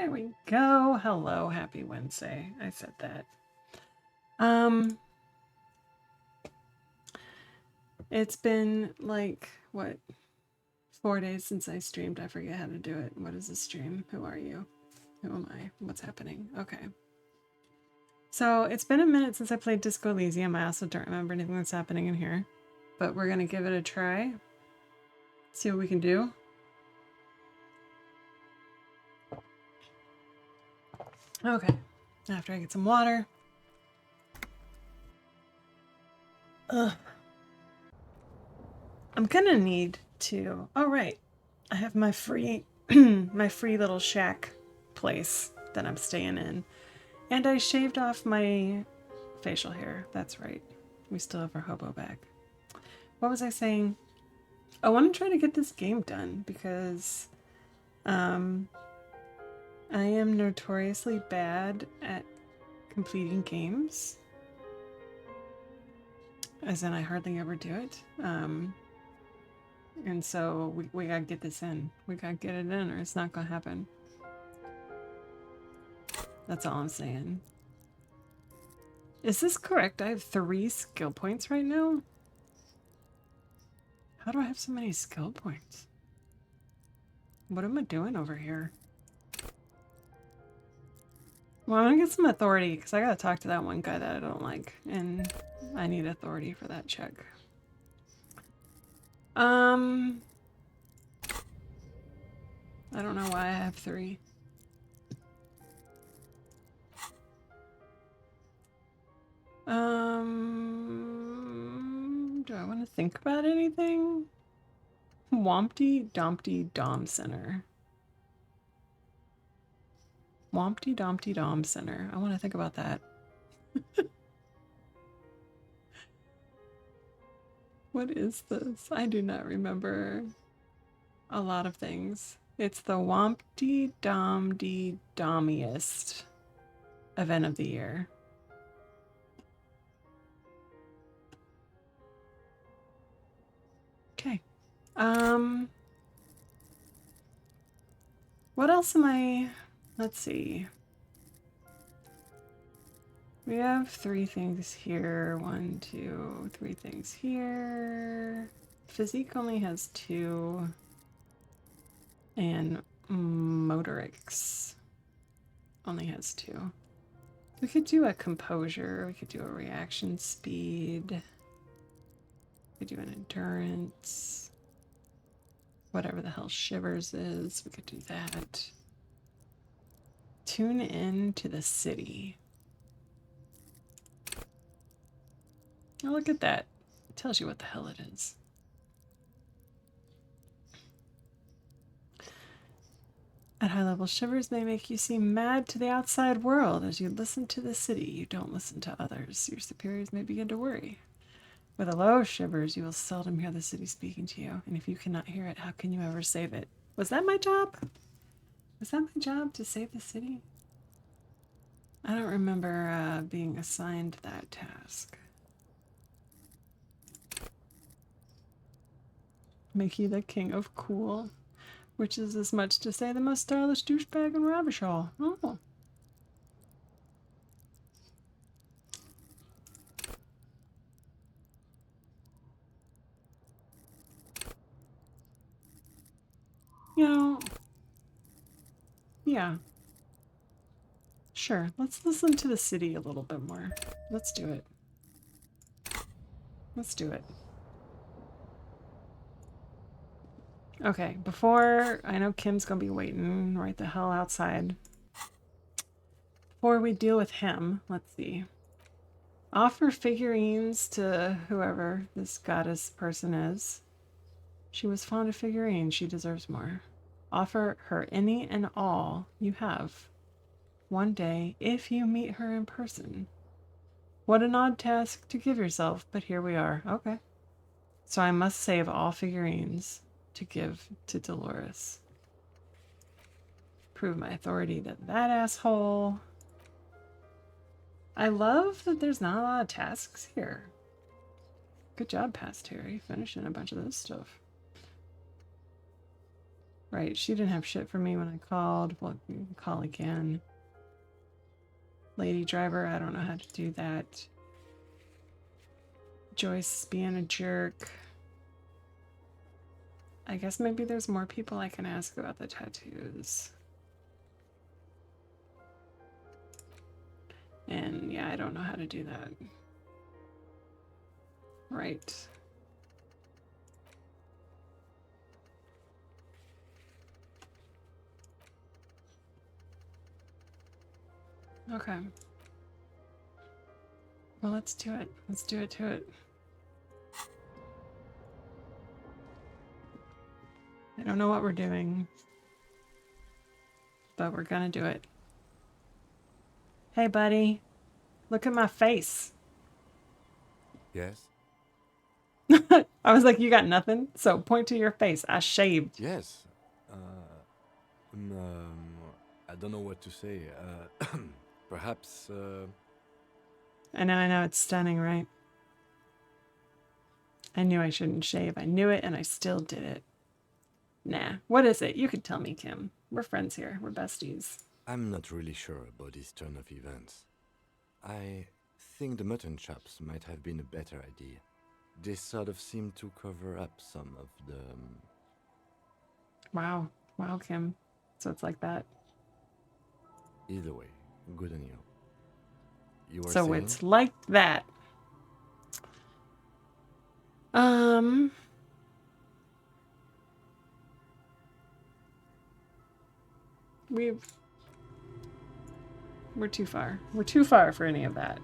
There we go. Hello, happy Wednesday. I said that. It's been like, what, 4 days since I streamed. I forget how to do it. What is this stream? Who are you? Who am I? What's happening? Okay. So it's been a minute since I played Disco Elysium. I also don't remember anything that's happening in here. But we're going to give it a try. See what we can do. Okay. After I get some water. Ugh. I'm gonna need to... Oh, right. I have my free my free little shack place that I'm staying in. And I shaved off my facial hair. That's right. We still have our hobo bag. What was I saying? I want to try to get this game done because I am notoriously bad at completing games. As in, I hardly ever do it. And so we gotta get this in. We gotta get it in or it's not gonna happen. That's all I'm saying. Is this correct? I have 3 skill points right now? How do I have so many skill points? What am I doing over here? Well, I'm gonna get some authority because I gotta talk to that one guy that I don't like. And I need authority for that check. I don't know why I have 3. Do I want to think about anything? Wompty Dompty Dom Center. Wompty Dompty Dom Center. I want to think about that. What is this? I do not remember a lot of things. It's the Wompty Domty Dommiest event of the year. Okay. What else am I... Let's see. We have 3 things here. 1, 2, 3 things here. Physique only has 2. And Motorics only has 2. We could do a composure. We could do a reaction speed. We could do an endurance. Whatever the hell shivers is, we could do that. Tune in to the city. Oh, look at that. It tells you what the hell it is. At high level, shivers may make you seem mad to the outside world. As you listen to the city, you don't listen to others. Your superiors may begin to worry. With a low shivers, you will seldom hear the city speaking to you. And if you cannot hear it, how can you ever save it? Was that my job? Was that my job to save the city? I don't remember being assigned that task. Make you the king of cool. Which is as much to say the most stylish douchebag in Ravishall. Oh. You know, yeah. Sure, let's listen to the city a little bit more. Let's do it. Let's do it. Okay, before... I know Kim's gonna be waiting right the hell outside. Before we deal with him, let's see. Offer figurines to whoever this goddess person is. She was fond of figurines. She deserves more. Offer her any and all you have. One day, if you meet her in person. What an odd task to give yourself, but here we are. Okay. So I must save all figurines to give to Dolores. Prove my authority to that asshole. I love that there's not a lot of tasks here. Good job, Past Harry, finishing a bunch of this stuff. Right, she didn't have shit for me when I called. Well, you can call again. Lady driver, I don't know how to do that. Joyce being a jerk. I guess maybe there's more people I can ask about the tattoos. And yeah, I don't know how to do that. Right. Okay. Well, let's do it. Let's do it to it. I don't know what we're doing, but we're gonna do it. Hey, buddy. Look at my face. Yes? I was like, you got nothing? So point to your face. I shaved. Yes. Um, I don't know what to say. Perhaps, I know, it's stunning, right? I knew I shouldn't shave. I knew it, and I still did it. Nah. What is it? You could tell me, Kim. We're friends here. We're besties. I'm not really sure about this turn of events. I think the mutton chops might have been a better idea. They sort of seem to cover up some of the... Wow. Wow, Kim. So it's like that. Either way, good on you. You were So saying? it's like that. We're too far. We're too far for any of that.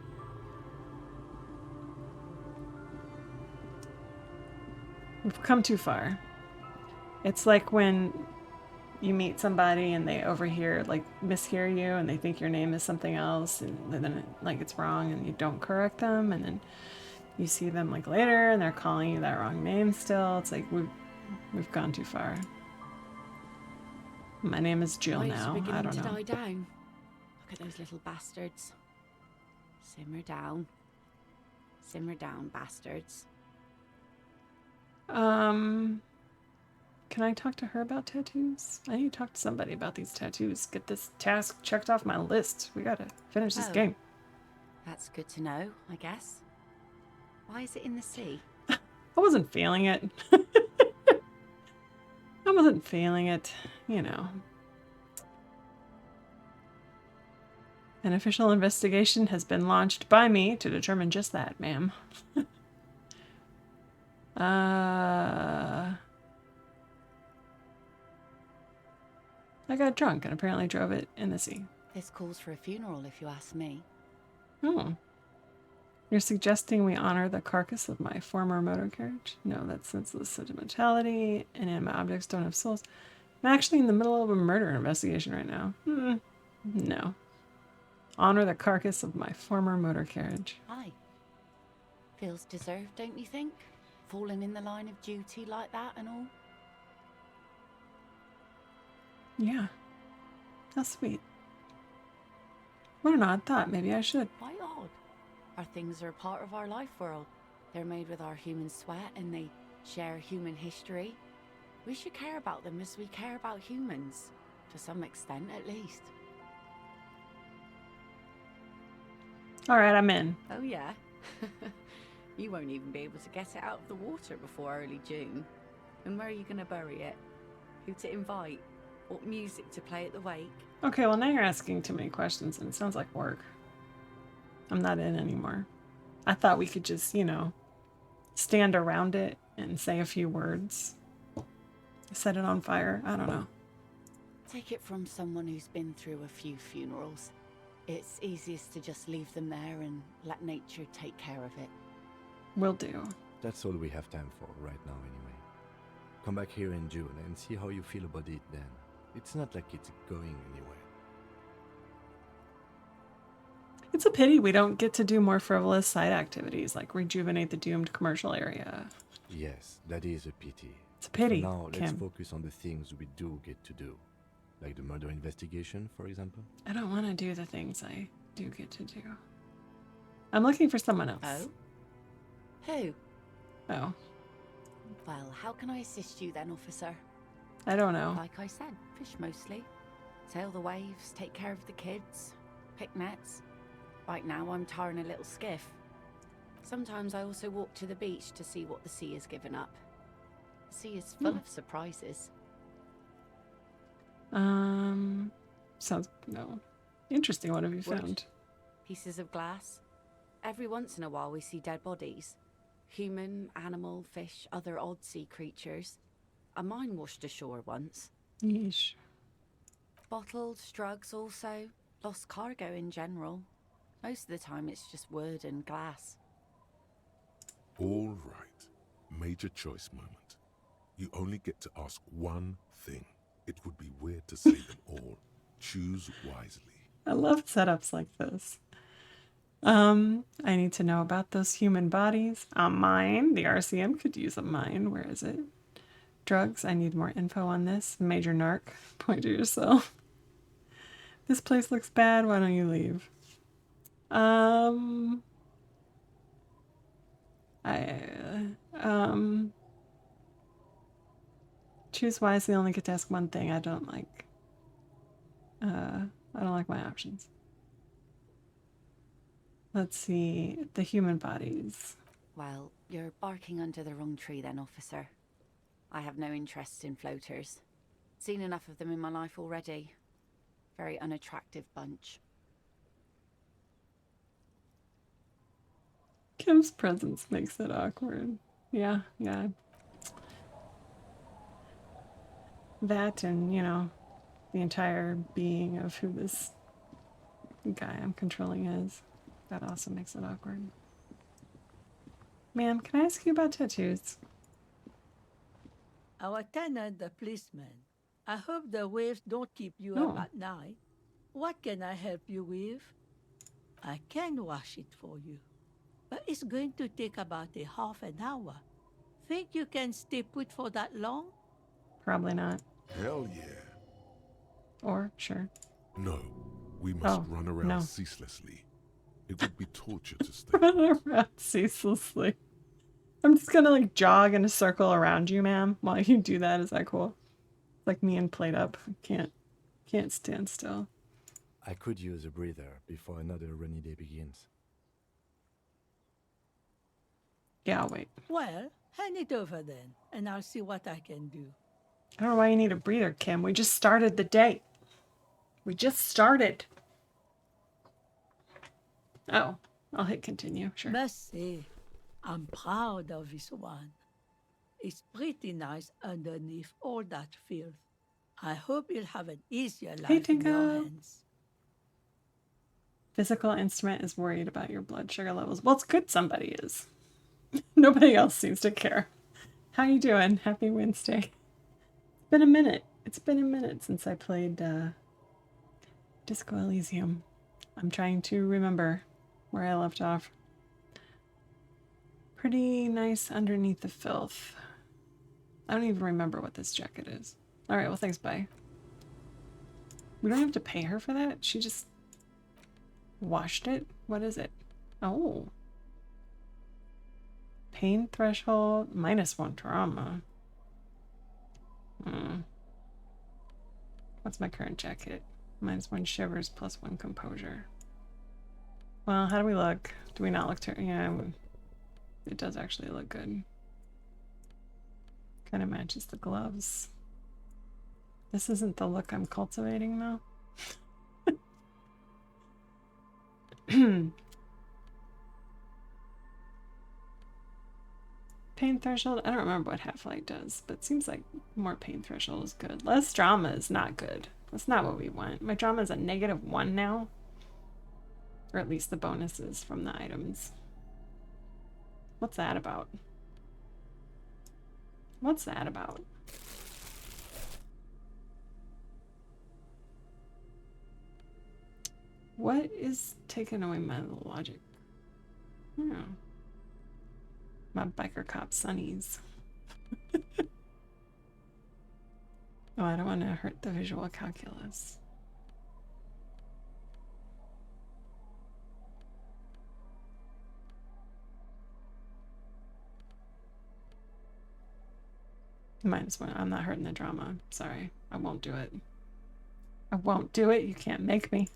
We've come too far. It's like when you meet somebody and they overhear, like mishear you, and they think your name is something else, and then like it's wrong, and you don't correct them, and then you see them like later, and they're calling you that wrong name still. It's like we've gone too far. My name is Jill now. I don't know. Die down. Look at those little bastards. Simmer down. Simmer down, bastards. Can I talk to her about tattoos? I need to talk to somebody about these tattoos. Get this task checked off my list. We gotta finish this game. That's good to know, I guess. Why is it in the sea? I wasn't feeling it. I wasn't feeling it, you know. An official investigation has been launched by me to determine just that, ma'am. I got drunk and apparently drove it in the sea. This calls for a funeral, if you ask me. Oh. You're suggesting we honor the carcass of my former motor carriage? No, that's senseless sentimentality. Inanimate objects don't have souls. I'm actually in the middle of a murder investigation right now. No. Honor the carcass of my former motor carriage. Aye. Feels deserved, don't you think? Falling in the line of duty like that and all? Yeah. How sweet. What an odd thought. Maybe I should. Why odd? Our things are a part of our life world. They're made with our human sweat and they share human history. We should care about them as we care about humans. To some extent, at least. All right, I'm in. Oh, yeah? You won't even be able to get it out of the water before early June. And where are you going to bury it? Who to invite? What music to play at the wake? Okay, well, now you're asking too many questions and it sounds like work. I'm not in anymore. I thought we could just, you know, stand around it and say a few words. Set it on fire. I don't know. Take it from someone who's been through a few funerals. It's easiest to just leave them there and let nature take care of it. Will do. That's all we have time for right now anyway. Come back here in June and see how you feel about it then. It's not like it's going anywhere. It's a pity we don't get to do more frivolous side activities like rejuvenate the doomed commercial area. Yes, that is a pity. It's a pity. For now, let's Kim. focus on the things we do get to do. Like the murder investigation, for example. I don't want to do the things I do get to do. I'm looking for someone else. Oh? Who? Oh. Well, how can I assist you then, officer? I don't know. Like I said, fish mostly. Sail the waves, take care of the kids, pick nets. Right now I'm tarring a little skiff. Sometimes I also walk to the beach to see what the sea has given up. The sea is full of surprises. Sounds no. Interesting. What have you Wood, found? pieces of glass. Every once in a while we see dead bodies. Human, animal, fish, other odd sea creatures. A mine washed ashore once. Yeesh. Bottles, drugs also. Lost cargo in general. Most of the time it's just wood and glass. All right. Major choice moment. You only get to ask one thing. It would be weird to say them all. Choose wisely. I love setups like this. I need to know about those human bodies. A mine. The RCM could use a mine. Where is it? Drugs. I need more info on this. Major narc. Point to yourself. This place looks bad. Why don't you leave? Choose wisely. Only get to ask one thing. I don't like my options. Let's see. The human bodies. Well, you're barking under the wrong tree then, officer. I have no interest in floaters. Seen enough of them in my life already. Very unattractive bunch. Kim's presence makes it awkward. Yeah. That and, the entire being of who this guy I'm controlling is. That also makes it awkward. Ma'am, can I ask you about tattoos? Our tenant, the policeman. I hope the waves don't keep you No. up at night. What can I help you with? I can wash it for you, but it's going to take about a half an hour. Think you can stay put for that long? Probably not. Hell yeah. Or, sure. No. We must Oh, run around no. ceaselessly. It would be torture to stay. Run around ceaselessly. I'm just gonna jog in a circle around you, ma'am, while you do that. Is that cool? Like me and Plate Up. Can't stand still. I could use a breather before another rainy day begins. Yeah, I'll wait. Well, hand it over then, and I'll see what I can do. I don't know why you need a breather, Kim. We just started the day. We just started. Oh, I'll hit continue. Sure. Must say, I'm proud of this one. It's pretty nice underneath all that filth. I hope you'll have an easier life Hey, in your Tinka. hands. Physical instrument is worried about your blood sugar levels. Well, it's good somebody is. Nobody else seems to care. How you doing? Happy Wednesday. It's been a minute. It's been a minute since I played Disco Elysium. I'm trying to remember where I left off. Pretty nice underneath the filth. I don't even remember what this jacket is. All right, well, thanks, bye. We don't have to pay her for that? She just washed it? What is it? Oh. Pain threshold, -1 trauma. What's my current jacket? -1 shivers, +1 composure. Well, how do we look? Do we not look yeah, it does actually look good. Kind of matches the gloves. This isn't the look I'm cultivating, though. Pain threshold? I don't remember what Half-Light does, but it seems like more pain threshold is good. Less drama is not good. That's not what we want. My drama is a -1 now. Or at least the bonuses from the items. What's that about? What's that about? What is taking away my logic? Hmm. My biker cop sunnies. Oh, I don't want to hurt the visual calculus. Might as well. I'm not hurting the drama. Sorry. I won't do it. I won't do it. You can't make me.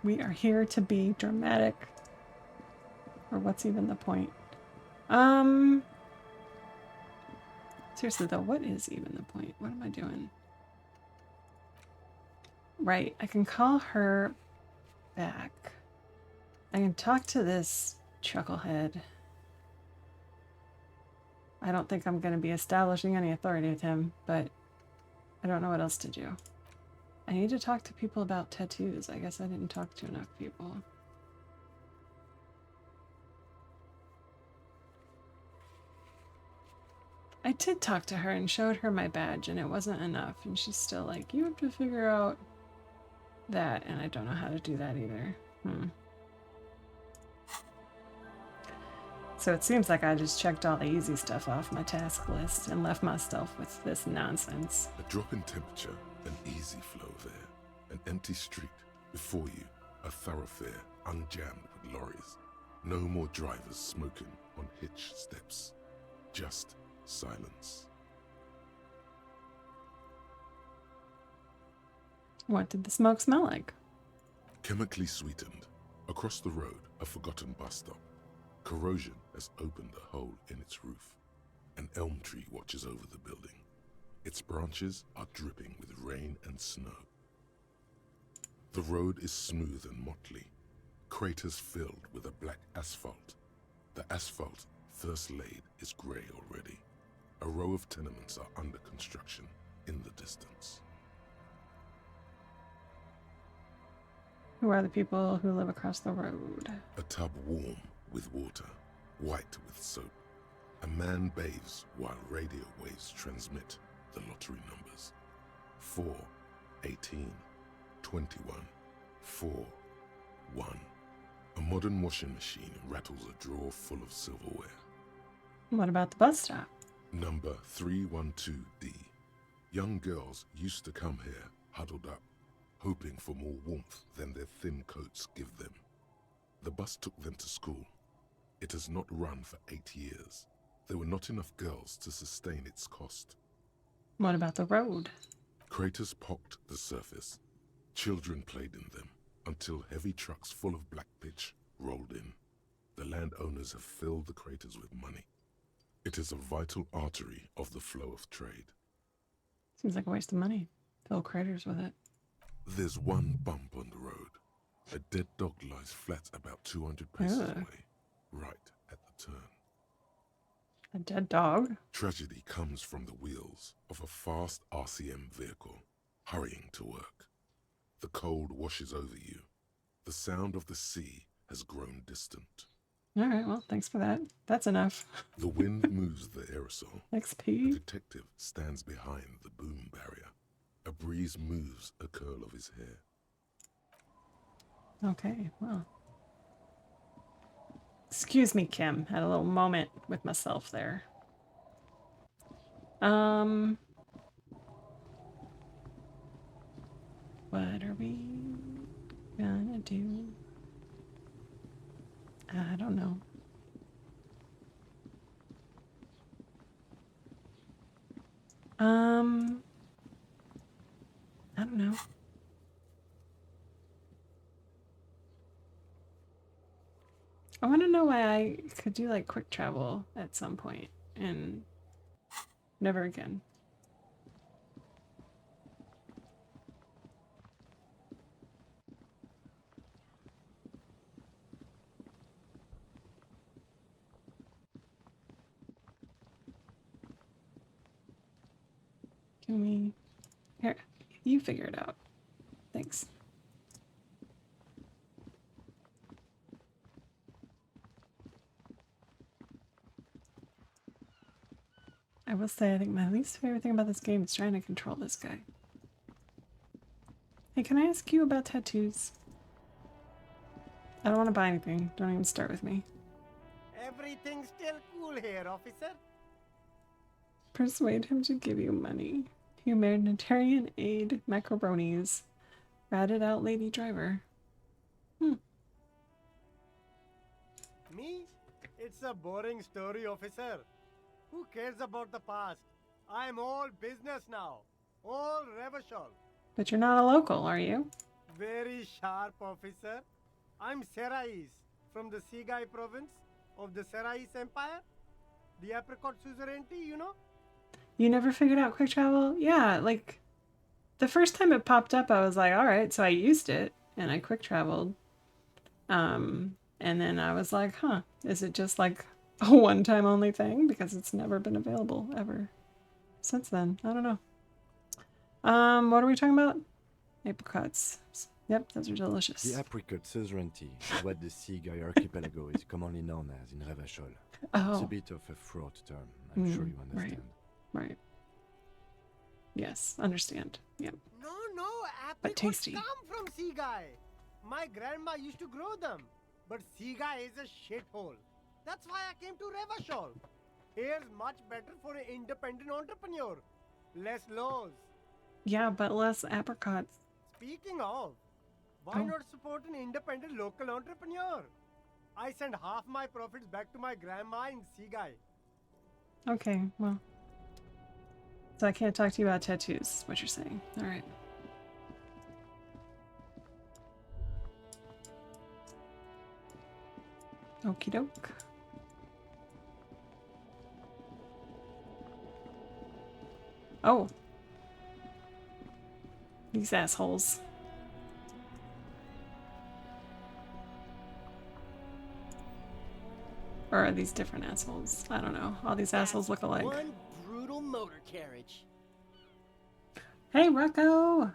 We are here to be dramatic. Or what's even the point? Seriously though, what is even the point? What am I doing? Right, I can call her back. I can talk to this chucklehead. I don't think I'm going to be establishing any authority with him, but I don't know what else to do. I need to talk to people about tattoos. I guess I didn't talk to enough people. I did talk to her and showed her my badge, and it wasn't enough. And she's still like, you have to figure out that, and I don't know how to do that either. So it seems like I just checked all the easy stuff off my task list and left myself with this nonsense. A drop in temperature, an easy flow there. An empty street. Before you, a thoroughfare unjammed with lorries. No more drivers smoking on hitch steps. Just silence. What did the smoke smell like? Chemically sweetened. Across the road, a forgotten bus stop. Corrosion has opened a hole in its roof. An elm tree watches over the building. Its branches are dripping with rain and snow. The road is smooth and motley, craters filled with a black asphalt. The asphalt, first laid, is grey already. A row of tenements are under construction in the distance. Who are the people who live across the road? A tub warm with water, white with soap. A man bathes while radio waves transmit the lottery numbers. 4, 18, 21, 4, 1. A modern washing machine rattles a drawer full of silverware. What about the bus stop? Number 312D. Young girls used to come here, huddled up, hoping for more warmth than their thin coats give them. The bus took them to school. It has not run for 8 years. There were not enough girls to sustain its cost. What about the road? Craters pocked the surface. Children played in them until heavy trucks full of black pitch rolled in. The landowners have filled the craters with money. It is a vital artery of the flow of trade. Seems like a waste of money. Fill craters with it. There's one bump on the road. A dead dog lies flat about 200 paces Ugh. away, right at the turn. A dead dog? Tragedy comes from the wheels of a fast RCM vehicle, hurrying to work. The cold washes over you. The sound of the sea has grown distant. All right, well, thanks for that. That's enough. The wind moves the aerosol. A XP. detective stands behind the boom barrier. A breeze moves a curl of his hair. Okay, well. Excuse me, Kim. Had a little moment with myself there. What are we gonna do? I don't know. I don't know. I want to know why I could do like quick travel at some point and never again. Can we... Here, you figure it out. Thanks. I will say, I think my least favorite thing about this game is trying to control this guy. Hey, can I ask you about tattoos? I don't want to buy anything. Don't even start with me. Everything's still cool here, officer. Persuade him to give you money. Humanitarian aid, macaronis. Ratted out lady driver. Me? It's a boring story, officer. Who cares about the past? I'm all business now. All Revachol. But you're not a local, are you? Very sharp, officer. I'm Serais from the Sigai province of the Serais Empire. The apricot suzerainty, you know? You never figured out quick travel? Yeah, like the first time it popped up, I was like, all right, so I used it and I quick traveled. And then I was like, huh, is it just like a one time only thing? Because it's never been available ever since then. I don't know. What are we talking about? Apricots. Yep, those are delicious. The apricot suzerainty is what the Seaguy archipelago is commonly known as in Revachol. It's a Oh, bit of a fraught term, I'm sure you understand. right. Yes, understand. Yep. No, But apricots tasty. come from Sigai. My grandma used to grow them. But Sigai is a shithole. That's why I came to Revachol. Here's much better for an independent entrepreneur. Less laws. Yeah, but less apricots. Speaking of, why Oh. not support an independent local entrepreneur? I send half my profits back to my grandma in Sigai. Okay, well. So I can't talk to you about tattoos, is what you're saying. All right. Okie doke. Oh. These assholes. Or are these different assholes? I don't know. All these assholes look alike. One brutal motor carriage. Hey, Rocco!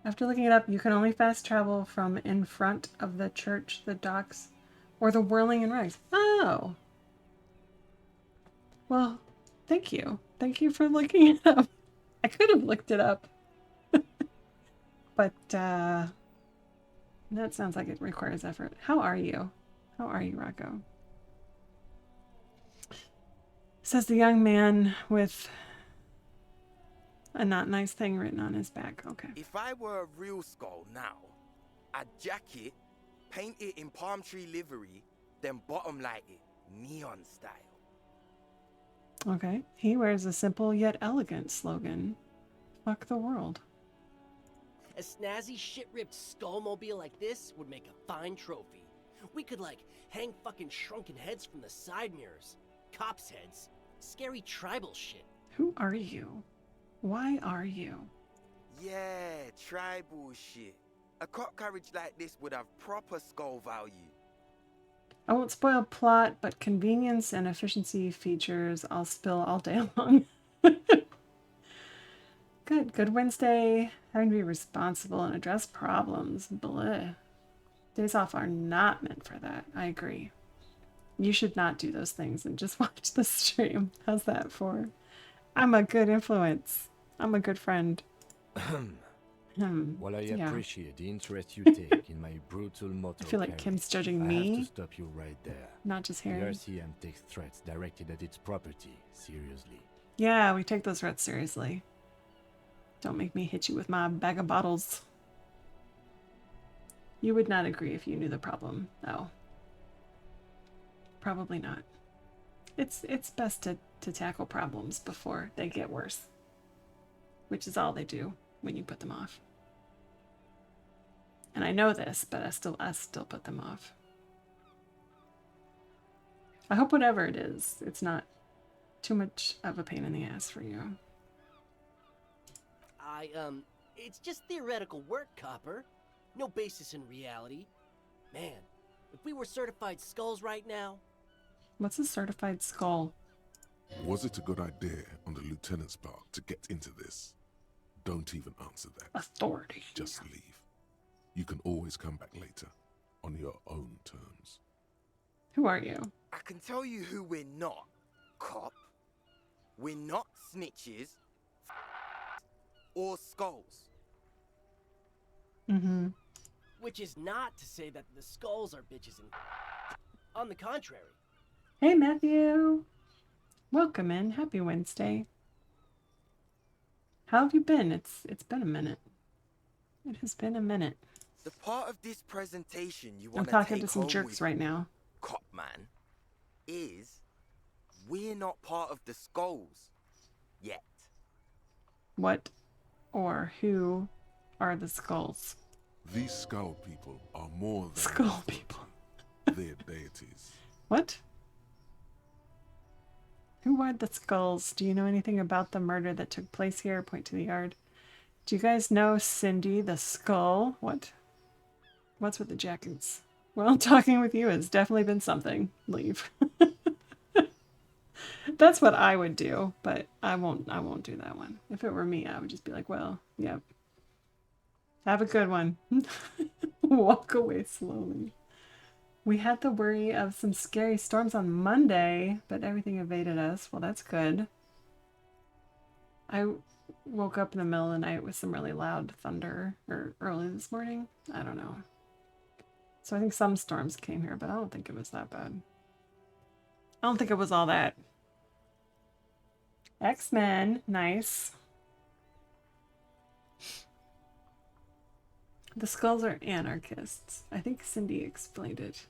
After looking it up, you can only fast travel from in front of the church, the docks, or the whirling and rags. Oh! Well, thank you. Thank you for looking it up. I could have looked it up. But, that sounds like it requires effort. How are you? How are you, Rocco? Says the young man with a not nice thing written on his back. Okay. If I were a real skull now, I'd jack it, paint it in palm tree livery, then bottom light it, neon style. Okay. He wears a simple yet elegant slogan. Fuck the world. A snazzy shit-ripped skullmobile like this would make a fine trophy. We could, like, hang fucking shrunken heads from the side mirrors. Cops' heads. Scary tribal shit. Who are you? Why are you? Yeah, tribal shit. A cop carriage like this would have proper skull value. I won't spoil plot, but convenience and efficiency features I'll spill all day long. Good Wednesday. Having to be responsible and address problems. Bleh. Days off are not meant for that. I agree. You should not do those things and just watch the stream. How's that for? I'm a good influence. I'm a good friend. While I Yeah. appreciate the interest you take in my brutal motor I feel like carriage, Kim's judging I have me, to stop you right there. not just The Harry. RCM takes threats directed at its property seriously. Yeah, we take those threats seriously. Don't make me hit you with my bag of bottles. You would not agree if you knew the problem, though. Probably not. It's best to tackle problems before they get worse. Which is all they do when you put them off. And I know this, but I still put them off. I hope whatever it is, it's not too much of a pain in the ass for you. It's just theoretical work, Copper. No basis in reality. Man, if we were certified skulls right now... What's a certified skull? Was it a good idea on the lieutenant's part to get into this? Don't even answer that. Authority. Just leave. You can always come back later, on your own terms. Who are you? I can tell you who we're not, cop. We're not snitches or skulls. Mm-hmm. Which is not to say that the skulls are bitches and... On the contrary. Hey, Matthew. Welcome in. Happy Wednesday. How have you been? It's been a minute. It has been a minute. The part of this presentation you I'm want to talking take to some home jerks with right you, now. cop man, is we're not part of the skulls yet. What or who are the skulls? These skull people are more than Skull you thought. people. They're deities. What? Who are the skulls? Do you know anything about the murder that took place here? Point to the yard. Do you guys know Cindy the Skull? What? What's with the jackets? Well, talking with you has definitely been something. Leave. That's what I would do, but I won't do that one. If it were me, I would just be like, well, yep. Have a good one. Walk away slowly. We had the worry of some scary storms on Monday, but everything evaded us. Well, that's good. I woke up in the middle of the night with some really loud thunder, or early this morning. I don't know. So I think some storms came here, but I don't think it was that bad. I don't think it was all that. X-Men, nice. The skulls are anarchists. I think Cindy explained it.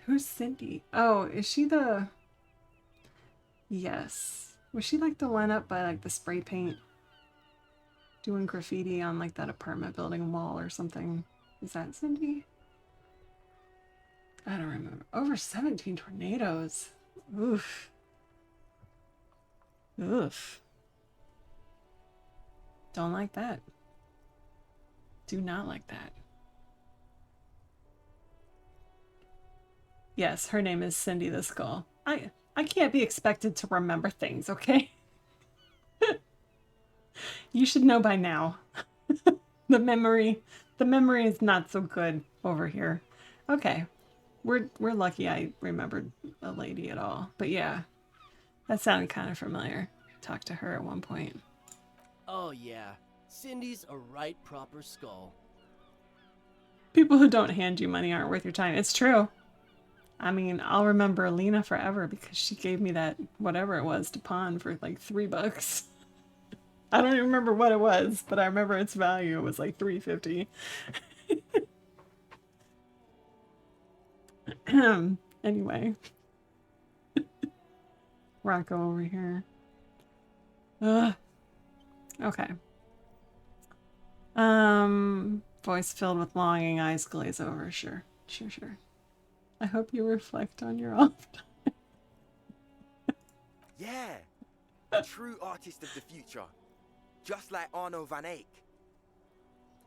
Who's Cindy? Oh, is she the... Yes. Was she like the one up by like the spray paint? Doing graffiti on like that apartment building wall or something. Is that Cindy? I don't remember. Over 17 tornadoes. Oof. Oof. Don't like that. Do not like that. Yes, her name is Cindy the Skull. I can't be expected to remember things, okay? You should know by now. The memory is not so good over here. Okay. We're lucky I remembered a lady at all. But yeah, that sounded kind of familiar. Talked to her at one point. Oh yeah, Cindy's a right proper skull. People who don't hand you money aren't worth your time. It's true. I mean, I'll remember Lena forever because she gave me that whatever it was to pawn for like $3. I don't even remember what it was, but I remember its value. It was like $3.50. Anyway. Rocco over here. Ugh. Okay. Voice filled with longing, eyes glaze over. Sure. I hope you reflect on your off time. Yeah, true artist of the future, just like Arno van Eyck.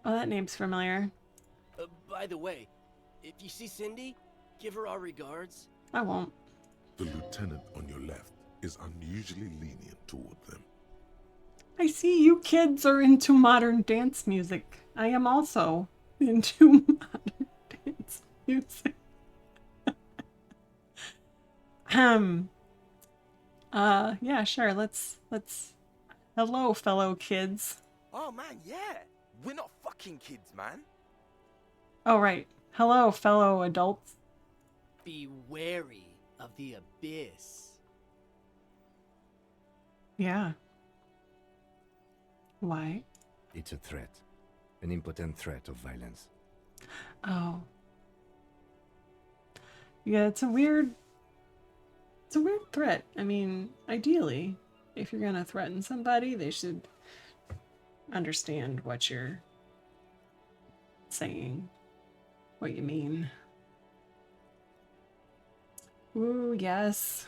Oh, that name's familiar. By the way, if you see Cindy, give her our regards. I won't. The lieutenant on your left is unusually lenient toward them. I see you kids are into modern dance music. I am also into modern dance music. Yeah, sure. Let's hello, fellow kids. Oh man, yeah, we're not fucking kids, man. Oh, right. Hello, fellow adults. Be wary of the abyss. Yeah. Why? It's a threat. An impotent threat of violence. Oh. Yeah, it's a weird threat. I mean, ideally, if you're gonna threaten somebody, they should understand what you're saying, what you mean. Ooh, yes.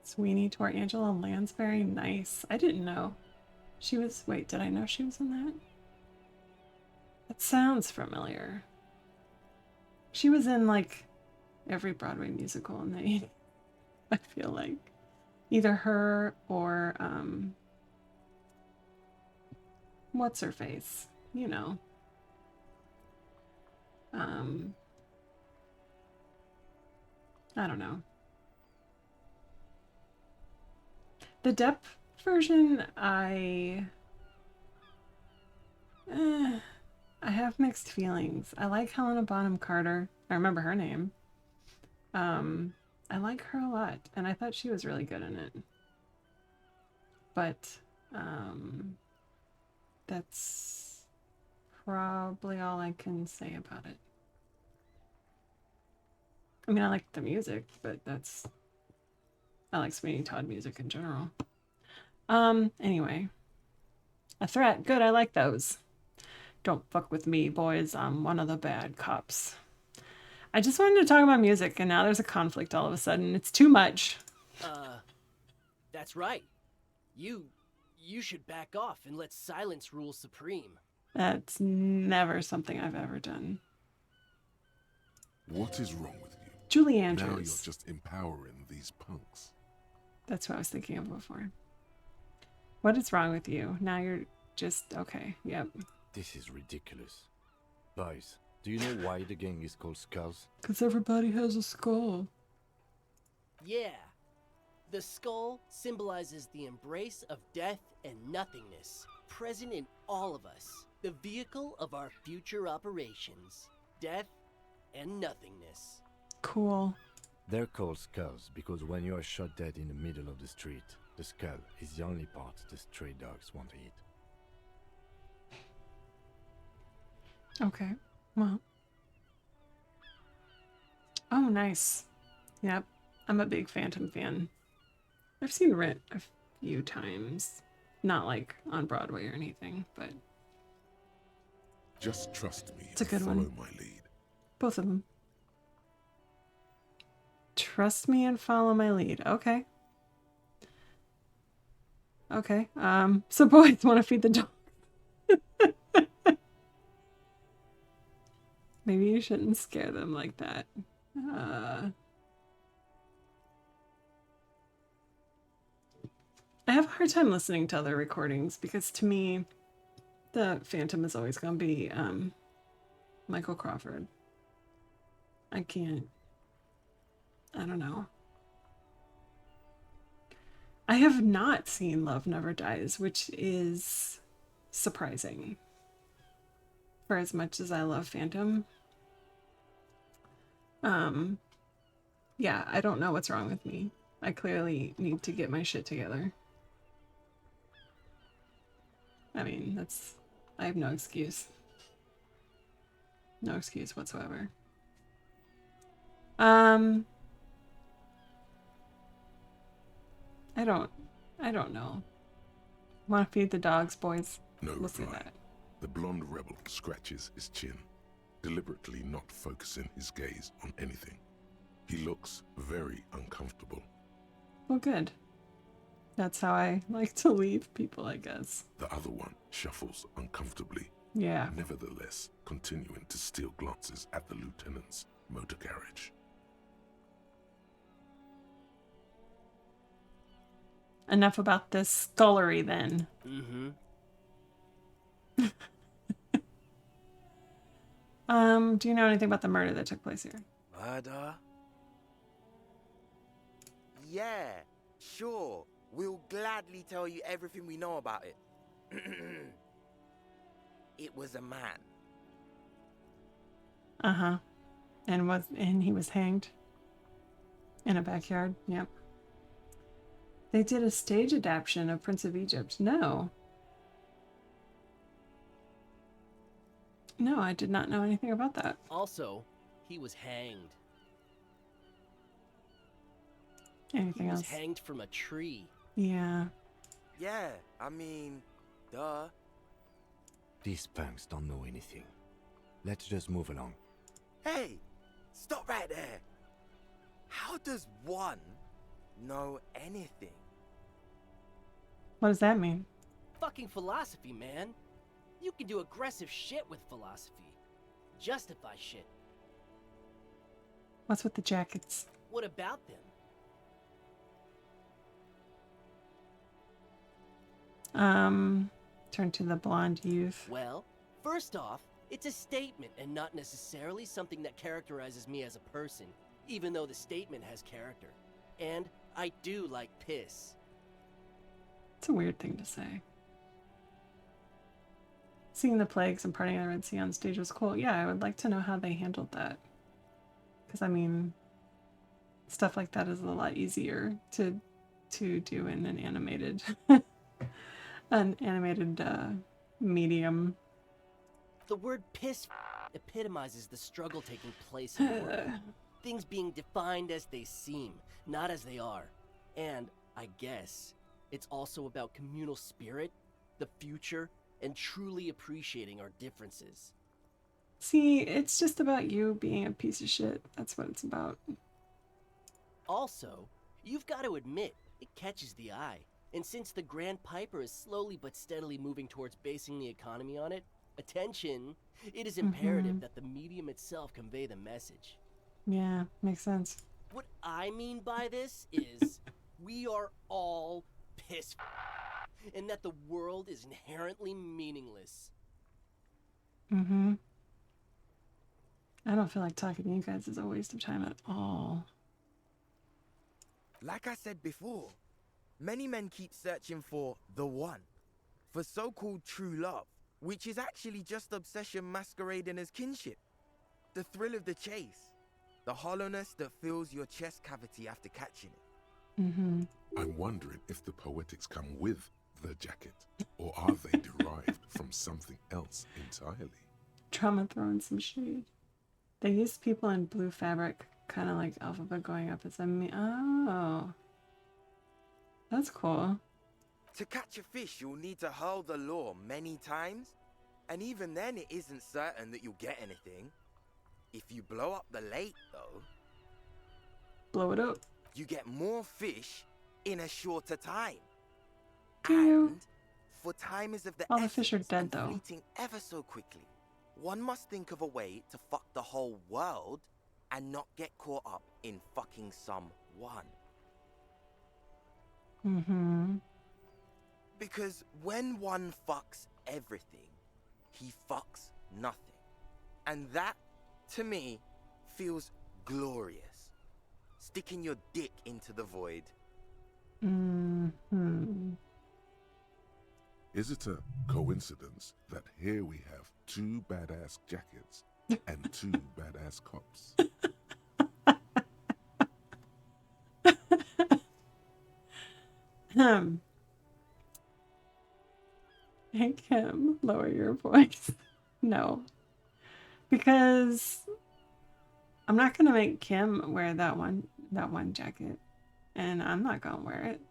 Sweeney toward Angela Lansbury, nice. I didn't know. She was, wait, did I know she was in that? That sounds familiar. She was in like every Broadway musical in the 80s, I feel like. Either her or, what's her face? You know. I don't know. The Depp version, I have mixed feelings. I like Helena Bonham Carter. I remember her name. I like her a lot, and I thought she was really good in it. But that's probably all I can say about it. I mean, I like the music, but that's... I like Sweeney Todd music in general. Anyway. A threat. Good, I like those. Don't fuck with me, boys. I'm one of the bad cops. I just wanted to talk about music, and now there's a conflict all of a sudden. It's too much. That's right. You should back off and let silence rule supreme. That's never something I've ever done. What is wrong with you? Julie Now Andrews. you're just empowering these punks. That's what I was thinking of before. What is wrong with you? Now you're just... Okay, yep. This is ridiculous. Boys, do you know why the gang is called Skulls? Because everybody has a skull. Yeah. The skull symbolizes the embrace of death and nothingness, present in all of us. The vehicle of our future operations. Death and nothingness. Cool. They're called Skulls because when you are shot dead in the middle of the street, the skull is the only part the stray dogs want to eat. Okay, well. Oh, nice. Yep, I'm a big Phantom fan. I've seen Rent a few times. Not like on Broadway or anything, but... Just trust me It's a and good follow one. my lead. Both of them. Trust me and follow my lead. Okay. Okay. So boys want to feed the dog. Maybe you shouldn't scare them like that. I have a hard time listening to other recordings because to me, the Phantom is always going to be Michael Crawford. I can't. I don't know. I have not seen Love Never Dies, which is surprising. For as much as I love Phantom. Yeah, I don't know what's wrong with me. I clearly need to get my shit together. I mean, I have no excuse. No excuse whatsoever. I don't know. Want to feed the dogs, boys? No We'll see reply. that. The blonde rebel scratches his chin, deliberately not focusing his gaze on anything. He looks very uncomfortable. Well, good. That's how I like to leave people, I guess. The other one shuffles uncomfortably, Yeah. nevertheless continuing to steal glances at the lieutenant's motor carriage. Enough about this scullery then. Mm-hmm. Do you know anything about the murder that took place here? Murder? Yeah, sure. We'll gladly tell you everything we know about it. It was a man. Uh-huh. And he was hanged in a backyard. Yep. They did a stage adaptation of Prince of Egypt. No. No, I did not know anything about that. Also, he was hanged. Anything He was else? hanged from a tree. Yeah. Yeah, I mean, duh. These punks don't know anything. Let's just move along. Hey, stop right there. How does one know anything? What does that mean? Fucking philosophy, man. You can do aggressive shit with philosophy. Justify shit. What's with the jackets? What about them? Turn to the blonde youth. Well, first off, it's a statement and not necessarily something that characterizes me as a person, even though the statement has character. And I do like piss. It's a weird thing to say. Seeing the plagues and parting of the Red Sea on stage was cool. Yeah, I would like to know how they handled that. Because, I mean, stuff like that is a lot easier to do in an animated medium. The word piss epitomizes the struggle taking place in the world. Things being defined as they seem, not as they are. And, I guess, it's also about communal spirit, the future, and truly appreciating our differences. See, it's just about you being a piece of shit. That's what it's about. Also, you've got to admit, it catches the eye. And since the Grand Piper is slowly but steadily moving towards basing the economy on it, attention, it is imperative that the medium itself convey the message. Yeah, makes sense. What I mean by this is, we are all pissed, and that the world is inherently meaningless. Mm-hmm. I don't feel like talking to you guys is a waste of time at all. Like I said before, many men keep searching for the one, for so-called true love, which is actually just obsession masquerading as kinship. The thrill of the chase, the hollowness that fills your chest cavity after catching it. Mm-hmm. I'm wondering if the poetics come with the jacket, or are they derived from something else entirely? Trauma throwing some shade. They used people in blue fabric, kind of like alphabet going up as a me. Oh. That's cool. To catch a fish, you'll need to hurl the lure many times, and even then it isn't certain that you'll get anything. If you blow up the lake, though, Blow it up. you get more fish in a shorter time. Do you? And for time is of the All the essence fish are dead, and though. fleeting ever so quickly. One must think of a way to fuck the whole world and not get caught up in fucking someone. Mm-hmm. Because when one fucks everything, he fucks nothing. And that, to me, feels glorious. Sticking your dick into the void. Mm-hmm. Is it a coincidence that here we have 2 badass jackets and 2 badass cops? Hey Kim, lower your voice. No. Because I'm not gonna make Kim wear that one jacket. And I'm not gonna wear it.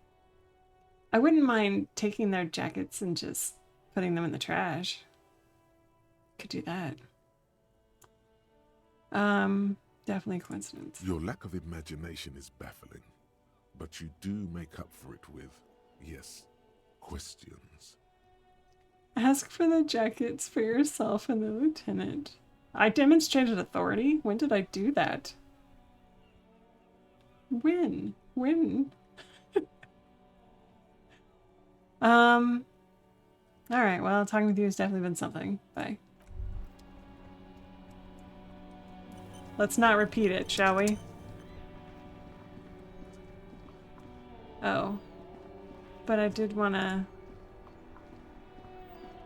I wouldn't mind taking their jackets and just putting them in the trash. Could do that. Definitely coincidence. Your lack of imagination is baffling, but you do make up for it with, yes, questions. Ask for the jackets for yourself and the lieutenant. I demonstrated authority? When did I do that? When? Alright, well, talking with you has definitely been something. Bye. Let's not repeat it, shall we? Oh. But I did wanna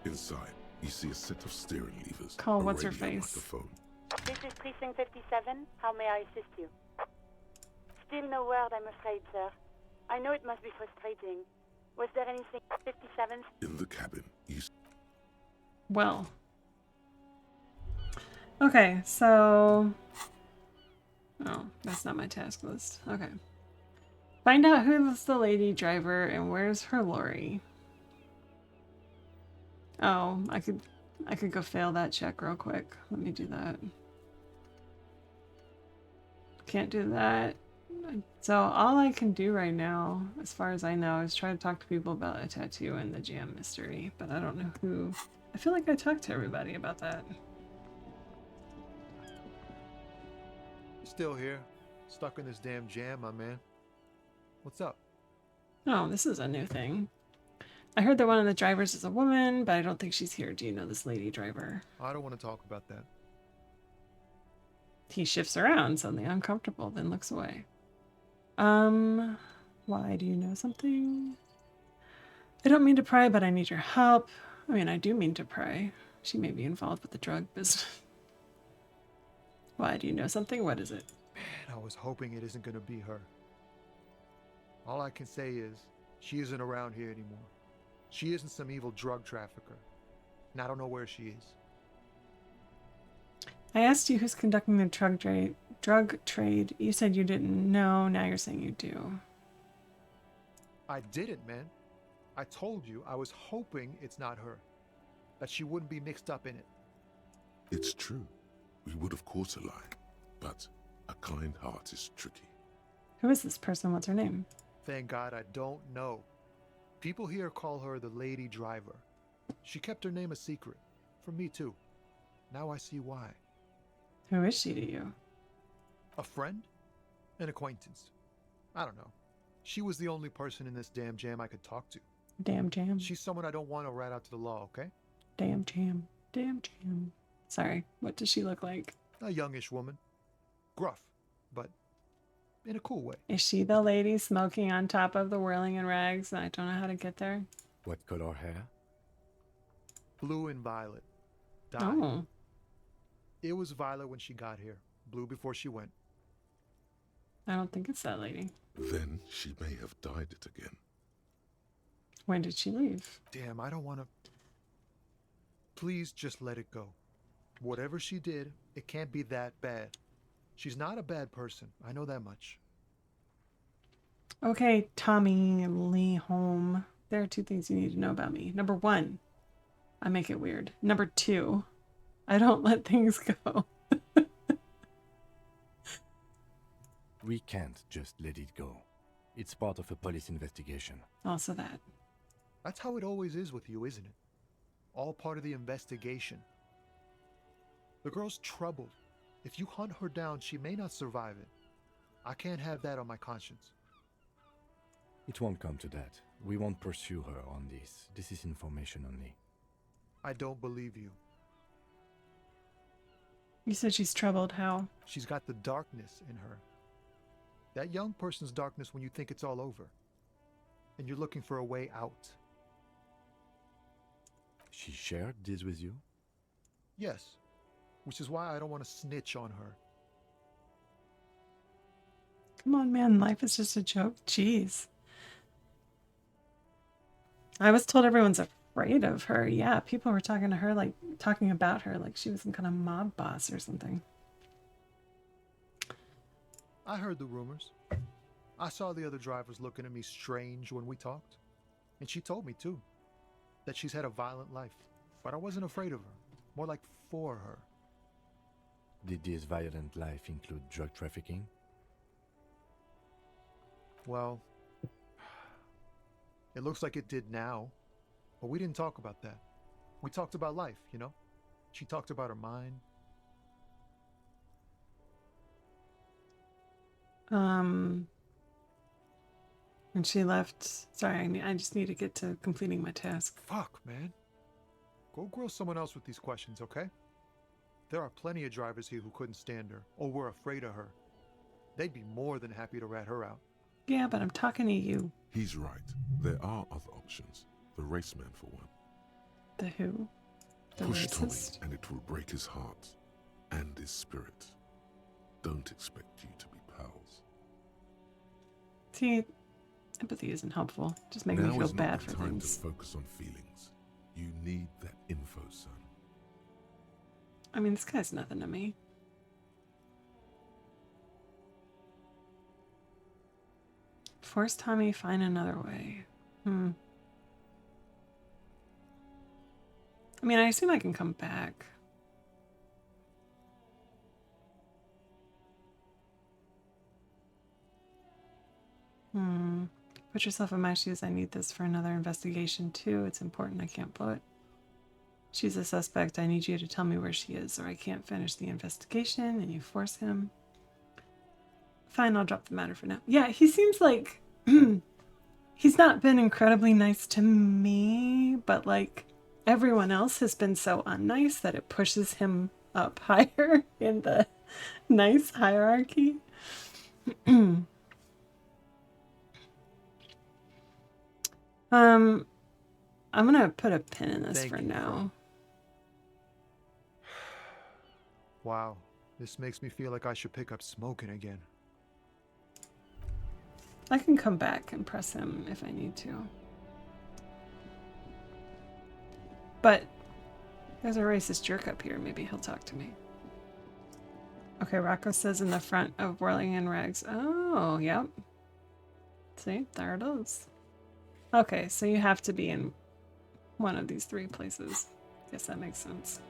Inside, you see a set of steering levers, call a what's her radio face. microphone. This is Precinct 57. How may I assist you? Still no word, I'm afraid, sir. I know it must be frustrating. Was there anything 57? In the cabin, you Well. Okay, so... Oh, that's not my task list. Okay. Find out who's the lady driver and where's her lorry. Oh, I could go fail that check real quick. Let me do that. Can't do that. So all I can do right now, as far as I know, is try to talk to people about a tattoo and the jam mystery, but I don't know who. I feel like I talked to everybody about that. Still here, stuck in this damn jam, my man. What's up? Oh, this is a new thing. I heard that one of the drivers is a woman, but I don't think she's here. Do you know this lady driver? I don't want to talk about that. He shifts around, suddenly uncomfortable, then looks away. Why, do you know something? I don't mean to pry, but I need your help. I mean, I do mean to pry. She may be involved with the drug business. Why, do you know something? What is it? Man, I was hoping it isn't going to be her. All I can say is, she isn't around here anymore. She isn't some evil drug trafficker. And I don't know where she is. I asked you who's conducting the Drug trade. You said you didn't know. Now you're saying you do. I didn't, man. I told you I was hoping it's not her. That she wouldn't be mixed up in it. It's true. We would have caught a lie. But a kind heart is tricky. Who is this person? What's her name? Thank God I don't know. People here call her the Lady Driver. She kept her name a secret. From me, too. Now I see why. Who is she to you? A friend? An acquaintance. I don't know. She was the only person in this damn jam I could talk to. Damn jam. She's someone I don't want to rat out to the law, okay? Damn jam. Damn jam. Sorry, what does she look like? A youngish woman. Gruff, but in a cool way. Is she the lady smoking on top of the whirling in rags? I don't know how to get there. What color hair? Blue and violet. Dyed. Oh. It was violet when she got here. Blue before she went. I don't think it's that lady. Then she may have dyed it again. When did she leave? Damn, I don't want to... Please just let it go. Whatever she did, it can't be that bad. She's not a bad person. I know that much. Okay, Tommy Lee Holm. There are 2 things you need to know about me. Number 1, I make it weird. Number 2, I don't let things go. We can't just let it go. It's part of a police investigation. Also that. That's how it always is with you, isn't it? All part of the investigation. The girl's troubled. If you hunt her down, she may not survive it. I can't have that on my conscience. It won't come to that. We won't pursue her on this. This is information only. I don't believe you. You said she's troubled. How? She's got the darkness in her. That young person's darkness when you think it's all over. And you're looking for a way out. She shared this with you? Yes. Which is why I don't want to snitch on her. Come on, man. Life is just a joke. Jeez. I was told everyone's afraid of her. Yeah, people were talking to her, like, talking about her like she was some kind of mob boss or something. I heard the rumors. I saw the other drivers looking at me strange when we talked. And she told me, too, that she's had a violent life. But I wasn't afraid of her. More like for her. Did this violent life include drug trafficking? Well, it looks like it did now. But we didn't talk about that. We talked about life, you know? She talked about her mind. When she left... Sorry, I just need to get to completing my task. Fuck, man. Go grill someone else with these questions, okay? There are plenty of drivers here who couldn't stand her, or were afraid of her. They'd be more than happy to rat her out. Yeah, but I'm talking to you. He's right. There are other options. The raceman, for one. The who? The Push racist? Tommy and it will break his heart and his spirit. Don't expect you to be pals. See, empathy isn't helpful. Just making me feel Now bad is for not the time things. to focus on feelings. You need that info, son. I mean, this guy's nothing to me. Force Tommy, find another way. I mean, I assume I can come back. Put yourself in my shoes. I need this for another investigation too. It's important. I can't blow it. She's a suspect. I need you to tell me where she is or I can't finish the investigation, and you force him. Fine, I'll drop the matter for now. Yeah, he seems like he's not been incredibly nice to me, but like everyone else has been so unnice that it pushes him up higher in the nice hierarchy. I'm gonna put a pin in this for now. Wow, this makes me feel like I should pick up smoking again. I can come back and press him if I need to. But there's a racist jerk up here. Maybe he'll talk to me. Okay, Rocco says in the front of Whirling in Rags. Oh, yep. See, there it is. Okay, so you have to be in one of these 3 places. Guess that makes sense.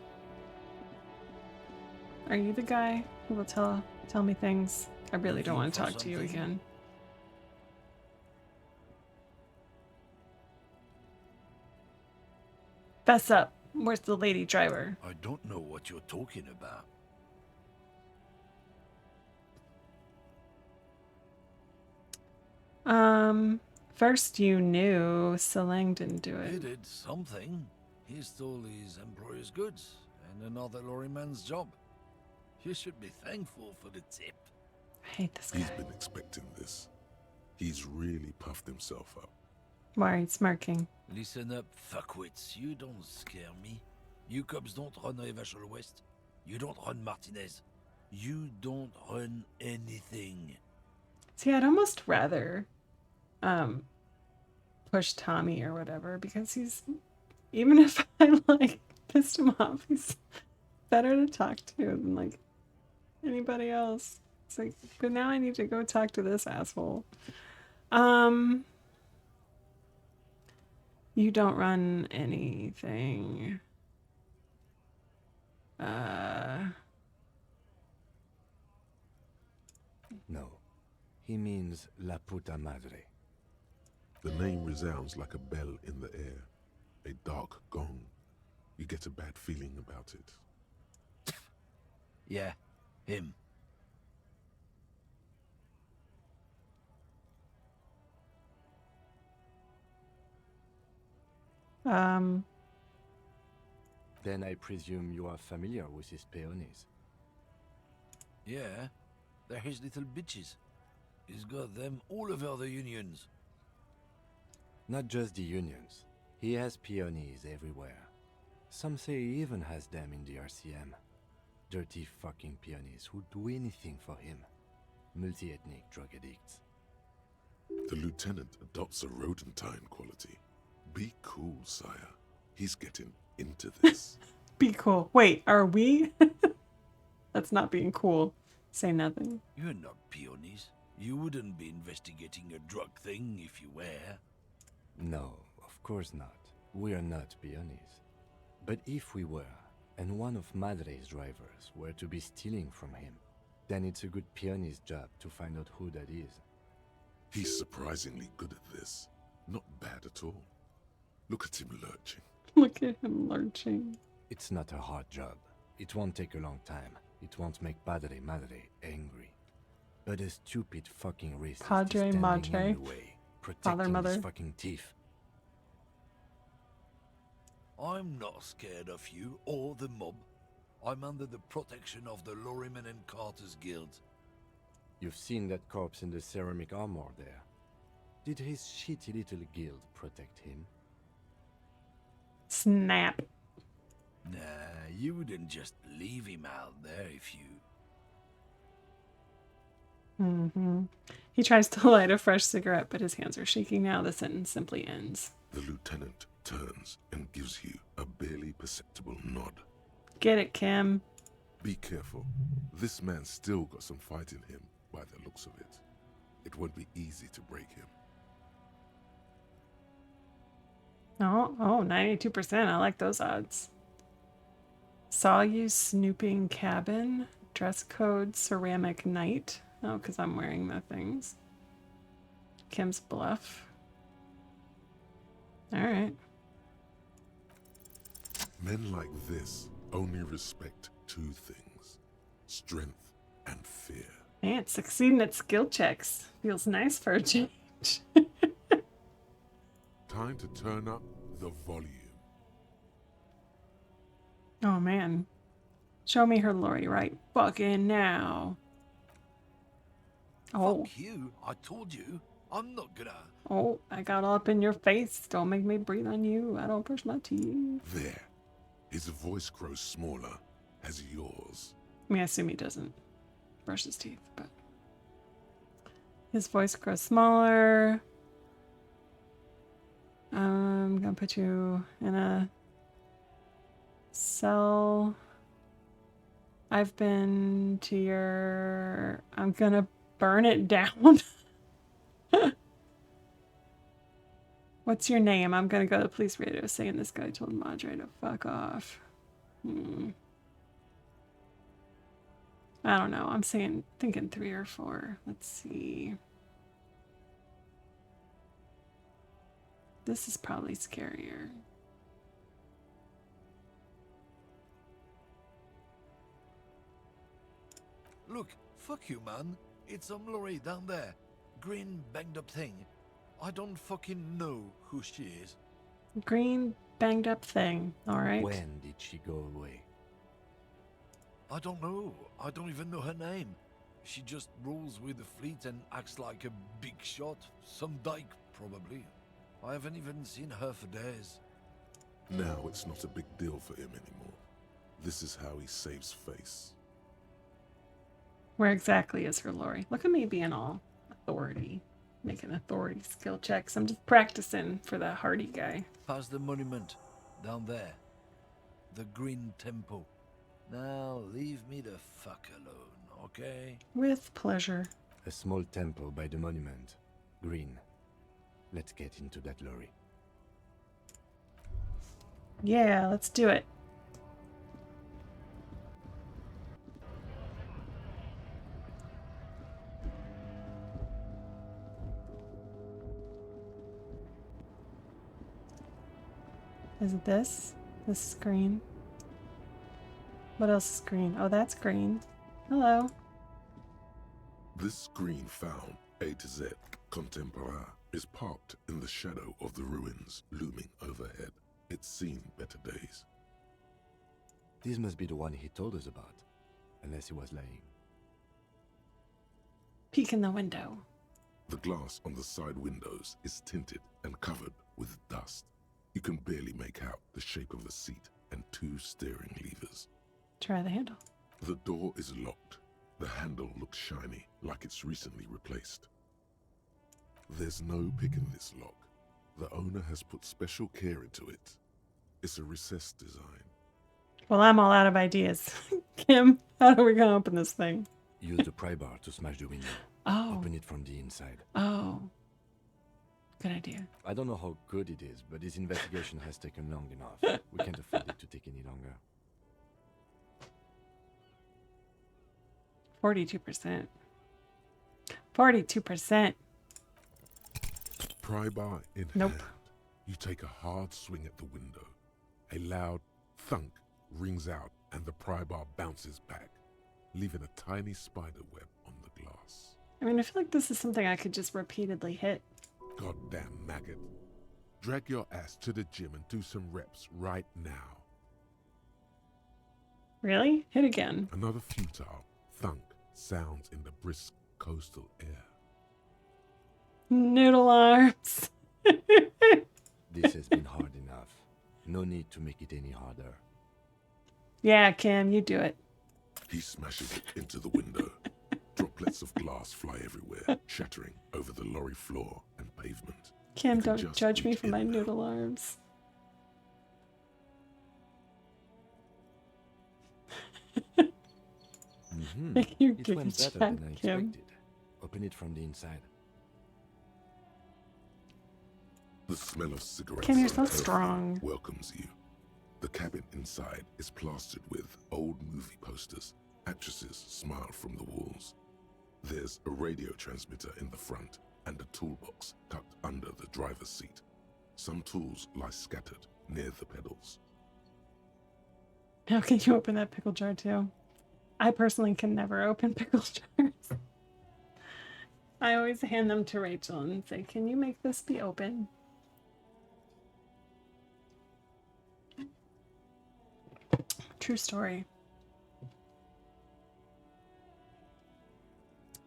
Are you the guy who will tell me things? I really don't want to talk to you again. Fess up. Where's the lady driver? I don't know what you're talking about. First you knew Seleng didn't do He it. did something. He stole his employer's goods and another lorryman's job. You should be thankful for the tip. I hate this guy. He's been expecting this. He's really puffed himself up. Why are you smirking? Listen up, fuckwits. You don't scare me. You cops don't run Revachol West. You don't run Martinez. You don't run anything. See, I'd almost rather push Tommy or whatever, because he's, even if I like pissed him off, he's better to talk to than like anybody else. It's like, but now I need to go talk to this asshole. You don't run anything. No. He means La Puta Madre. The name resounds like a bell in the air, a dark gong. You get a bad feeling about it. Yeah, him. Then I presume you are familiar with his peonies. Yeah, they're his little bitches. He's got them all over the unions. Not just the unions. He has peonies everywhere. Some say he even has them in the RCM. Dirty fucking peonies who'd do anything for him. Multi-ethnic drug addicts. The lieutenant adopts a rodentine quality. Be cool, sire. He's getting into this. Be cool. Wait, are we? That's not being cool. Say nothing. You're not peonies. You wouldn't be investigating a drug thing if you were. No, of course not. We are not peonies. But if we were, and one of Madre's drivers were to be stealing from him, then it's a good peony's job to find out who that is. He's surprisingly good at this. Not bad at all. Look at him lurching. Look at him lurching. It's not a hard job. It won't take a long time. It won't make Padre Madre angry. But a stupid fucking racist Padre is standing Madre. in the way, protecting Mother. his fucking teeth. I'm not scared of you or the mob. I'm under the protection of the Lorryman and Carter's Guild. You've seen that corpse in the ceramic armor there. Did his shitty little guild protect him? Snap. Nah, you wouldn't just leave him out there if you... He tries to light a fresh cigarette, but his hands are shaking now. The sentence simply ends. The lieutenant turns and gives you a barely perceptible nod. Get it, Kim. Be careful. This man's still got some fight in him, by the looks of it. It won't be easy to break him. Oh, 92%. I like those odds. Saw you snooping cabin. Dress code ceramic night. Oh, because I'm wearing the things. Kim's bluff. All right. Men like this only respect 2 things. Strength and fear. Man, succeeding at skill checks. Feels nice for a change. Time to turn up the volume. Oh, man. Show me her lorry right fucking now. Oh. Fuck you, I told you. I'm not gonna... Oh, I got all up in your face. Don't make me breathe on you. I don't brush my teeth. There. His voice grows smaller as yours. I mean, I assume he doesn't brush his teeth, but... His voice grows smaller. I'm gonna put you in a cell. I've been to your... I'm gonna burn it down. What's your name? I'm gonna go to the police radio saying this guy told Madre to fuck off. I don't know. I'm thinking 3 or 4. Let's see. This is probably scarier. Look, fuck you, man. It's some lorry down there. Green banged up thing. I don't fucking know who she is. Green banged up thing. All right. When did she go away? I don't know. I don't even know her name. She just rolls with the fleet and acts like a big shot. Some dyke, probably. I haven't even seen her for days. Now it's not a big deal for him anymore. This is how he saves face. Where exactly is her lorry? Look at me being all authority. Making authority skill checks. I'm just practicing for the hardy guy. Past the monument. Down there. The Green Temple. Now leave me the fuck alone, okay? With pleasure. A small temple by the monument. Green. Let's get into that lorry. Yeah, let's do it. Is it this? This is green. What else is green? Oh, that's green. Hello. This green found, A to Z, contemporaire, is parked in the shadow of the ruins looming overhead. It's seen better days. This must be the one he told us about. Unless he was lying. Peek in the window. The glass on the side windows is tinted and covered with dust. You can barely make out the shape of the seat and 2 steering levers. Try the handle. The door is locked. The handle looks shiny, like it's recently replaced. There's no pick in this lock. The owner has put special care into it. It's a recessed design. Well, I'm all out of ideas. Kim, how are we gonna open this thing? Use the pry bar to smash the window. Oh. Open it from the inside. Oh. Good idea. I don't know how good it is, but this investigation has taken long enough. We can't afford it to take any longer. 42%. 42%. Pry bar in Nope. hand, you take a hard swing at the window. A loud thunk rings out and the pry bar bounces back, leaving a tiny spider web on the glass. I mean, I feel like this is something I could just repeatedly hit. Goddamn maggot. Drag your ass to the gym and do some reps right now. Really? Hit again. Another futile thunk sounds in the brisk coastal air. Noodle arms. This has been hard enough. No need to make it any harder. Yeah, Kim, you do it. He smashes it into the window. Droplets of glass fly everywhere, shattering over the lorry floor and pavement. Kim, You can don't just judge me reach for in my now. noodle arms. You It give went a better shot, than I Kim. expected. Open it from the inside. The smell of cigarettes Kim, you're and so perfume strong. welcomes you. The cabin inside is plastered with old movie posters. Actresses smile from the walls. There's a radio transmitter in the front and a toolbox tucked under the driver's seat. Some tools lie scattered near the pedals. How can you open that pickle jar too? I personally can never open pickle jars. I always hand them to Rachel and say, can you make this be open? True story.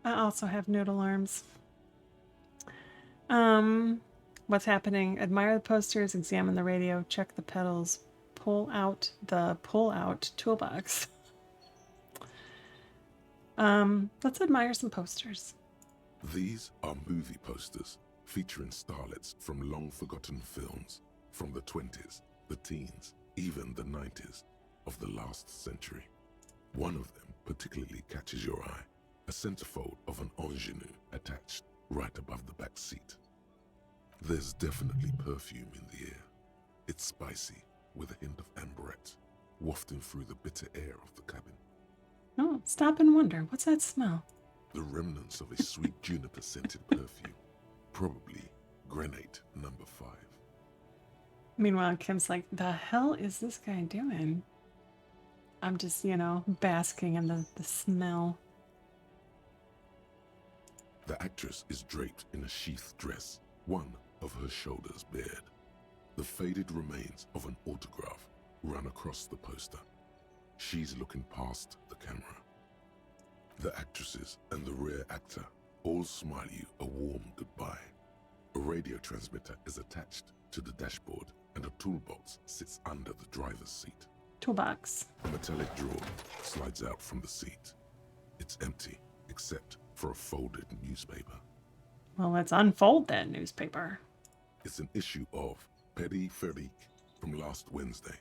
I also have noodle arms. What's happening? Admire the posters, examine the radio, check the pedals, pull out the pull-out toolbox. Let's admire some posters. These are movie posters featuring starlets from long-forgotten films from the 20s, the teens, even the 90s of the last century. One of them particularly catches your eye, a centerfold of an ingenue attached right above the back seat. There's definitely perfume in the air. It's spicy, with a hint of amberette, wafting through the bitter air of the cabin. Oh, stop and wonder. What's that smell? The remnants of a sweet juniper-scented perfume, probably grenade number 5. Meanwhile, Kim's like, the hell is this guy doing? I'm just, basking in the smell. The actress is draped in a sheathed dress, one of her shoulders bared. The faded remains of an autograph run across the poster. She's looking past the camera. The actresses and the rear actor all smile you a warm goodbye. A radio transmitter is attached to the dashboard and a toolbox sits under the driver's seat. Toolbox. A metallic drawer slides out from the seat. It's empty, except for a folded newspaper. Well, let's unfold that newspaper. It's an issue of Périphérique from last Wednesday.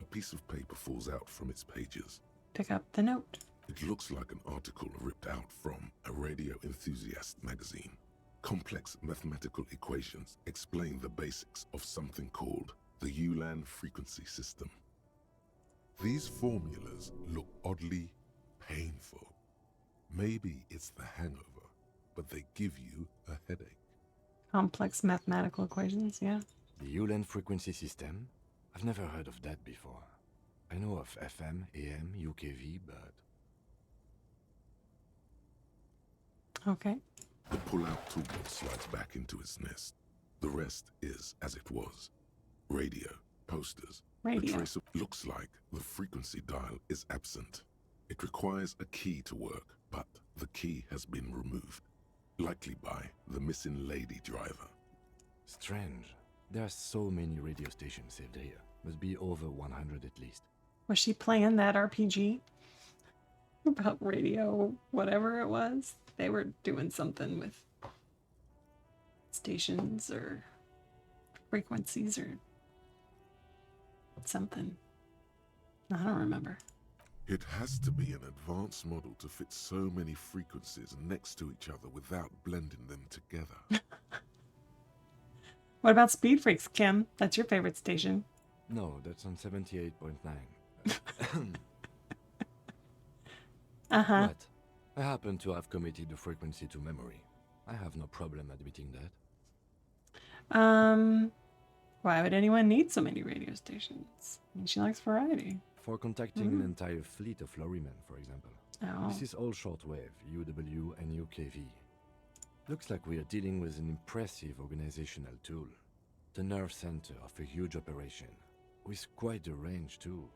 A piece of paper falls out from its pages. Pick up the note. It looks like an article ripped out from a radio enthusiast magazine. Complex mathematical equations explain the basics of something called the Ulan frequency system. These formulas look oddly painful. Maybe it's the hangover, but they give you a headache. Complex mathematical equations, yeah. The Ulan frequency system? I've never heard of that before. I know of FM, AM, UKV, but... Okay. The pull-out toolbox slides back into its nest. The rest is as it was. Radio, posters. Radio. A trace of looks like the frequency dial is absent. It requires a key to work, but the key has been removed. Likely by the missing lady driver. Strange. There are so many radio stations saved here. Must be over 100 at least. Was she playing that RPG? About radio, whatever it was? They were doing something with stations or frequencies or something. I don't remember. It has to be an advanced model to fit so many frequencies next to each other without blending them together. What about Speed Freaks, Kim? That's your favorite station. No, that's on 78.9. Uh-huh. What? I happen to have committed the frequency to memory. I have no problem admitting that. Why would anyone need so many radio stations? I mean, she likes variety. For contacting an entire fleet of lorrymen, for example. Oh. This is all shortwave, UW and UKV. Looks like we are dealing with an impressive organizational tool. The nerve center of a huge operation, with quite a range too.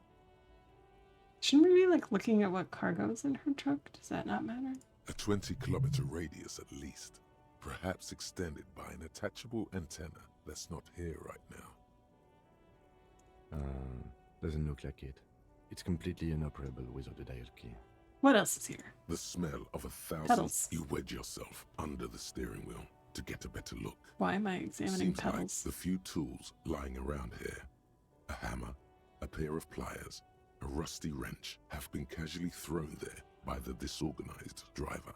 Shouldn't we be like looking at what cargo's in her truck? Does that not matter? A 20-kilometer radius at least, perhaps extended by an attachable antenna that's not here right now. Doesn't look like it. It's completely inoperable without a dial key. What else is here? The smell of 1,000. Pedals. You wedge yourself under the steering wheel to get a better look. Why am I examining Seems pedals? like the few tools lying around here, a hammer, a pair of pliers, a rusty wrench, have been casually thrown there by the disorganized driver.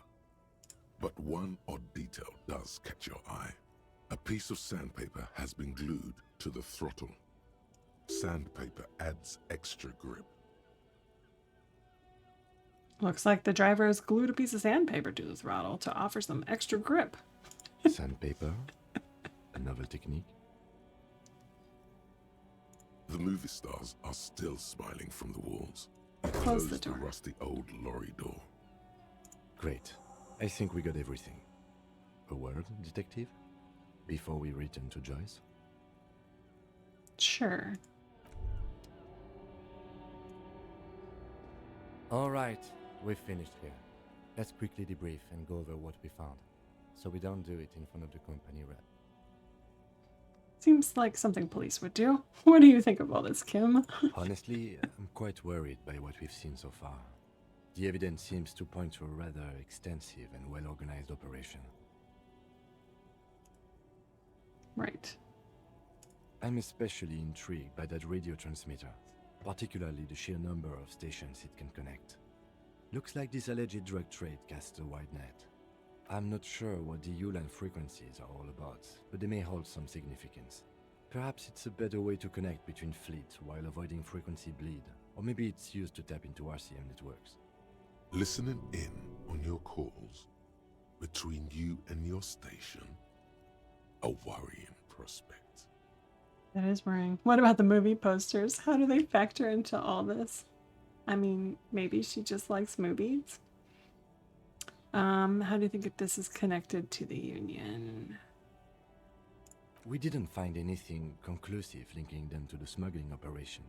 But one odd detail does catch your eye. A piece of sandpaper has been glued to the throttle. Sandpaper adds extra grip. Looks like the driver has glued a piece of sandpaper to the throttle to offer some extra grip. Sandpaper? A novel technique? The movie stars are still smiling from the walls. You Close the close door. rusty old lorry door. Great. I think we got everything. A word, detective? Before we return to Joyce? Sure. All right, we've finished here. Let's quickly debrief and go over what we found, so we don't do it in front of the company rep. Seems like something police would do. What do you think of all this, Kim? Honestly, I'm quite worried by what we've seen so far. The evidence seems to point to a rather extensive and well-organized operation. Right. I'm especially intrigued by that radio transmitter, particularly the sheer number of stations it can connect. Looks like this alleged drug trade casts a wide net. I'm not sure what the Ulan frequencies are all about, but they may hold some significance. Perhaps it's a better way to connect between fleets while avoiding frequency bleed, or maybe it's used to tap into RCM networks. Listening in on your calls between you and your station, a worrying prospect. That is worrying. What about the movie posters? How do they factor into all this? I mean, maybe she just likes movies. How do you think this is connected to the Union? We didn't find anything conclusive linking them to the smuggling operation.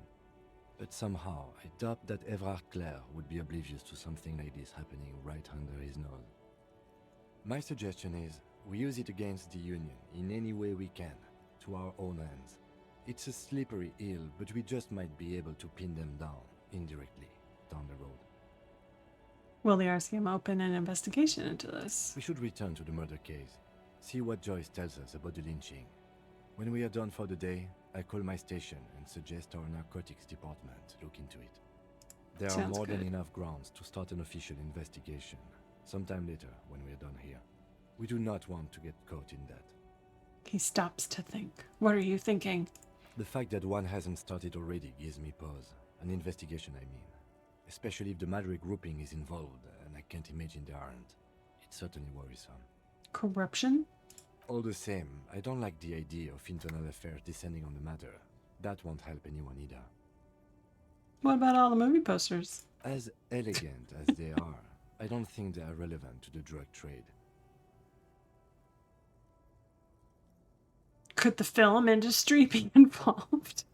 But somehow, I doubt that Evrard Clare would be oblivious to something like this happening right under his nose. My suggestion is, we use it against the Union in any way we can, to our own ends. It's a slippery hill, but we just might be able to pin them down, indirectly, down the road. Will the RCM open an investigation into this? We should return to the murder case, see what Joyce tells us about the lynching. When we are done for the day, I call my station and suggest our narcotics department look into it. There are Sounds more than good. enough grounds to start an official investigation, sometime later when we are done here. We do not want to get caught in that. He stops to think. What are you thinking? The fact that one hasn't started already gives me pause. An investigation, I mean. Especially if the Madrid grouping is involved, and I can't imagine they aren't. It's certainly worrisome. Corruption? All the same, I don't like the idea of internal affairs descending on the matter. That won't help anyone either. What about all the movie posters? As elegant as they are, I don't think they are relevant to the drug trade. Could the film industry be involved?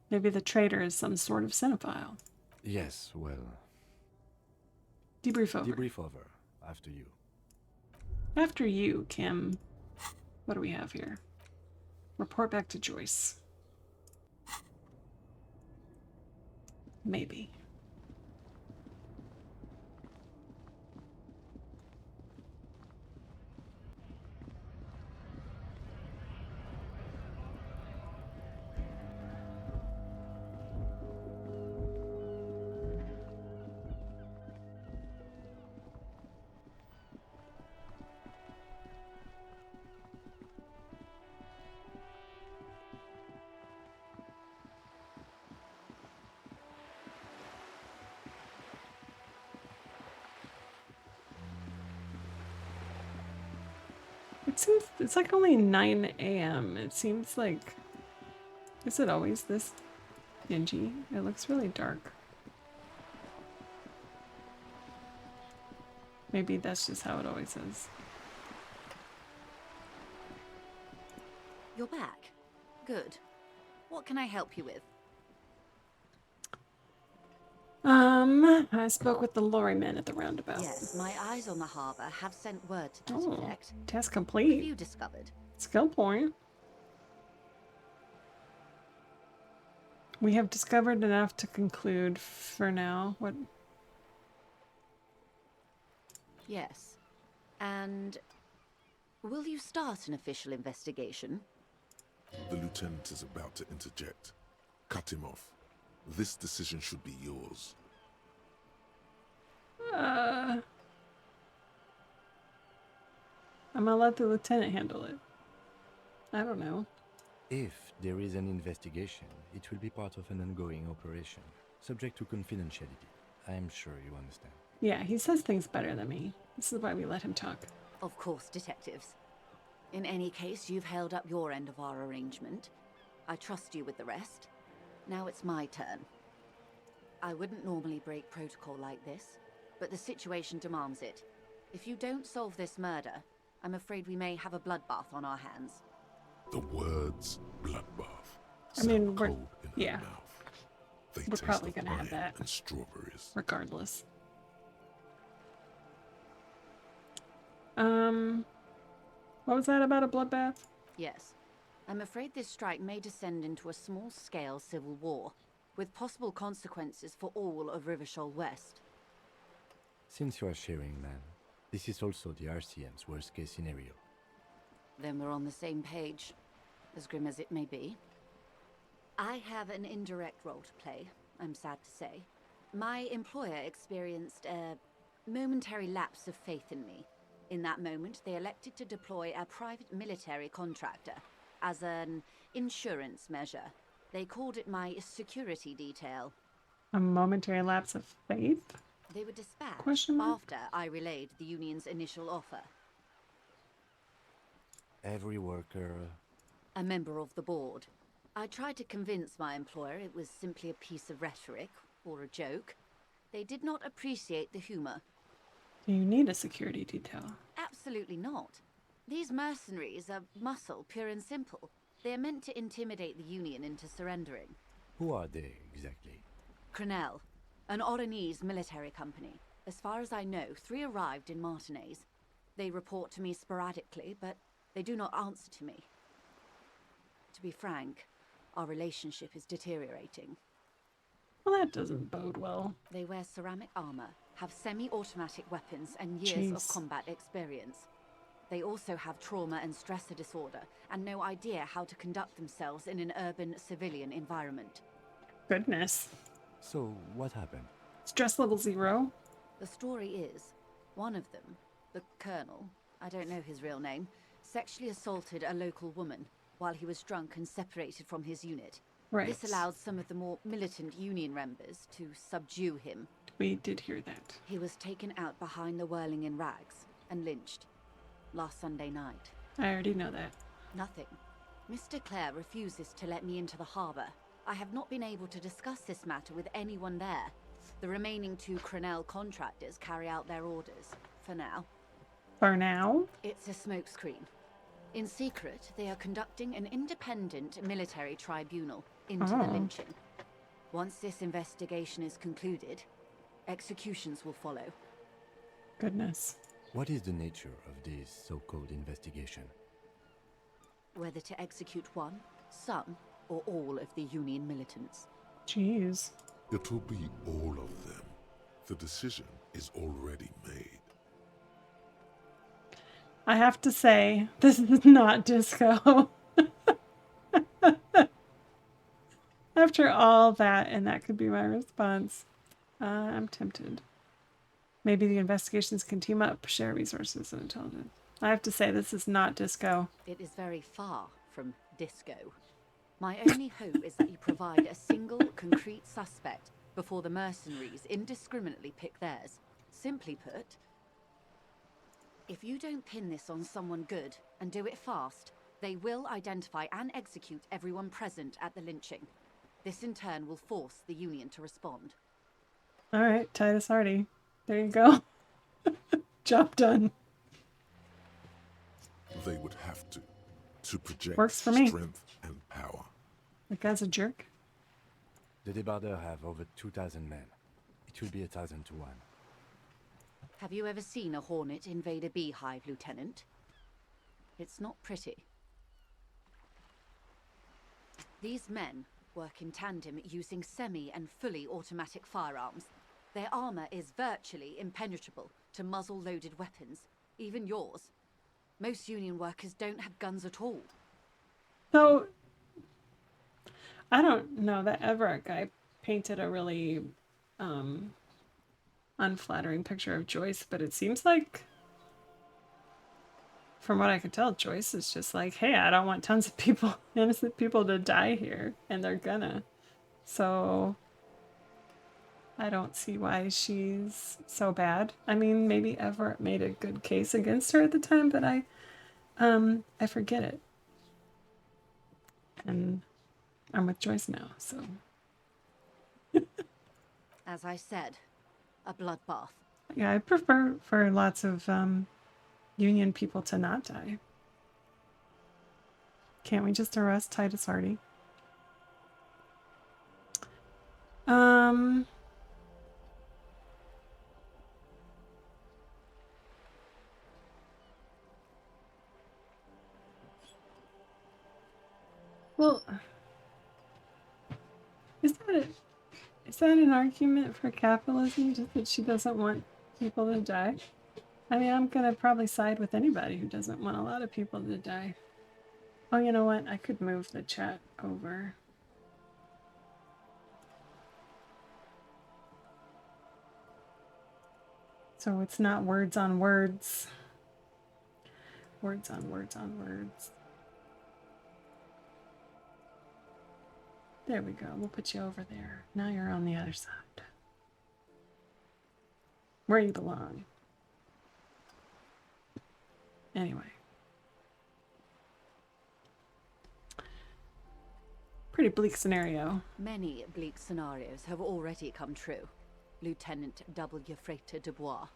Maybe the traitor is some sort of cinephile. Yes, well... Debrief over. Debrief over. After you. After you, Kim. What do we have here? Report back to Joyce. Maybe. It's like only 9 a.m. It seems like... Is it always this dingy? It looks really dark. Maybe that's just how it always is. You're back. Good. What can I help you with? I spoke with the lorryman at the roundabout. Yes, my eyes on the harbour have sent word to that Oh, effect. task What have complete. you discovered? Skill point. We have discovered enough to conclude for now. What? Yes. And will you start an official investigation? The lieutenant is about to interject. Cut him off. This decision should be yours. I'm gonna let the lieutenant handle it. I don't know. If there is an investigation, it will be part of an ongoing operation, subject to confidentiality. I am sure you understand. Yeah, he says things better than me. This is why we let him talk. Of course, detectives. In any case, you've held up your end of our arrangement. I trust you with the rest. Now it's my turn. I wouldn't normally break protocol like this, but the situation demands it. If you don't solve this murder, I'm afraid we may have a bloodbath on our hands. The words bloodbath I mean, sound we're- cold in her yeah. mouth. They We're taste probably of gonna have iron that. and strawberries. Regardless. What was that about a bloodbath? Yes. I'm afraid this strike may descend into a small-scale civil war, with possible consequences for all of Rivershoal West. Since you are sharing, man, this is also the RCM's worst-case scenario. Then we're on the same page, as grim as it may be. I have an indirect role to play, I'm sad to say. My employer experienced a momentary lapse of faith in me. In that moment, they elected to deploy a private military contractor as an insurance measure. They called it my security detail. A momentary lapse of faith? They were dispatched Question mark? after I relayed the union's initial offer. Every worker. A member of the board. I tried to convince my employer it was simply a piece of rhetoric or a joke. They did not appreciate the humor. Do you need a security detail? Absolutely not. These mercenaries are muscle, pure and simple. They are meant to intimidate the Union into surrendering. Who are they exactly? Crenel, an Oranese military company. As far as I know, 3 arrived in Martinez. They report to me sporadically, but they do not answer to me. To be frank, our relationship is deteriorating. Well, that doesn't bode well. They wear ceramic armor, have semi-automatic weapons, and years of Jeez. combat experience. They also have trauma and stressor disorder, and no idea how to conduct themselves in an urban civilian environment. Goodness. So, what happened? Stress level 0? The story is, one of them, the Colonel, I don't know his real name, sexually assaulted a local woman while he was drunk and separated from his unit. Right. This allowed some of the more militant Union members to subdue him. We did hear that. He was taken out behind the whirling in rags and lynched last Sunday night. I already know that. Nothing. Mr. Clare refuses to let me into the harbour. I have not been able to discuss this matter with anyone there. The remaining 2 Crenel contractors carry out their orders, for now. For now? It's a smokescreen. In secret, they are conducting an independent military tribunal into the Oh. lynching. Once this investigation is concluded, executions will follow. Goodness. What is the nature of this so-called investigation? Whether to execute one, some, or all of the Union militants. Jeez. It will be all of them. The decision is already made. I have to say, this is not disco. After all that, and that could be my response, I'm tempted. Maybe the investigations can team up, share resources and intelligence. I have to say, this is not disco. It is very far from disco. My only hope is that you provide a single, concrete suspect before the mercenaries indiscriminately pick theirs. Simply put, if you don't pin this on someone good and do it fast, they will identify and execute everyone present at the lynching. This in turn will force the Union to respond. All right, Titus Hardy. There you go. Job done. They would have to project Works for me. strength and power. The guy's a jerk. The débardeurs have over 2,000 men. It will be 1,000 to 1. Have you ever seen a hornet invade a beehive, Lieutenant? It's not pretty. These men work in tandem using semi and fully automatic firearms. Their armor is virtually impenetrable to muzzle-loaded weapons, even yours. Most Union workers don't have guns at all. So, I don't know that Everett guy painted a really unflattering picture of Joyce, but it seems like, from what I could tell, Joyce is just like, hey, I don't want tons of people, innocent people to die here, and they're gonna. So, I don't see why she's so bad. I mean, maybe Everett made a good case against her at the time, but I forget it. And I'm with Joyce now, so. As I said, a bloodbath. Yeah, I prefer for lots of Union people to not die. Can't we just arrest Titus Hardy? Well, is that an argument for capitalism, just that she doesn't want people to die? I mean, I'm gonna probably side with anybody who doesn't want a lot of people to die. Oh, you know what? I could move the chat over. So it's not words on words. Words on words on words. There we go. We'll put you over there. Now you're on the other side. Where you belong. Anyway. Pretty bleak scenario. Many bleak scenarios have already come true. Lieutenant W. Freighter Dubois.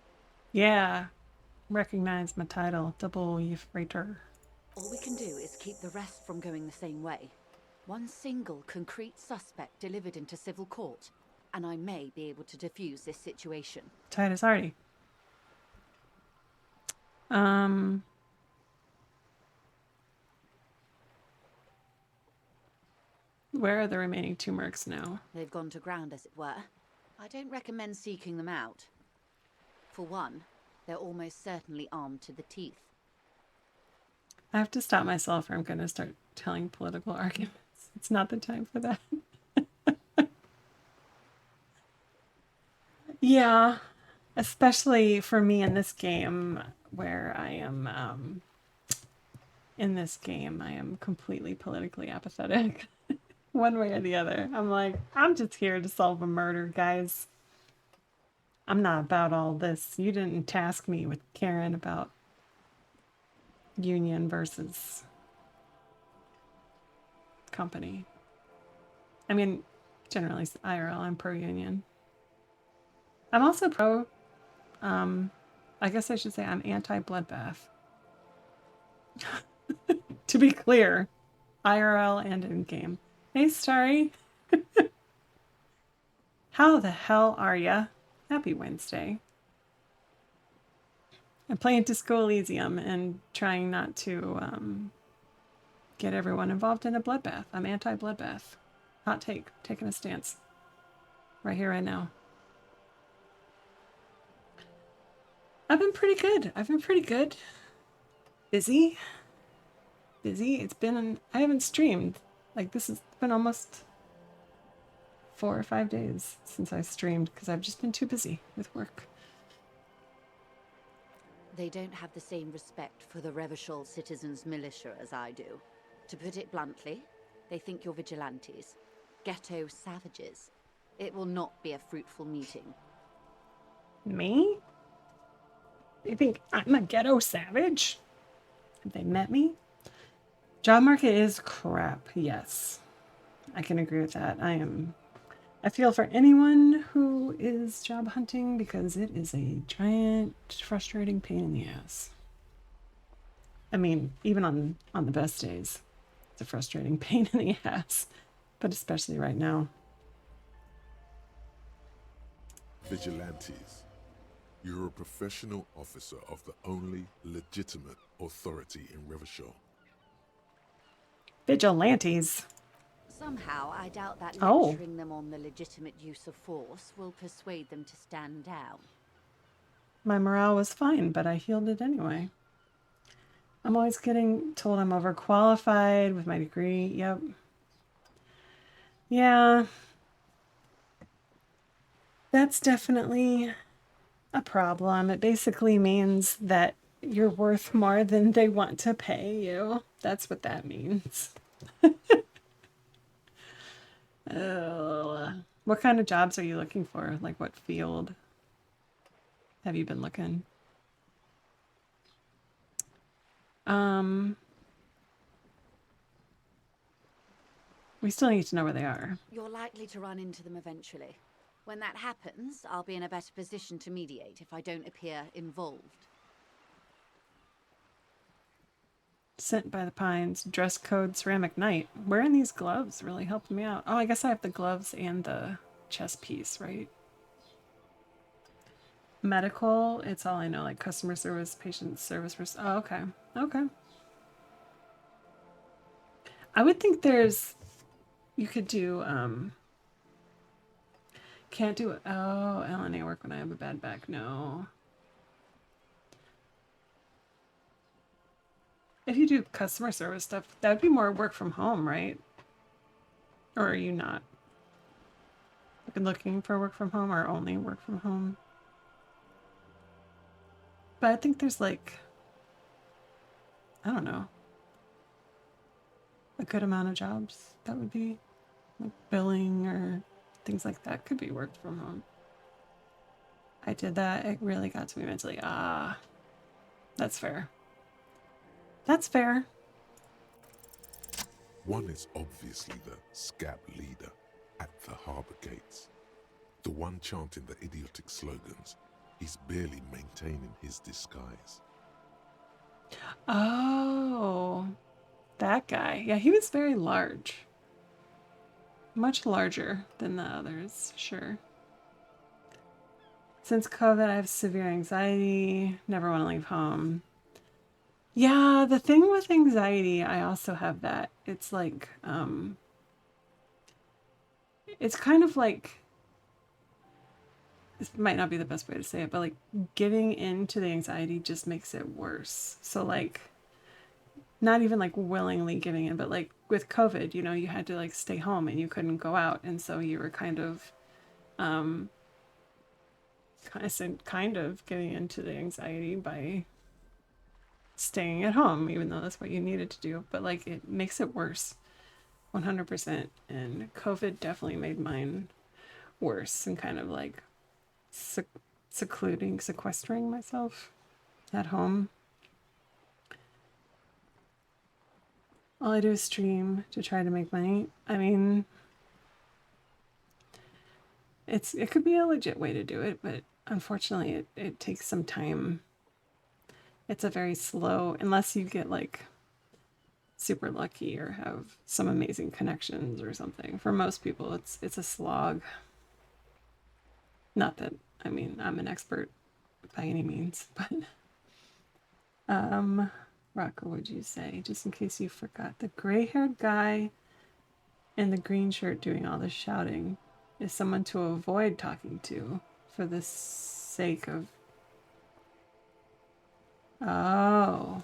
Yeah. Recognize my title. Double E Freighter. All we can do is keep the rest from going the same way. One single concrete suspect delivered into civil court, and I may be able to defuse this situation. Titus Hardy. Where are the remaining 2 mercs now? They've gone to ground, as it were. I don't recommend seeking them out. For one, they're almost certainly armed to the teeth. I have to stop myself or I'm going to start telling political arguments. It's not the time for that. Yeah, especially for me in this game where I am, in this game, I am completely politically apathetic. One way or the other. I'm like, I'm just here to solve a murder, guys. I'm not about all this. You didn't task me with caring about union versus company. I mean, generally IRL, I'm pro-union. I'm also pro, I guess I should say I'm anti-bloodbath. To be clear, IRL and in-game. Hey, Starry. How the hell are ya? Happy Wednesday. I'm playing Disco Elysium and trying not to get everyone involved in a bloodbath. I'm anti-bloodbath. Hot take. Taking a stance. Right here, right now. I've been pretty good. Busy. It's been, I haven't streamed. Like, this has been almost 4 or 5 days since I streamed because I've just been too busy with work. They don't have the same respect for the Revachol citizens' militia as I do. To put it bluntly, they think you're vigilantes. Ghetto savages. It will not be a fruitful meeting. Me? They think I'm a ghetto savage? Have they met me? Job market is crap, yes. I can agree with that. I feel for anyone who is job hunting because it is a giant, frustrating pain in the ass. I mean, even on the best days, it's a frustrating pain in the ass, but especially right now. Vigilantes. You're a professional officer of the only legitimate authority in Revachol. Vigilantes. Somehow, I doubt that Oh. lecturing them on the legitimate use of force will persuade them to stand down. My morale was fine, but I healed it anyway. I'm always getting told I'm overqualified with my degree. Yep. Yeah. That's definitely a problem. It basically means that you're worth more than they want to pay you. That's what that means. What kind of jobs are you looking for? Like, what field have you been looking? We still need to know where they are. You're likely to run into them eventually. When that happens, I'll be in a better position to mediate if I don't appear involved. Sent by the Pines, dress code ceramic knight. Wearing these gloves really helped me out. Oh, I guess I have the gloves and the chest piece, right? Medical, it's all I know, like customer service, patient service. Oh, okay. Okay. I would think you could do, can't do, LNA work when I have a bad back. No. If you do customer service stuff, that would be more work from home, right? Or are you not? Looking for work from home or only work from home? But I think there's like, I don't know, a good amount of jobs that would be like billing or things like that could be worked from home. I did that. It really got to me mentally. Ah, that's fair. That's fair. One is obviously the scab leader at the harbour gates. The one chanting the idiotic slogans. He's barely maintaining his disguise. Oh, that guy. Yeah, he was very large. Much larger than the others, sure. Since COVID, I have severe anxiety, never want to leave home. Yeah, the thing with anxiety, I also have that. It's like, it's kind of like, this might not be the best way to say it, but like giving into the anxiety just makes it worse. So like, not even like willingly giving in, but like with COVID, you know, you had to like stay home and you couldn't go out. And so you were kind of, I said kind of getting into the anxiety by staying at home, even though that's what you needed to do. But like it makes it worse 100%. And COVID definitely made mine worse and kind of like sequestering myself at home. All I do is stream to try to make money. I mean, it could be a legit way to do it, but unfortunately it takes some time. It's a very slow, unless you get like super lucky or have some amazing connections or something. For most people, it's a slog. Not that, I mean, I'm an expert by any means, but Rocco, would you say, just in case you forgot, the gray-haired guy in the green shirt doing all the shouting is someone to avoid talking to for the sake of... Oh.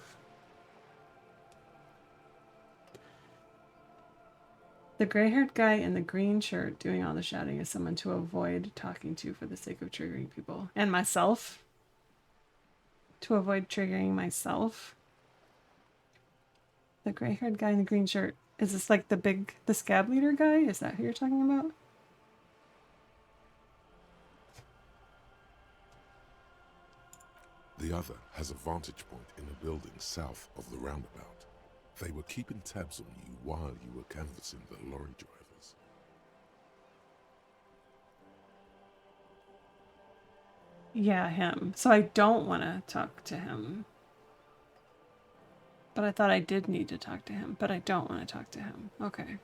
The gray-haired guy in the green shirt doing all the shouting is someone to avoid talking to for the sake of triggering people. And myself. To avoid triggering myself. The gray-haired guy in the green shirt. Is this like the scab leader guy? Is that who you're talking about? The other has a vantage point in a building south of the roundabout. They were keeping tabs on you while you were canvassing the lorry drivers. Yeah, him. So I don't want to talk to him. But I thought I did need to talk to him. But I don't want to talk to him. Okay.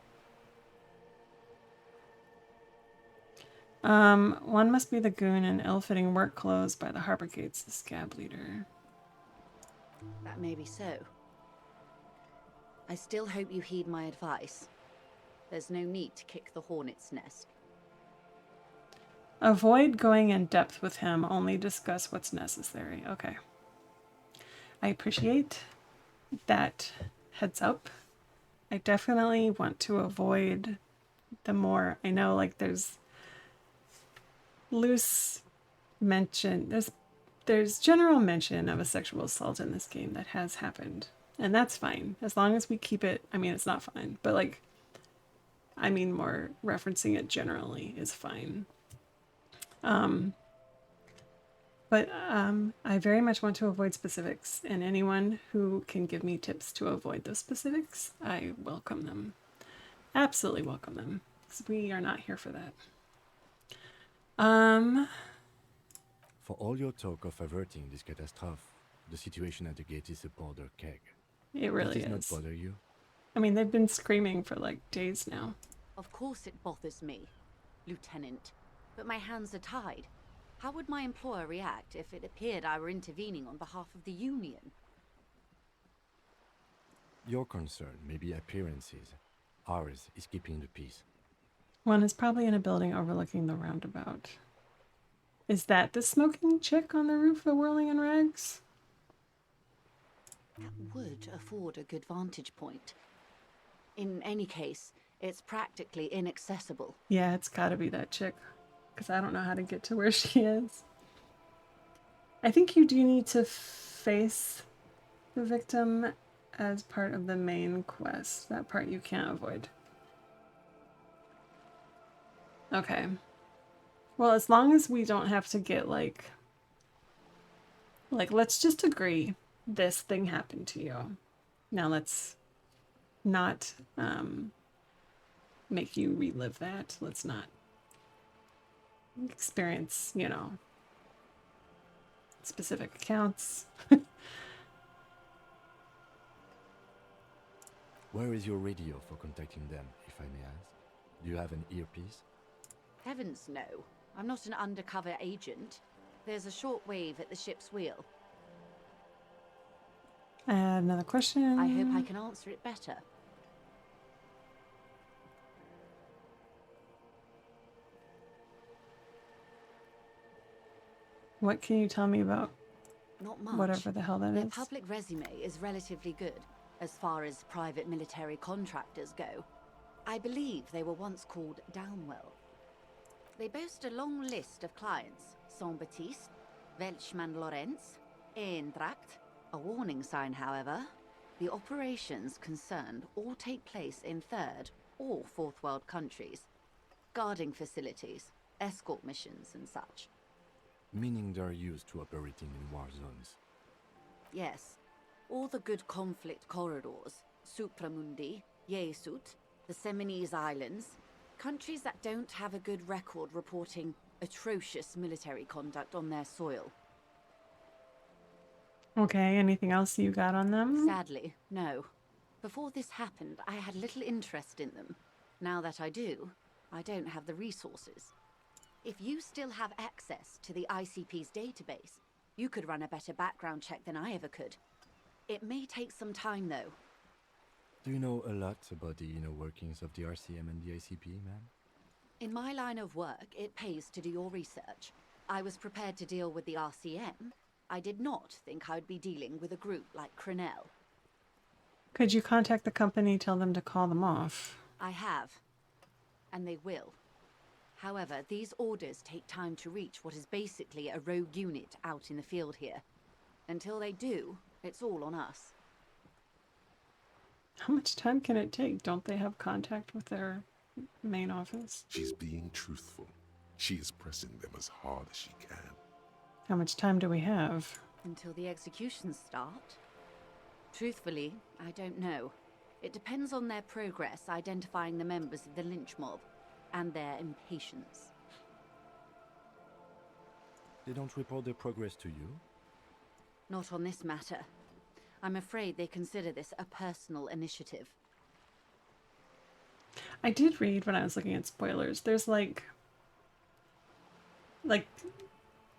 One must be the goon in ill-fitting work clothes by the harbor gates, the scab leader. That may be so. I still hope you heed my advice. There's no need to kick the hornet's nest. Avoid going in depth with him. Only discuss what's necessary. Okay. I appreciate that heads up. I definitely want to avoid the more... I know, like, there's loose mention. There's general mention of a sexual assault in this game that has happened. And that's fine. As long as we keep it... I mean, it's not fine. But, like, I mean more referencing it generally is fine. I very much want to avoid specifics, and anyone who can give me tips to avoid those specifics, I welcome them. Absolutely welcome them, because we are not here for that. For all your talk of averting this catastrophe, the situation at the gate is a border keg. It really Does is. not bother you? I mean, they've been screaming for like days now. Of course it bothers me, Lieutenant. But my hands are tied. How would my employer react if it appeared I were intervening on behalf of the Union? Your concern may be appearances. Ours is keeping the peace. One is probably in a building overlooking the roundabout. Is that the smoking chick on the roof, the whirling in rags? That would afford a good vantage point. In any case, it's practically inaccessible. Yeah, it's gotta be that chick. Because I don't know how to get to where she is. I think you do need to face the victim as part of the main quest. That part you can't avoid. Okay. Well, as long as we don't have to get like let's just agree this thing happened to you. Now let's not make you relive that. Let's not experience, you know, specific accounts. Where is your radio for contacting them, if I may ask? Do you have an earpiece? Heavens, no. I'm not an undercover agent. There's a shortwave at the ship's wheel. Another question. I hope I can answer it better. What can you tell me about Not much. whatever the hell that Their is? public resume is relatively good, as far as private military contractors go. I believe they were once called Downwell. They boast a long list of clients. Saint-Baptiste, Welchman-Lorenz, Eendracht. A warning sign, however. The operations concerned all take place in third or fourth world countries. Guarding facilities, escort missions and such. Meaning they're used to operating in war zones. Yes. All the good conflict corridors, Supramundi, Yesut, the Seminese Islands, countries that don't have a good record reporting atrocious military conduct on their soil. Okay, anything else you got on them? Sadly, no. Before this happened, I had little interest in them. Now that I do, I don't have the resources. If you still have access to the ICP's database, you could run a better background check than I ever could. It may take some time, though. Do you know a lot about the inner workings of the RCM and the ICP, ma'am? In my line of work, it pays to do your research. I was prepared to deal with the RCM. I did not think I'd be dealing with a group like Crenell. Could you contact the company, tell them to call them off? I have. And they will. However, these orders take time to reach what is basically a rogue unit out in the field here. Until they do, it's all on us. How much time can it take? Don't they have contact with their main office? She's being truthful. She is pressing them as hard as she can. How much time do we have? Until the executions start? Truthfully, I don't know. It depends on their progress identifying the members of the lynch mob, and their impatience. They don't report their progress to you? Not on this matter. I'm afraid they consider this a personal initiative. I did read when I was looking at spoilers. There's like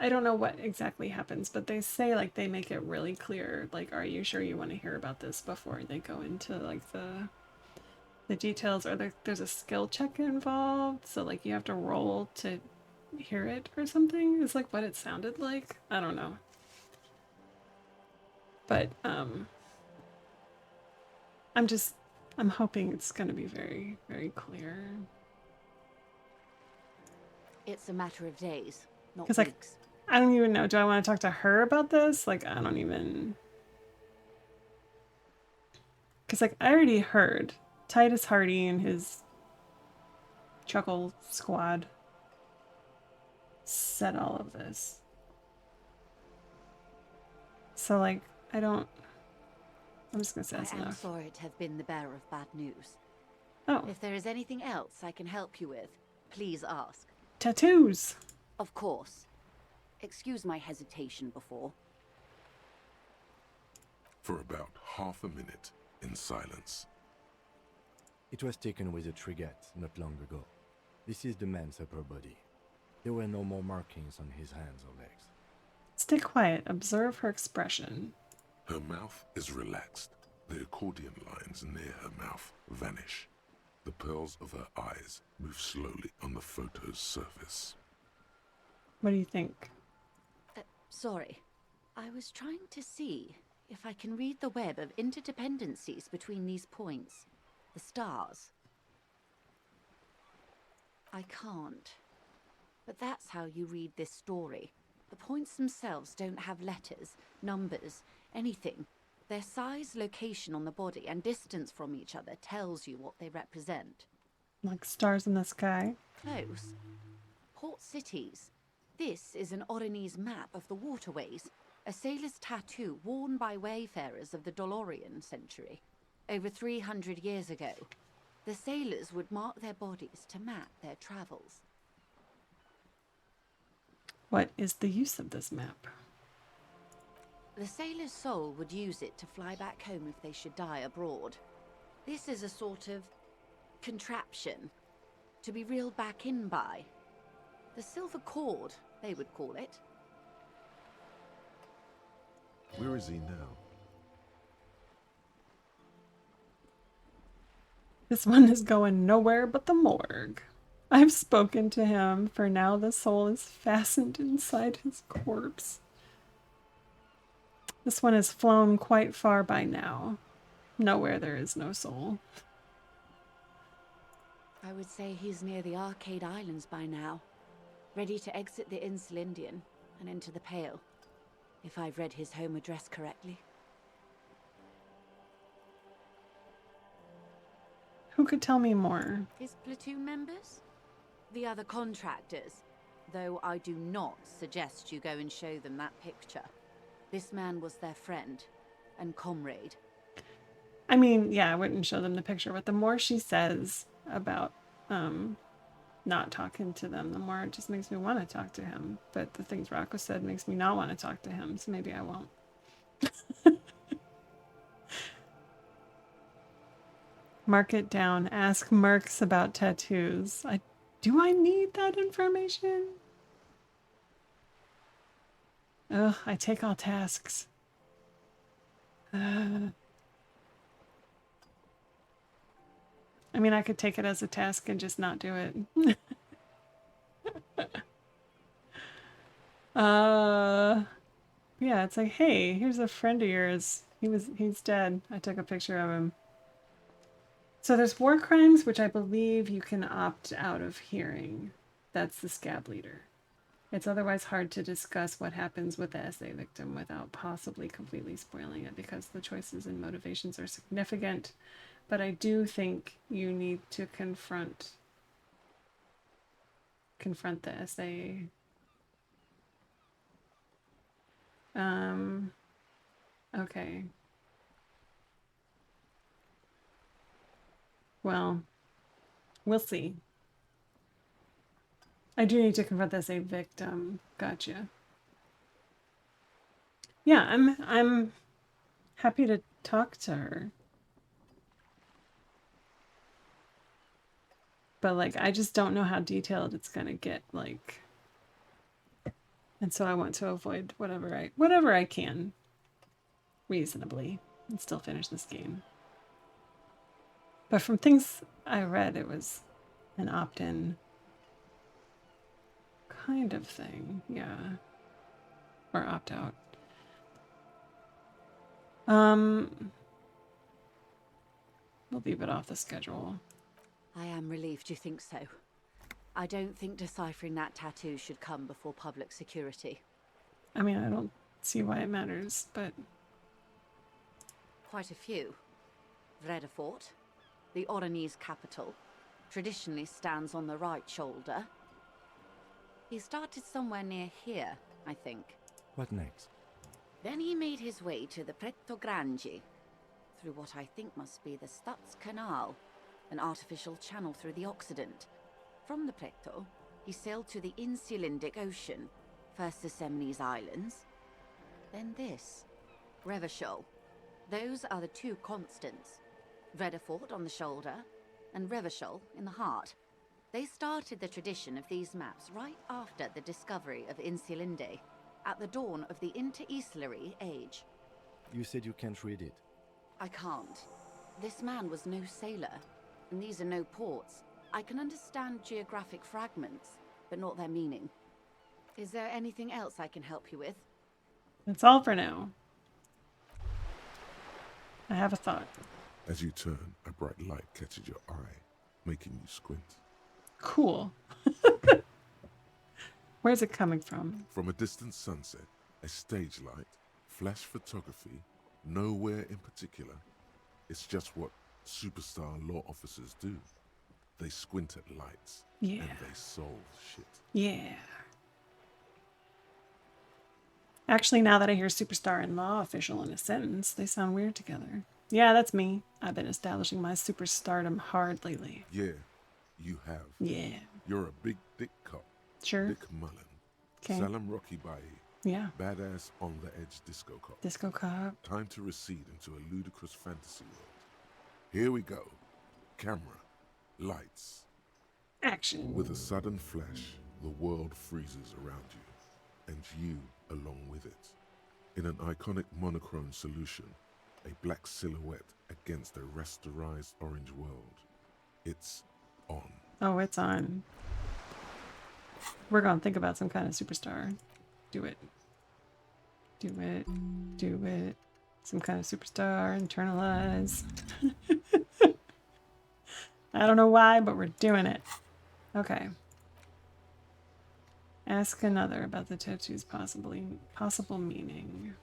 I don't know what exactly happens, but they say like they make it really clear. Like, are you sure you want to hear about this before they go into like the details? Or there's a skill check involved, so like you have to roll to hear it or something. Is like what it sounded like. I don't know. But I'm hoping it's going to be very, very clear. It's a matter of days, not 'Cause, weeks. like, I don't even know. Do I want to talk to her about this? Like, I don't even... Because, like, I already heard Titus Hardy and his Chuckle Squad said all of this. So, like, I don't... I'm just going to say that's I am enough. sorry to have been the bearer of bad news. Oh, If there is anything else I can help you with, please ask. tattoos! Of course. Excuse my hesitation before. For about half a minute, in silence. It was taken with a Trigat not long ago. This is the man's upper body. There were no more markings on his hands or legs. Stay quiet. Observe her expression. Her mouth is relaxed. The accordion lines near her mouth vanish. The pearls of her eyes move slowly on the photo's surface. What do you think? Sorry. I was trying to see if I can read the web of interdependencies between these points. The stars. I can't. But that's how you read this story. The points themselves don't have letters, numbers, anything. Their size, location on the body, and distance from each other tells you what they represent. Like stars in the sky. Close. Port cities. This is an Oronese map of the waterways, a sailor's tattoo worn by wayfarers of the Dolorian century, over 300 years ago. The sailors would mark their bodies to map their travels. What is the use of this map? The sailor's soul would use it to fly back home if they should die abroad. This is a sort of contraption to be reeled back in by. The silver cord, they would call it. Where is he now? This one is going nowhere but the morgue. I've spoken to him, for now the soul is fastened inside his corpse. This one has flown quite far by now. Nowhere there is no soul. I would say he's near the Arcade Islands by now, ready to exit the Insulindian and into the Pale, if I've read his home address correctly. Who could tell me more? His platoon members? The other contractors. Though I do not suggest you go and show them that picture. This man was their friend and comrade. I mean, yeah, I wouldn't show them the picture, but the more she says about not talking to them, the more it just makes me want to talk to him. But the things Rocco said makes me not want to talk to him, so maybe I won't. Mark it down. Ask Mercs about tattoos. Do I need that information? Ugh, I take all tasks. I mean, I could take it as a task and just not do it. Yeah, it's like, hey, here's a friend of yours. He's dead. I took a picture of him. So there's war crimes, which I believe you can opt out of hearing. That's the scab leader. It's otherwise hard to discuss what happens with the SA victim without possibly completely spoiling it, because the choices and motivations are significant. But I do think you need to confront the SA. Okay. Well, we'll see. I do need to confront the SA victim. Gotcha. Yeah, I'm happy to talk to her. But like, I just don't know how detailed it's gonna get, like, and so I want to avoid whatever I can reasonably and still finish this game. But from things I read, it was an opt-in kind of thing, yeah, or opt-out. We'll leave it off the schedule. I am relieved you think so. I don't think deciphering that tattoo should come before public security. I mean, I don't see why it matters, but... Quite a few. Vredefort, the Oronese capital, traditionally stands on the right shoulder. He started somewhere near here, I think. What next? Then he made his way to the Pretto Grande, through what I think must be the Stutz Canal, an artificial channel through the Occident. From the Pretto, he sailed to the Insulindic Ocean, first the Semnese Islands, then this, Revachol. Those are the two constants, Vredefort on the shoulder, and Revachol in the heart. They started the tradition of these maps right after the discovery of Insulinde, at the dawn of the Interinsulary Age. You said you can't read it. I can't. This man was no sailor, and these are no ports. I can understand geographic fragments, but not their meaning. Is there anything else I can help you with? That's all for now. I have a thought. As you turn, a bright light catches your eye, making you squint. Cool. Where's it coming from? From a distant sunset, a stage light, flash photography, nowhere in particular. It's just what superstar law officers do. They squint at lights, Yeah. and they solve shit. Yeah. Actually, now that I hear superstar and law official in a sentence, they sound weird together. Yeah, that's me. I've been establishing my superstardom hard lately. Yeah, you have. Yeah. You're a big dick cop. Sure. Dick Mullen. Okay. Salam Rocky Baye. Yeah. Badass on the edge disco cop. Disco cop. Time to recede into a ludicrous fantasy world. Here we go. Camera. Lights. Action. With a sudden flash, the world freezes around you, and you along with it. In an iconic monochrome solution, a black silhouette against a rasterized orange world. It's on. Oh, it's on. We're gonna think about some kind of superstar. Do it. Do it. Do it. Some kind of superstar. Internalize. I don't know why, but we're doing it. Okay. Ask another about the tattoo's possible meaning.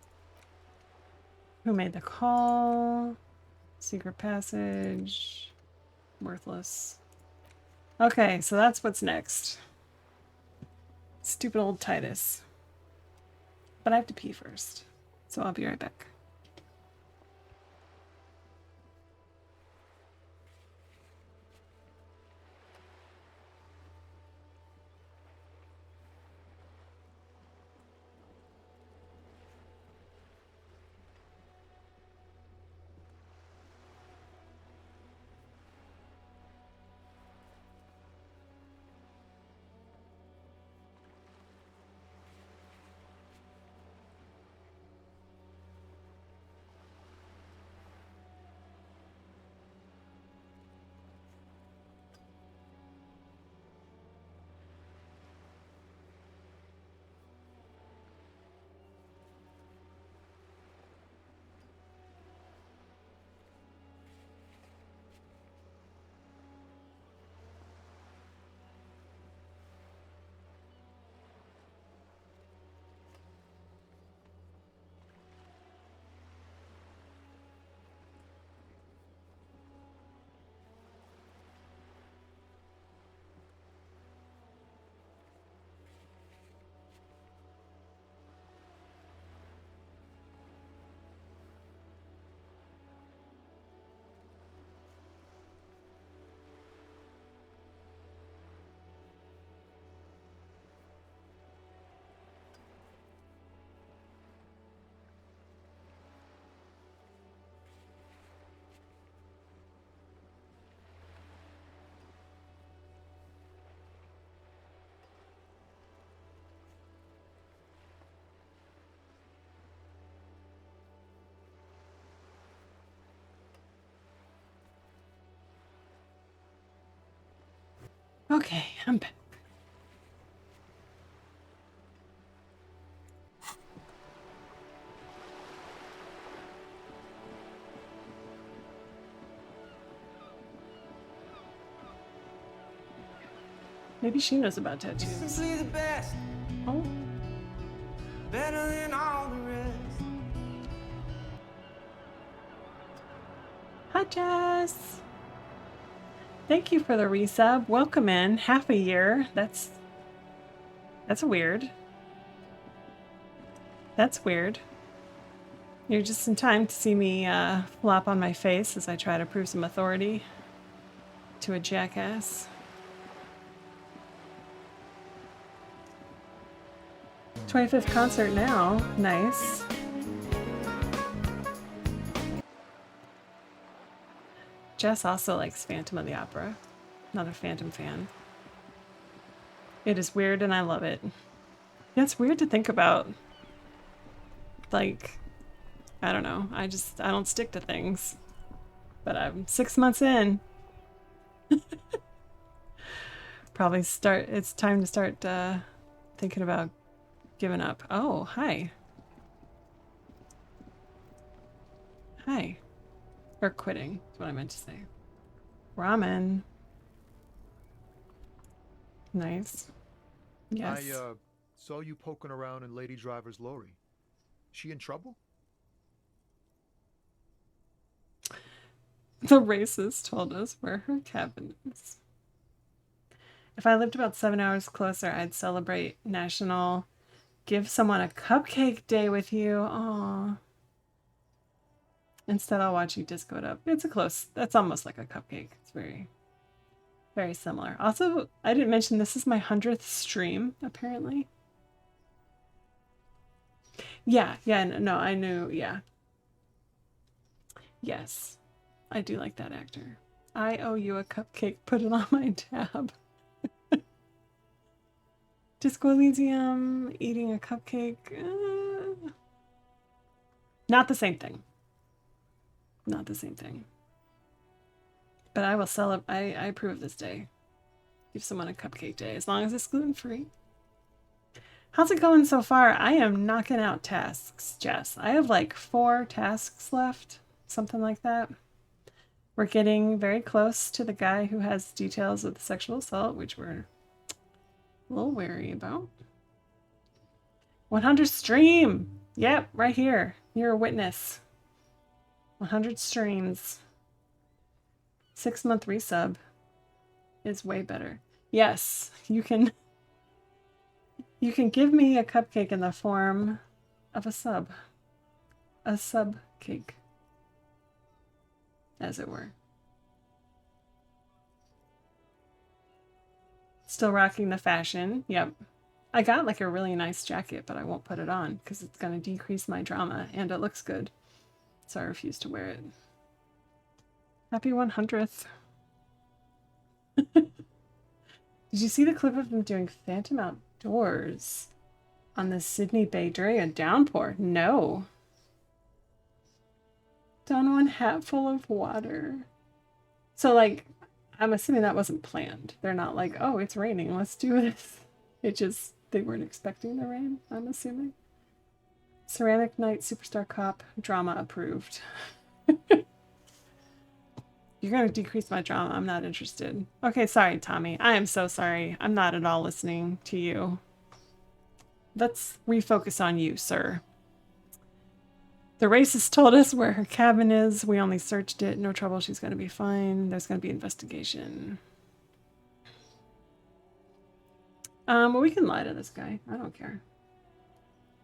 Who made the call? Secret passage. Worthless. Okay, so that's what's next. Stupid old Titus. But I have to pee first, so I'll be right back. Okay, I'm back. Maybe she knows about tattoos. Simply the best. Oh. Better than all the rest. Hi, Jess. Thank you for the resub. Welcome in. Half a year. That's weird. That's weird. You're just in time to see me flop on my face as I try to prove some authority to a jackass. 25th concert now. Nice. Jess also likes Phantom of the Opera. Not a Phantom fan. It is weird and I love it. Yeah, it's weird to think about. Like, I don't know. I don't stick to things. But I'm 6 months in. It's time to start thinking about giving up. Oh, hi. Hi. Or quitting is what I meant to say. Ramen. Nice. Yes. I Saw you poking around in Lady Driver's lorry. She in trouble? The racist told us where her cabin is. If I lived about 7 hours closer, I'd celebrate National Give Someone a Cupcake Day with you. Aww. Instead, I'll watch you disco it up. That's almost like a cupcake. It's very, very similar. Also, I didn't mention this is my 100th stream, apparently. Yeah, no, I knew, yeah. Yes, I do like that actor. I owe you a cupcake. Put it on my tab. Disco Elysium, eating a cupcake. Not the same thing. Not the same thing. But I will celebrate. I approve of this day. Give someone a cupcake day, as long as it's gluten-free. How's it going so far? I am knocking out tasks, Jess. I have like 4 tasks left. Something like that. We're getting very close to the guy who has details of the sexual assault, which we're a little wary about. 100 stream! Yep, right here. You're a witness. 100 streams. 6-month resub is way better. Yes, you can give me a cupcake in the form of a sub. A sub cake. As it were. Still rocking the fashion. Yep. I got like a really nice jacket, but I won't put it on because it's going to decrease my drama and it looks good. So I refuse to wear it. Happy 100th. Did you see the clip of them doing Phantom outdoors on the Sydney Bay during a downpour? No. Down one hat full of water. So like, I'm assuming that wasn't planned. They're not like, oh, it's raining, let's do this. It just, they weren't expecting the rain, I'm assuming. Ceramic Knight Superstar Cop, drama approved. You're going to decrease my drama. I'm not interested. Okay, sorry, Tommy. I am so sorry. I'm not at all listening to you. Let's refocus on you, sir. The racist told us where her cabin is. We only searched it. No trouble. She's going to be fine. There's going to be investigation. Well, we can lie to this guy. I don't care.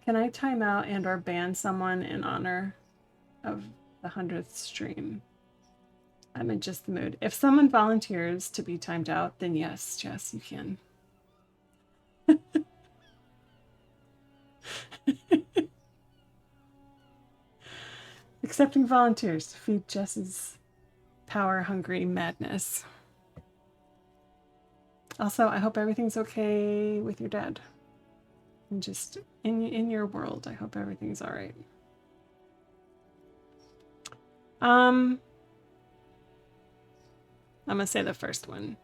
Can I time out and or ban someone in honor of the 100th stream? I'm in just the mood. If someone volunteers to be timed out, then yes, Jess, you can. Accepting volunteers to feed Jess's power-hungry madness. Also, I hope everything's okay with your dad. And just in your world, I hope everything's all right. I'm gonna say the first one.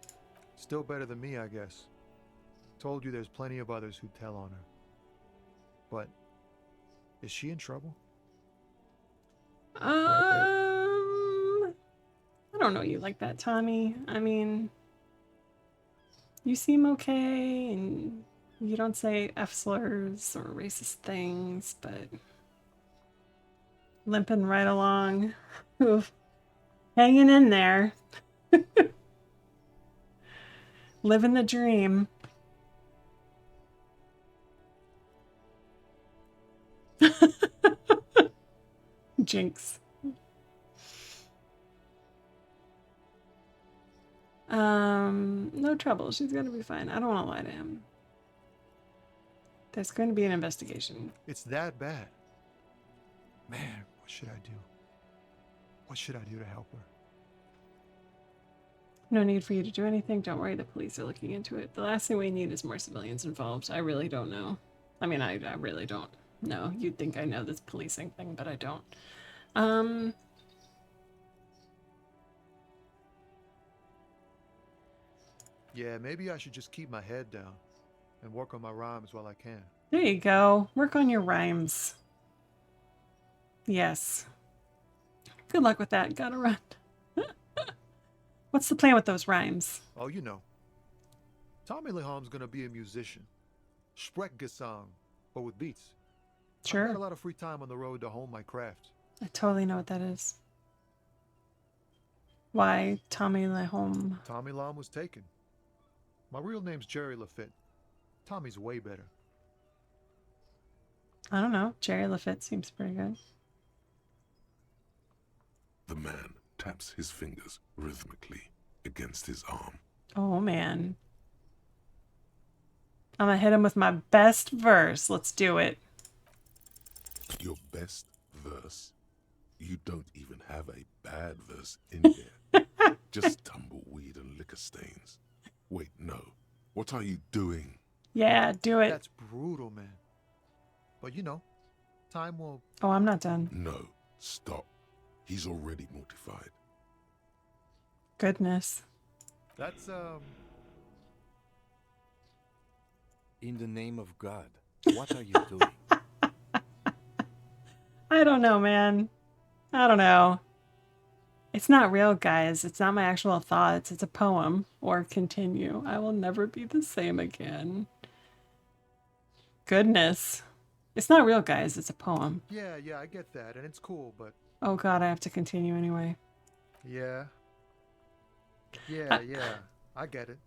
Still better than me, I guess. Told you there's plenty of others who'd tell on her. But is she in trouble? I don't know you like that, Tommy. I mean, you seem okay, and you don't say F slurs or racist things, but limping right along. Oof. Hanging in there. Living the dream. Jinx. No trouble. She's gonna be fine. I don't want to lie to him. There's going to be an investigation. It's that bad. Man, what should I do? What should I do to help her? No need for you to do anything. Don't worry, the police are looking into it. The last thing we need is more civilians involved. I really don't know. I mean, I really don't know. You'd think I know this policing thing, but I don't. Yeah, maybe I should just keep my head down and work on my rhymes while I can. There you go. Work on your rhymes. Yes. Good luck with that. Gotta run. What's the plan with those rhymes? Oh, you know. Tommy Leham's gonna be a musician. Sprechgesang, but with beats. I've Sure. got a lot of free time on the road to hone my craft. I totally know what that is. Why Tommy Lahome? Tommy Lam was taken. My real name's Jerry Lafitte. Tommy's way better. I don't know. Jerry Lafitte seems pretty good. The man taps his fingers rhythmically against his arm. Oh, man. I'm gonna hit him with my best verse. Let's do it. Your best verse? You don't even have a bad verse in here. Just tumbleweed and liquor stains. Wait, no. What are you doing? Yeah, do it. That's brutal, man. But you know, time will... Oh, I'm not done. No, stop. He's already mortified. Goodness. That's, In the name of God, what are you doing? I don't know, man. I don't know. It's not real, guys. It's not my actual thoughts. It's a poem. Or continue. I will never be the same again. Goodness. It's not real, guys. It's a poem. Yeah, I get that, and it's cool, but... Oh god, I have to continue anyway. Yeah, I get it.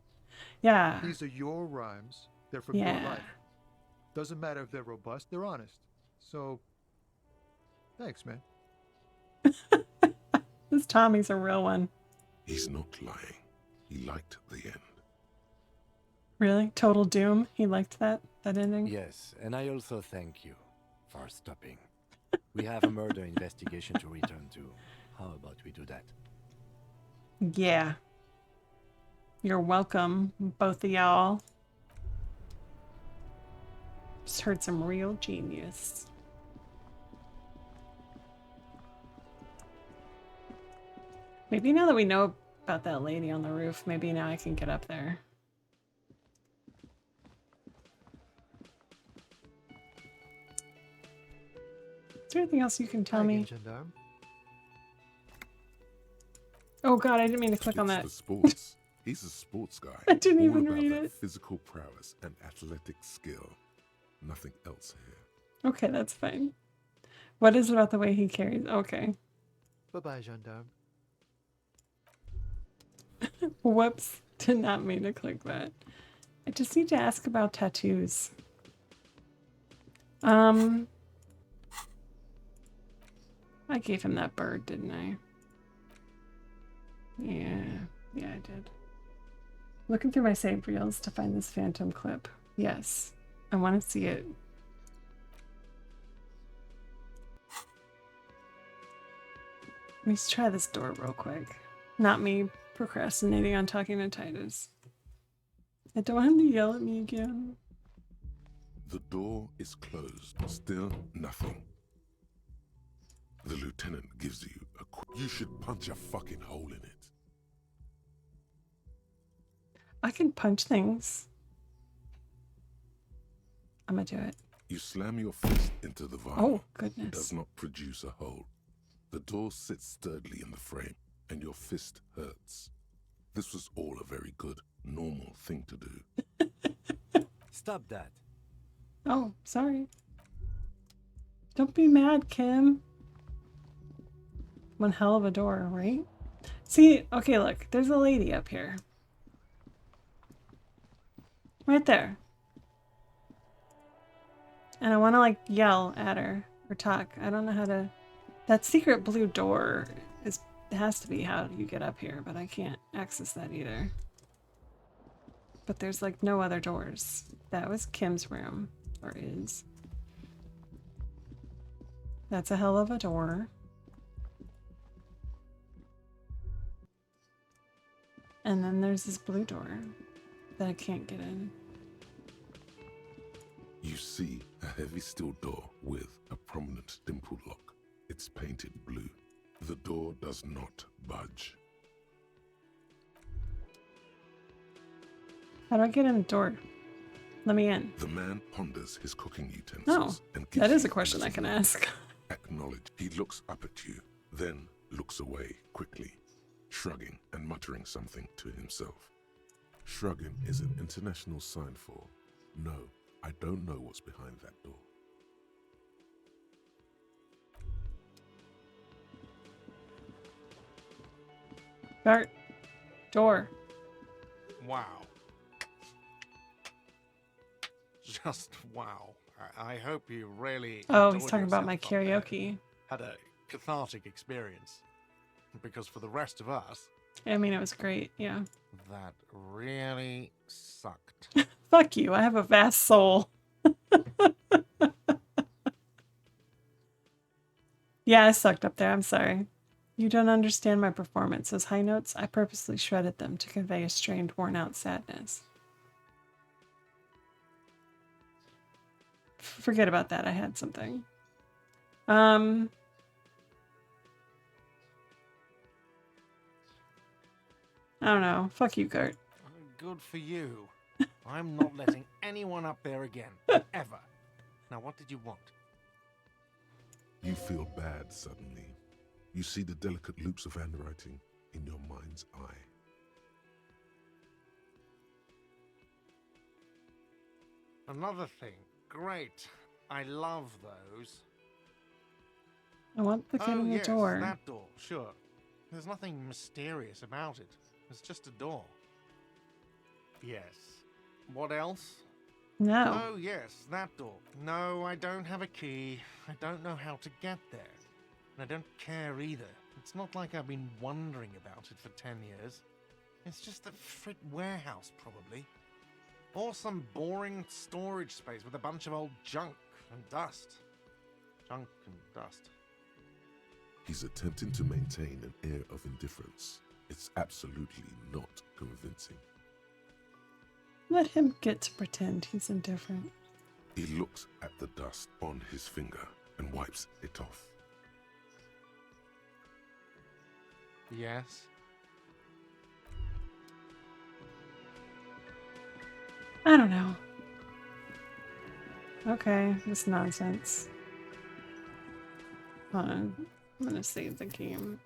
Yeah. These are your rhymes. They're from Yeah. your life. Doesn't matter if they're robust, they're honest. So, thanks, man. This Tommy's a real one. He's not lying. He liked the end. Really? Total Doom? He liked that ending? Yes, and I also thank you for stopping. We have a murder investigation to return to. How about we do that? Yeah. You're welcome, both of y'all. Just heard some real genius. Maybe now that we know about that lady on the roof, maybe now I can get up there. Is there anything else you can tell me? Gendarme. Oh god, I didn't mean to click on that. It's the sports. He's a sports guy. I didn't All even about read that it. Physical prowess and athletic skill. Nothing else here. Okay, that's fine. What is it about the way he carries? Okay. Bye-bye, gendarme. Whoops. Did not mean to click that. I just need to ask about tattoos. I gave him that bird, didn't I? Yeah, I did. Looking through my save reels to find this phantom clip. Yes, I want to see it. Let's try this door real quick. Not me procrastinating on talking to Titus. I don't want him to yell at me again. The door is closed. Still nothing. The lieutenant gives you a You should punch a fucking hole in it. I can punch things. I'm gonna do it. You slam your fist into the vinyl. Oh, It goodness. does not produce a hole. The door sits sturdily in the frame, and your fist hurts. This was all a very good, normal thing to do. Stop that. Oh, sorry. Don't be mad, Kim. One hell of a door, right? See, okay, look. There's a lady up here. Right there. And I want to, like, yell at her or talk. I don't know how to... That secret blue door has to be how you get up here, but I can't access that either. But there's, like, no other doors. That was Kim's room. Or is. That's a hell of a door. And then there's this blue door that I can't get in. You see a heavy steel door with a prominent dimple lock. It's painted blue. The door does not budge. How do I get in the door? Let me in. The man ponders his cooking Oh, utensils and gives that is you a question I can ask. Acknowledge. He looks up at you, then looks away quickly, shrugging and muttering something to himself. Shrugging is an international sign for no, I don't know what's behind that door. Gart. Door. Wow. Just wow. I hope you really Oh, he's enjoyed talking about yourself my up there. karaoke. Had a cathartic experience. Because for the rest of us, I mean, it was great. Yeah. that really sucked. Fuck you. I have a vast soul. Yeah, I sucked up there. I'm sorry. You don't understand my performance. Those high notes, I purposely shredded them to convey a strained, worn-out sadness. Forget about that. I had something. I don't know. Fuck you, Gert. Good for you. I'm not letting anyone up there again. Ever. Now, what did you want? You feel bad suddenly. You see the delicate loops of handwriting in your mind's eye. Another thing. Great. I love those. I want the kid Oh, in the yes, door. that door. Sure. There's nothing mysterious about it. It's just a door. Yes. What else? No. Oh, yes, that door. No, I don't have a key. I don't know how to get there. And I don't care either. It's not like I've been wondering about it for 10 years. It's just a frit warehouse, probably. Or some boring storage space with a bunch of old junk and dust. Junk and dust. He's attempting to maintain an air of indifference. It's absolutely not convincing. Let him get to pretend he's indifferent. He looks at the dust on his finger and wipes it off. Yes? I don't know. Okay, this nonsense. Hold on. I'm gonna save the game.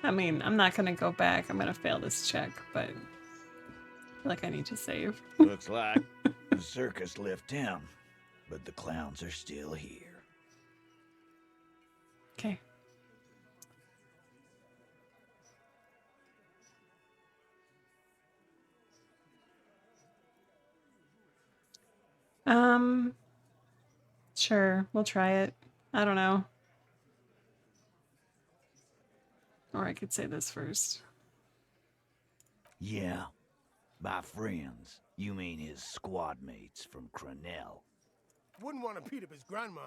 I mean, I'm not gonna go back. I'm gonna fail this check, but I feel like I need to save. Looks like the circus left town, but the clowns are still here. Okay. Sure, we'll try it. I don't know. Or I could say this first. Yeah, by friends, you mean his squad mates from Cronell. Wouldn't want to beat up his grandma.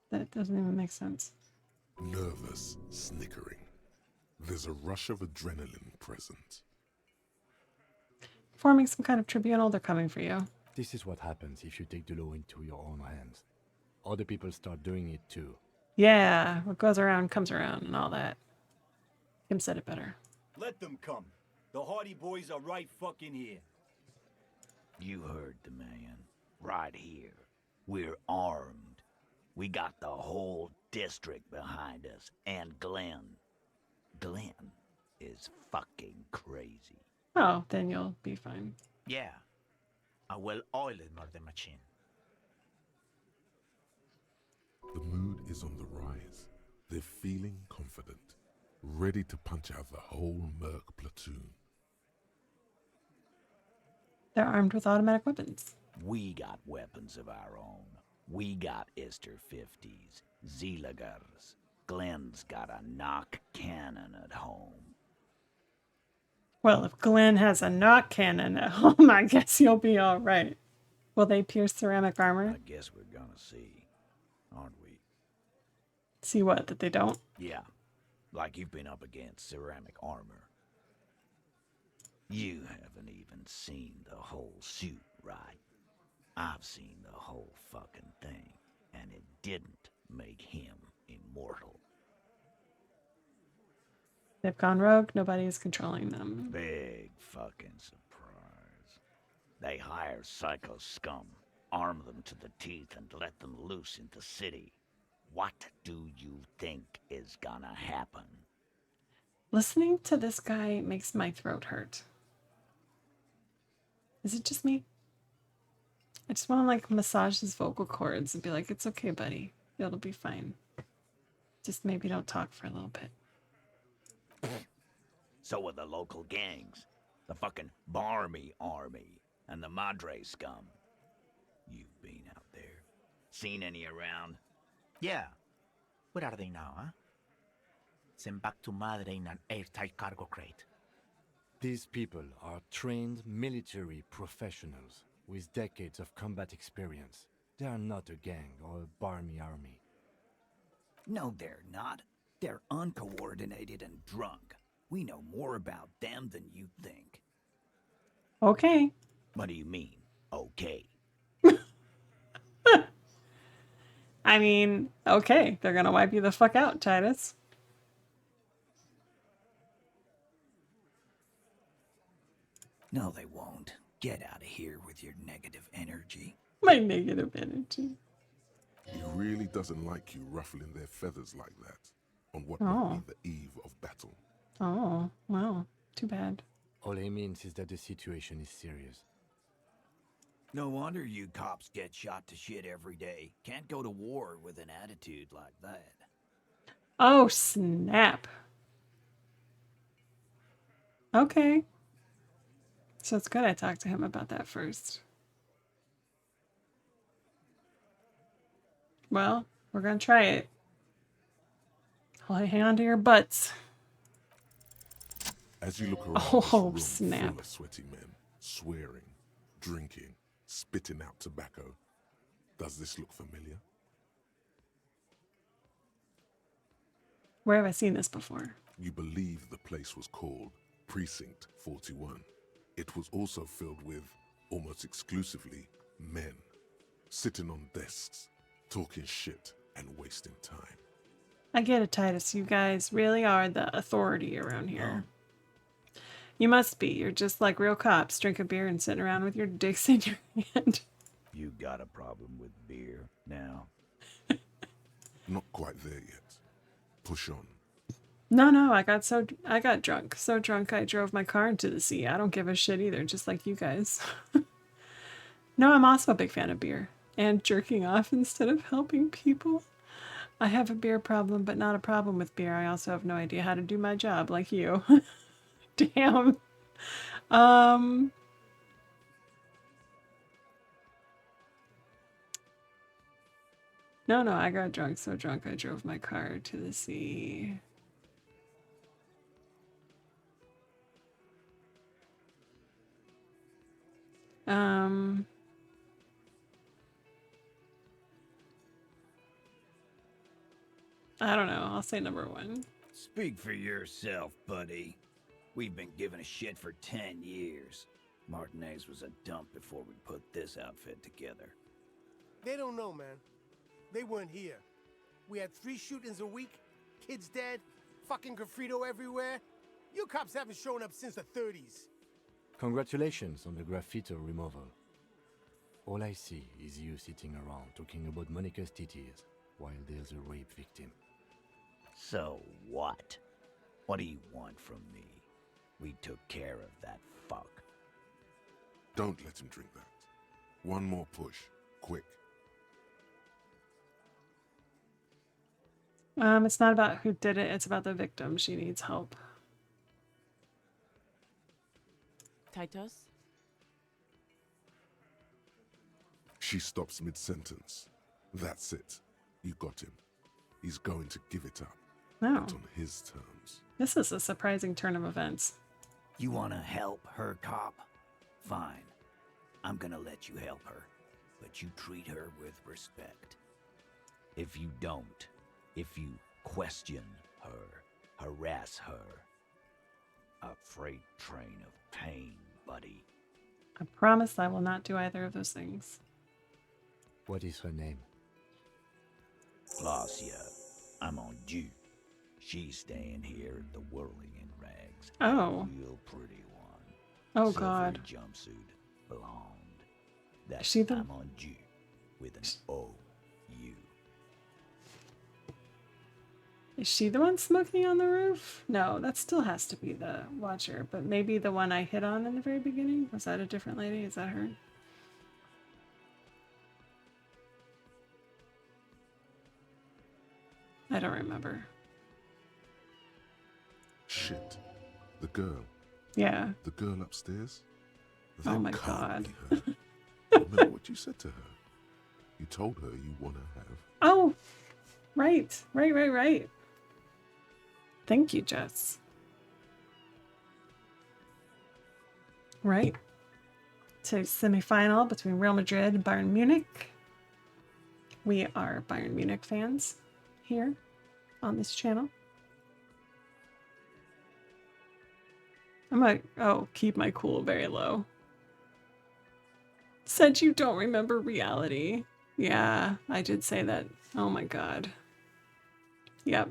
That doesn't even make sense. Nervous snickering. There's a rush of adrenaline present. Forming some kind of tribunal, they're coming for you. This is what happens if you take the law into your own hands. Other people start doing it too. Yeah, what goes around comes around and all that. Kim said it better. Let them come. The Hardy Boys are right fucking here. You heard the man. Right here. We're armed. We got the whole district behind us. And Glenn. Glenn is fucking crazy. Oh, then you'll be fine. Yeah. A well-oiled murder machine. The mood is on the rise. They're feeling confident, ready to punch out the whole Merc platoon. They're armed with automatic weapons. We got weapons of our own. We got Ister 50s, Zeelagers. Glenn's got a knock cannon at home. Well, if Glenn has a knock cannon at home, I guess you'll be all right. Will they pierce ceramic armor? I guess we're gonna see, aren't we? See what? That they don't? Yeah, like you've been up against ceramic armor. You haven't even seen the whole suit, right? I've seen the whole fucking thing, and it didn't make him immortal. They've gone rogue. Nobody is controlling them. Big fucking surprise. They hire psycho scum, arm them to the teeth, and let them loose in the city. What do you think is gonna happen? Listening to this guy makes my throat hurt. Is it just me? I just want to like massage his vocal cords and be like, it's okay, buddy. It'll be fine. Just maybe don't talk for a little bit. So are the local gangs. The fucking Barmy Army and the Madre scum. You've been out there. Seen any around? Yeah. Where are they now, huh? Sent back to Madre in an airtight cargo crate. These people are trained military professionals with decades of combat experience. They are not a gang or a barmy army. No, they're not. They're uncoordinated and drunk. We know more about them than you think. Okay. What do you mean, okay? I mean, okay. They're gonna wipe you the fuck out, Titus. No, they won't. Get out of here with your negative energy. My negative energy. He really doesn't like you ruffling their feathers like that on what Oh. might be the eve of battle. Oh, wow. Too bad. All he means is that the situation is serious. No wonder you cops get shot to shit every day. Can't go to war with an attitude like that. Oh, snap. Okay. So it's good I talked to him about that first. Well, we're gonna try it. Hang on to your butts. As you look around this room snap. full of sweaty men, swearing, drinking, spitting out tobacco, does this look familiar? Where have I seen this before? You believe the place was called Precinct 41. It was also filled with, almost exclusively, men, sitting on desks, talking shit and wasting time. I get it, Titus. You guys really are the authority around here. You must be. You're just like real cops, drinking beer and sitting around with your dicks in your hand. You got a problem with beer now? Not quite there yet. Push on. No, I got drunk. So drunk I drove my car into the sea. I don't give a shit either, just like you guys. No, I'm also a big fan of beer. And jerking off instead of helping people. I have a beer problem, but not a problem with beer. I also have no idea how to do my job, like you. Damn. No, I got drunk. So drunk I drove my car to the sea. I don't know. I'll say number 1. Speak for yourself, buddy. We've been giving a shit for 10 years. Martinez was a dump before we put this outfit together. They don't know, man. They weren't here. We had 3 shootings a week, kids dead, fucking graffito everywhere. You cops haven't shown up since the 30s. Congratulations on the graffito removal. All I see is you sitting around talking about Monica's titties while there's a rape victim. So what? What do you want from me? We took care of that fuck. Don't let him drink that. One more push. Quick. It's not about who did it, it's about the victim. She needs help. Titus? She stops mid-sentence. That's it. You got him. He's going to give it up. No. But on his terms. This is a surprising turn of events. You wanna help her, cop? Fine. I'm gonna let you help her. But you treat her with respect. If you don't, if you question her, harass her, a freight train of pain, buddy. I promise I will not do either of those things. What is her name? Glacia. I'm on due. She's staying here at the Whirling in Rags. Oh. Real pretty one. Oh, Silvery God. Jumpsuit, blonde. That's she the- I'm on due with an O-U. Is she the one smoking on the roof? No, that still has to be the Watcher, but maybe the one I hit on in the very beginning? Was that a different lady? Is that her? I don't remember. Shit. The girl. Yeah. The girl upstairs? Oh That my can't god. be her. Remember what you said to her? You told her you want to have. Oh, right. Thank you, Jess. Right. So semifinal between Real Madrid and Bayern Munich. We are Bayern Munich fans here on this channel. I'm like, oh, keep my cool very low. Said you don't remember reality. Yeah, I did say that. Oh my god. Yep.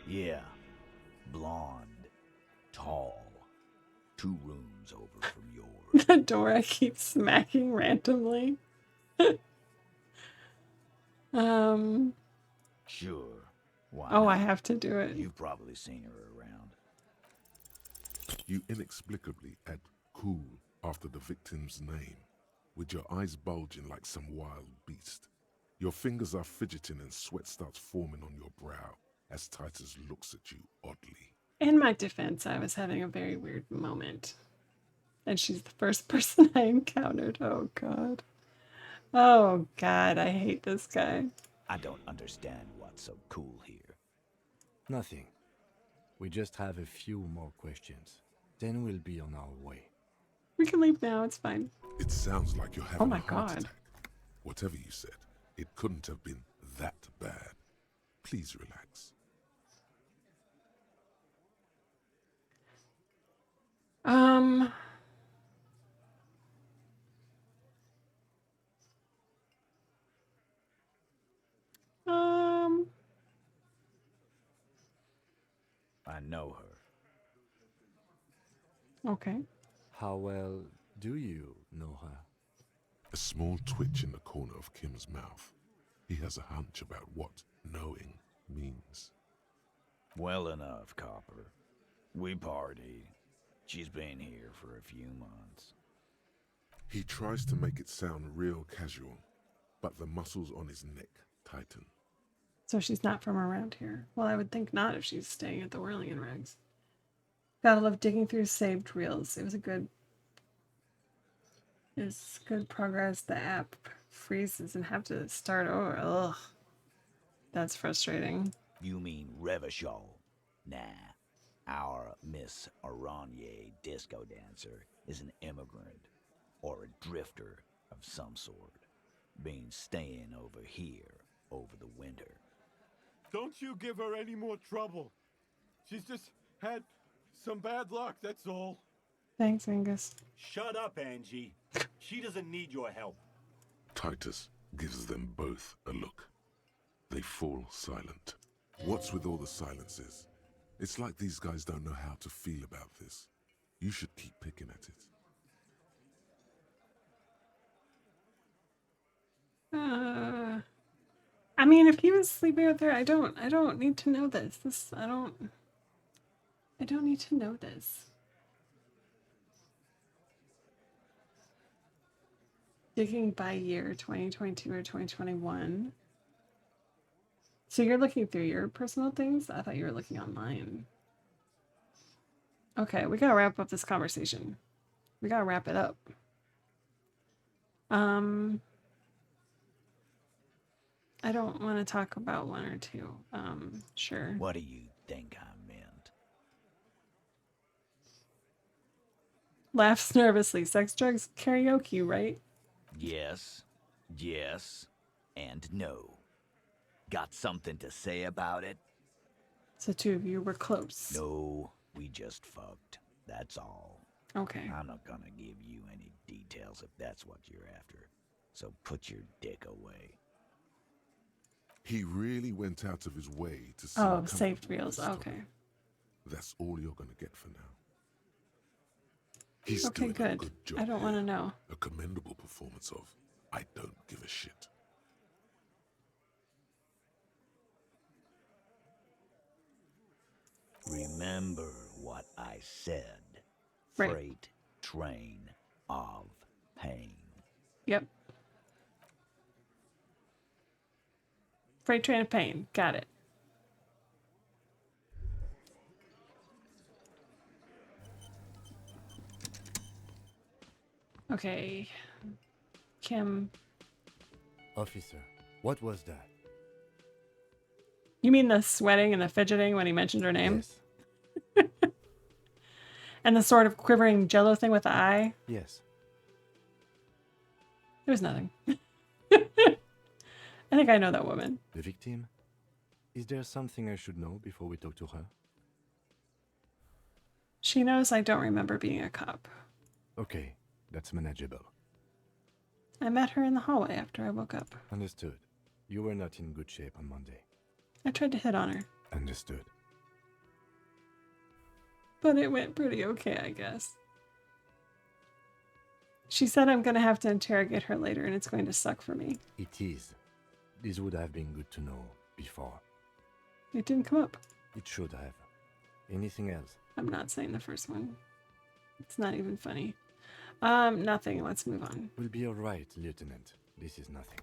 Yeah. Blonde. Tall. 2 rooms over from yours. The door I keep smacking randomly. Sure. Why Oh, not? I have to do it. You've probably seen her around. You inexplicably add cool after the victim's name, with your eyes bulging like some wild beast. Your fingers are fidgeting and sweat starts forming on your brow as Titus looks at you oddly. In my defense, I was having a very weird moment. And she's the first person I encountered. Oh, God. Oh, God, I hate this guy. I don't understand what's so cool here. Nothing. We just have a few more questions. Then we'll be on our way. We can leave now, it's fine. It sounds like you're having Oh my a heart God. attack. Whatever you said, it couldn't have been that bad. Please relax. I know her. Okay. How well do you know her? A small twitch in the corner of Kim's mouth. He has a hunch about what knowing means. Well enough, Copper. We party. She's been here for a few months. He tries to make it sound real casual, but the muscles on his neck tighten. So she's not from around here. Well, I would think not if she's staying at the Whirling in Rags. Gotta love digging through saved reels. It was good progress. The app freezes and have to start over. Ugh. That's frustrating. You mean Revachol? Nah. Our Miss Aranye disco dancer is an immigrant or a drifter of some sort. Been staying over here over the winter. Don't you give her any more trouble. She's just had some bad luck, that's all. Thanks, Angus. Shut up, Angie. She doesn't need your help. Titus gives them both a look. They fall silent. What's with all the silences? It's like these guys don't know how to feel about this. You should keep picking at it. I mean, if he was sleeping with her, I don't need to know this. I don't need to know this. Digging by year, 2022 or 2021. So you're looking through your personal things? I thought you were looking online. Okay, we gotta wrap up this conversation. We gotta wrap it up. I don't want to talk about one or two. Sure. What do you think I meant? Laughs nervously. Sex, drugs, karaoke, right? Yes, and no. Got something to say about it? So two of you were close. No, we just fucked. That's all. Okay. I'm not gonna give you any details if that's what you're after. So put your dick away. He really went out of his way to see. Oh, saved reels. Okay. That's all you're gonna get for now. He's Okay, doing good. a good job. I don't want to know. A commendable performance of I don't give a shit. Remember what I said. Right. Freight train of pain. Yep. Freight train of pain. Got it. Okay. Kim. Officer, what was that? You mean the sweating and the fidgeting when he mentioned her name? Yes. And the sort of quivering jello thing with the eye? Yes. It was nothing. I think I know that woman. The victim? Is there something I should know before we talk to her? She knows I don't remember being a cop. Okay, that's manageable. I met her in the hallway after I woke up. Understood. You were not in good shape on Monday. I tried to hit on her. Understood. But it went pretty okay, I guess. She said I'm going to have to interrogate her later and it's going to suck for me. It is. This would have been good to know before. It didn't come up. It should have. Anything else? I'm not saying the first one. It's not even funny. Nothing. Let's move on. We'll be alright, Lieutenant. This is nothing.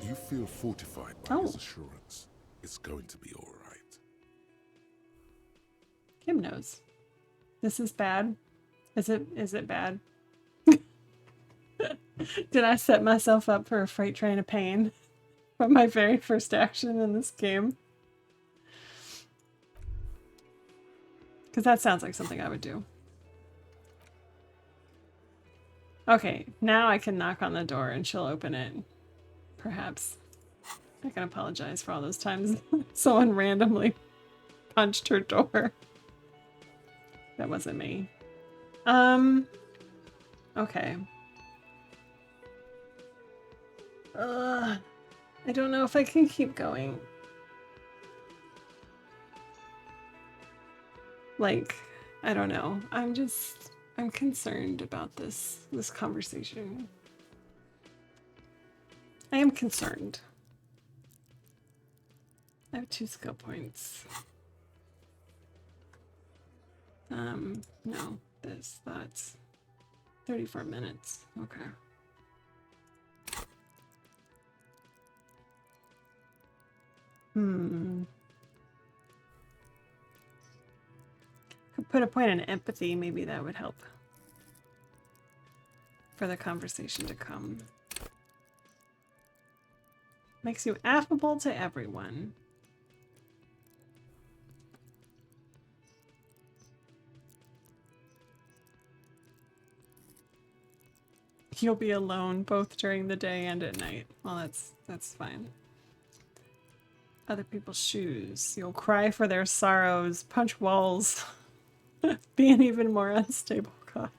You feel fortified by his assurance. It's going to be all right. Kim knows. This is bad. Is it bad? Did I set myself up for a freight train of pain from my very first action in this game? Because that sounds like something I would do. Okay, now I can knock on the door and she'll open it. Perhaps. I can apologize for all those times someone randomly punched her door. That wasn't me. Okay. I don't know if I can keep going. Like, I don't know. I'm concerned about this conversation. I am concerned. I have 2 skill points. No, that's 34 minutes. Okay. Could put a point in empathy, maybe that would help for the conversation to come. Makes you affable to everyone. You'll be alone both during the day and at night. Well, that's fine. Other people's shoes. You'll cry for their sorrows, punch walls, be an even more unstable cop.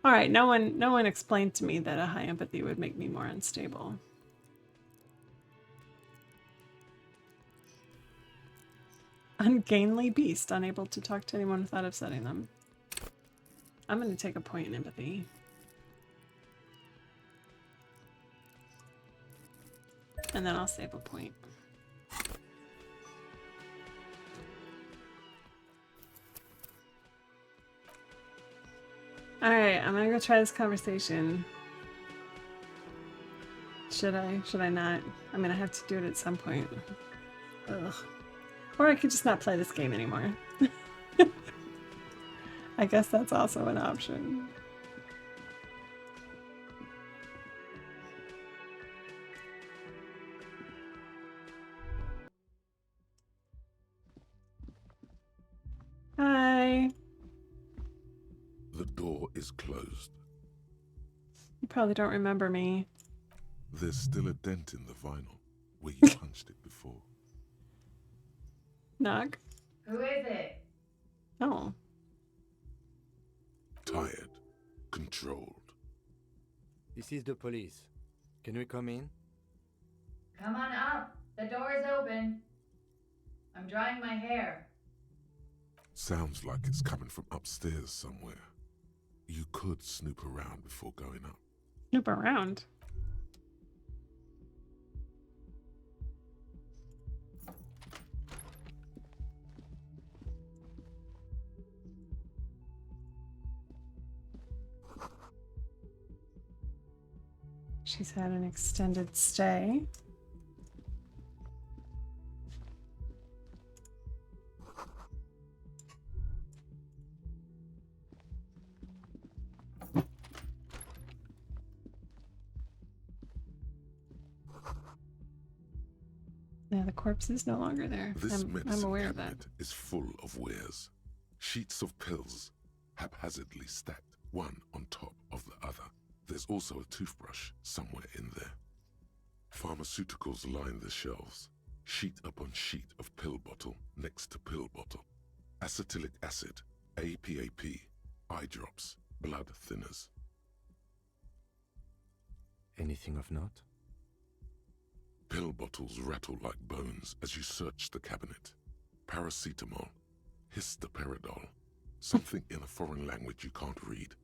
All right, no one explained to me that a high empathy would make me more unstable. Ungainly beast, unable to talk to anyone without upsetting them. I'm going to take a point in empathy. And then I'll save a point. Alright, I'm gonna go try this conversation. Should I not? I'm gonna have to do it at some point. Ugh. Or I could just not play this game anymore. I guess that's also an option. Hi. The door is closed. You probably don't remember me. There's still a dent in the vinyl where you punched it before. Knock. Who is it? Oh. Tired. Controlled. This is the police. Can we come in? Come on up. The door is open. I'm drying my hair. Sounds like it's coming from upstairs somewhere. You could snoop around before going up. Snoop around? she's had an extended stay. Yeah, the corpse is no longer there. This I'm medicine aware of that. cabinet is full of wares. Sheets of pills, haphazardly stacked, one on top of the other. There's also a toothbrush somewhere in there. Pharmaceuticals line the shelves, sheet upon sheet of pill bottle next to pill bottle. Acetylic acid, APAP, eye drops, blood thinners. Anything of note? Pill bottles rattle like bones as you search the cabinet. Paracetamol, histoperidol, something in a foreign language you can't read.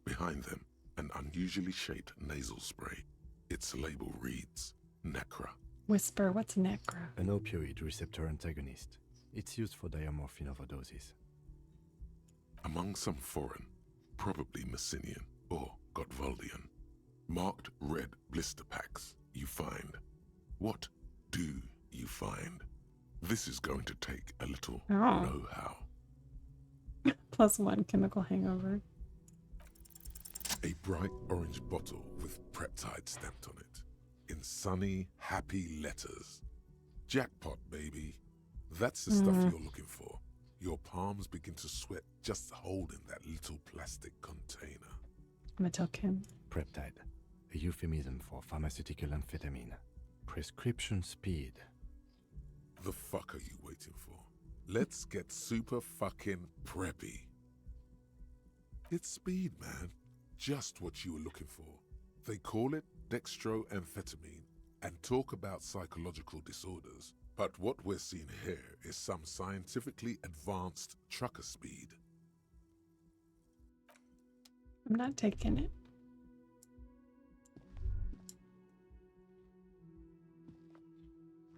Behind them, an unusually shaped nasal spray. Its label reads, Necra. Whisper, what's Necra? An opioid receptor antagonist. It's used for diamorphine overdoses. Among some foreign, probably Messinian or Gotwaldian, marked red blister packs you find. What do you find? This is going to take a little know-how. +1 chemical hangover. A bright orange bottle with peptide stamped on it, in sunny, happy letters. Jackpot, baby. That's the stuff you're looking for. Your palms begin to sweat just holding that little plastic container. I'm gonna tell Kim. Peptide, a euphemism for pharmaceutical amphetamine. Prescription speed. The fuck are you waiting for? Let's get super fucking preppy. It's speed, man. Just what you were looking for. They call it dextroamphetamine and talk about psychological disorders. But what we're seeing here is some scientifically advanced trucker speed. I'm not taking it.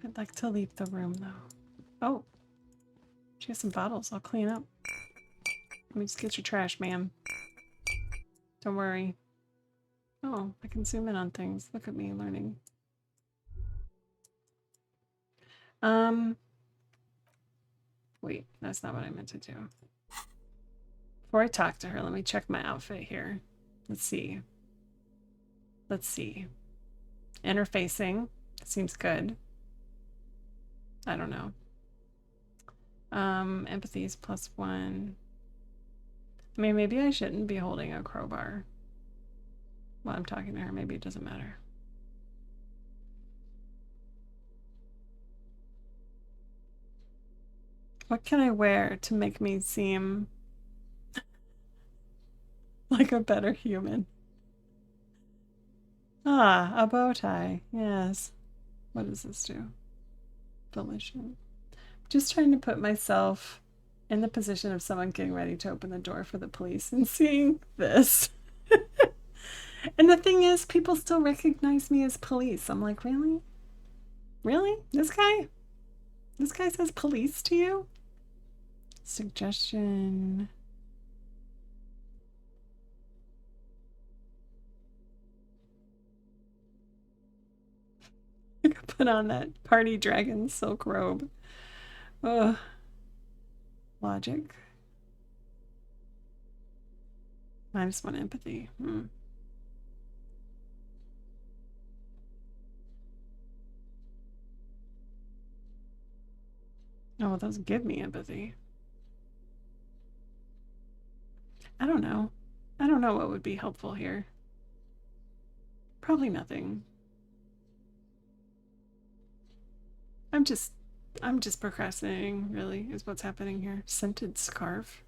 I'd like to leave the room though. Oh, she has some bottles. I'll clean up. Let me just get your trash, ma'am. Don't worry. Oh, I can zoom in on things. Look at me learning. Wait, that's not what I meant to do. Before I talk to her, let me check my outfit here. Let's see. Let's see. Interfacing. Seems good. I don't know. Empathy is +1. I mean, maybe I shouldn't be holding a crowbar while I'm talking to her. Maybe it doesn't matter. What can I wear to make me seem like a better human? Ah, a bow tie. Yes. What does this do? Volition. Just trying to put myself in the position of someone getting ready to open the door for the police and seeing this. And the thing is, people still recognize me as police. I'm like, really? Really? This guy? This guy says police to you? Suggestion. I could put on that party dragon silk robe. Ugh. Logic. -1 empathy. Oh, well, those give me empathy. I don't know. I don't know what would be helpful here. Probably nothing. I'm just procrastinating, really, is what's happening here. Scented scarf?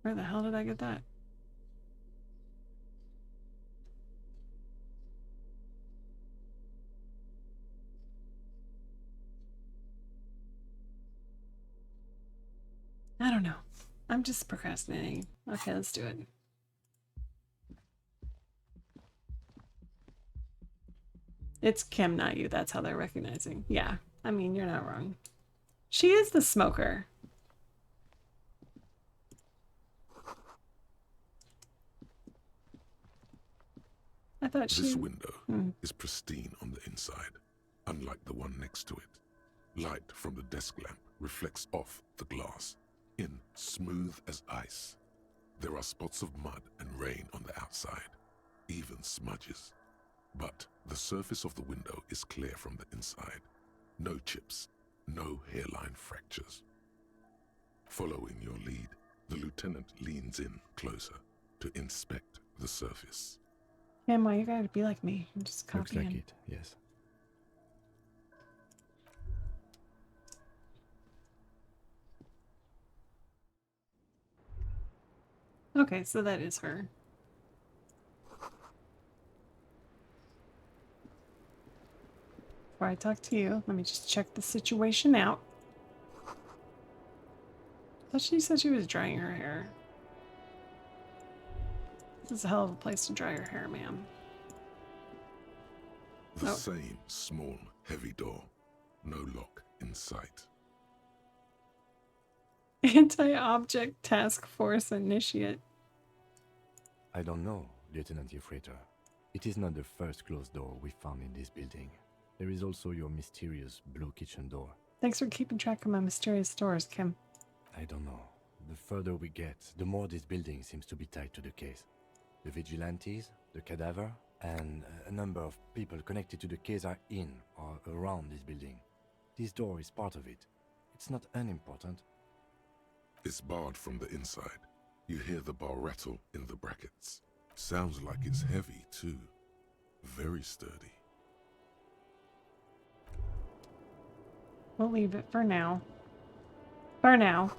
Where the hell did I get that? I don't know. I'm just procrastinating. Okay, let's do it. It's Kim, not you. That's how they're recognizing. Yeah, I mean, you're not wrong. She is the smoker. I thought This window Hmm. is pristine on the inside, unlike the one next to it. Light from the desk lamp reflects off the glass, in smooth as ice. There are spots of mud and rain on the outside, even smudges. But the surface of the window is clear from the inside. No chips, no hairline fractures. Following your lead, the lieutenant leans in closer to inspect the surface. Yeah, why you gotta be like me? I'm just Looks copying. like it, yes. Okay, so that is her. Before I talk to you, let me just check the situation out. I thought she said she was drying her hair. This is a hell of a place to dry your hair, ma'am. The same small, heavy door. No lock in sight. Anti-object task force initiate. I don't know, Lieutenant Ifriter. It is not the first closed door we found in this building. There is also your mysterious blue kitchen door. Thanks for keeping track of my mysterious doors, Kim. I don't know. The further we get, the more this building seems to be tied to the case. The vigilantes, the cadaver, and a number of people connected to the case are in or around this building. This door is part of it. It's not unimportant. It's barred from the inside. You hear the bar rattle in the brackets. Sounds like it's heavy, too. Very sturdy. We'll leave it for now. For now.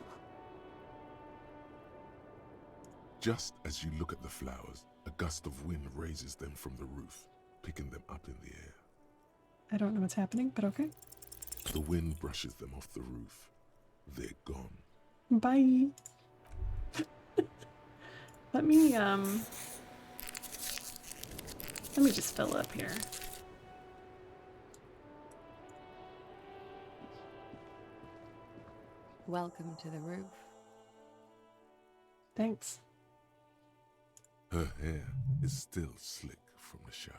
Just as you look at the flowers, a gust of wind raises them from the roof, picking them up in the air. I don't know what's happening, but okay. The wind brushes them off the roof. They're gone. Bye. Let me just fill up here. Welcome to the roof. Thanks. Her hair is still slick from the shower.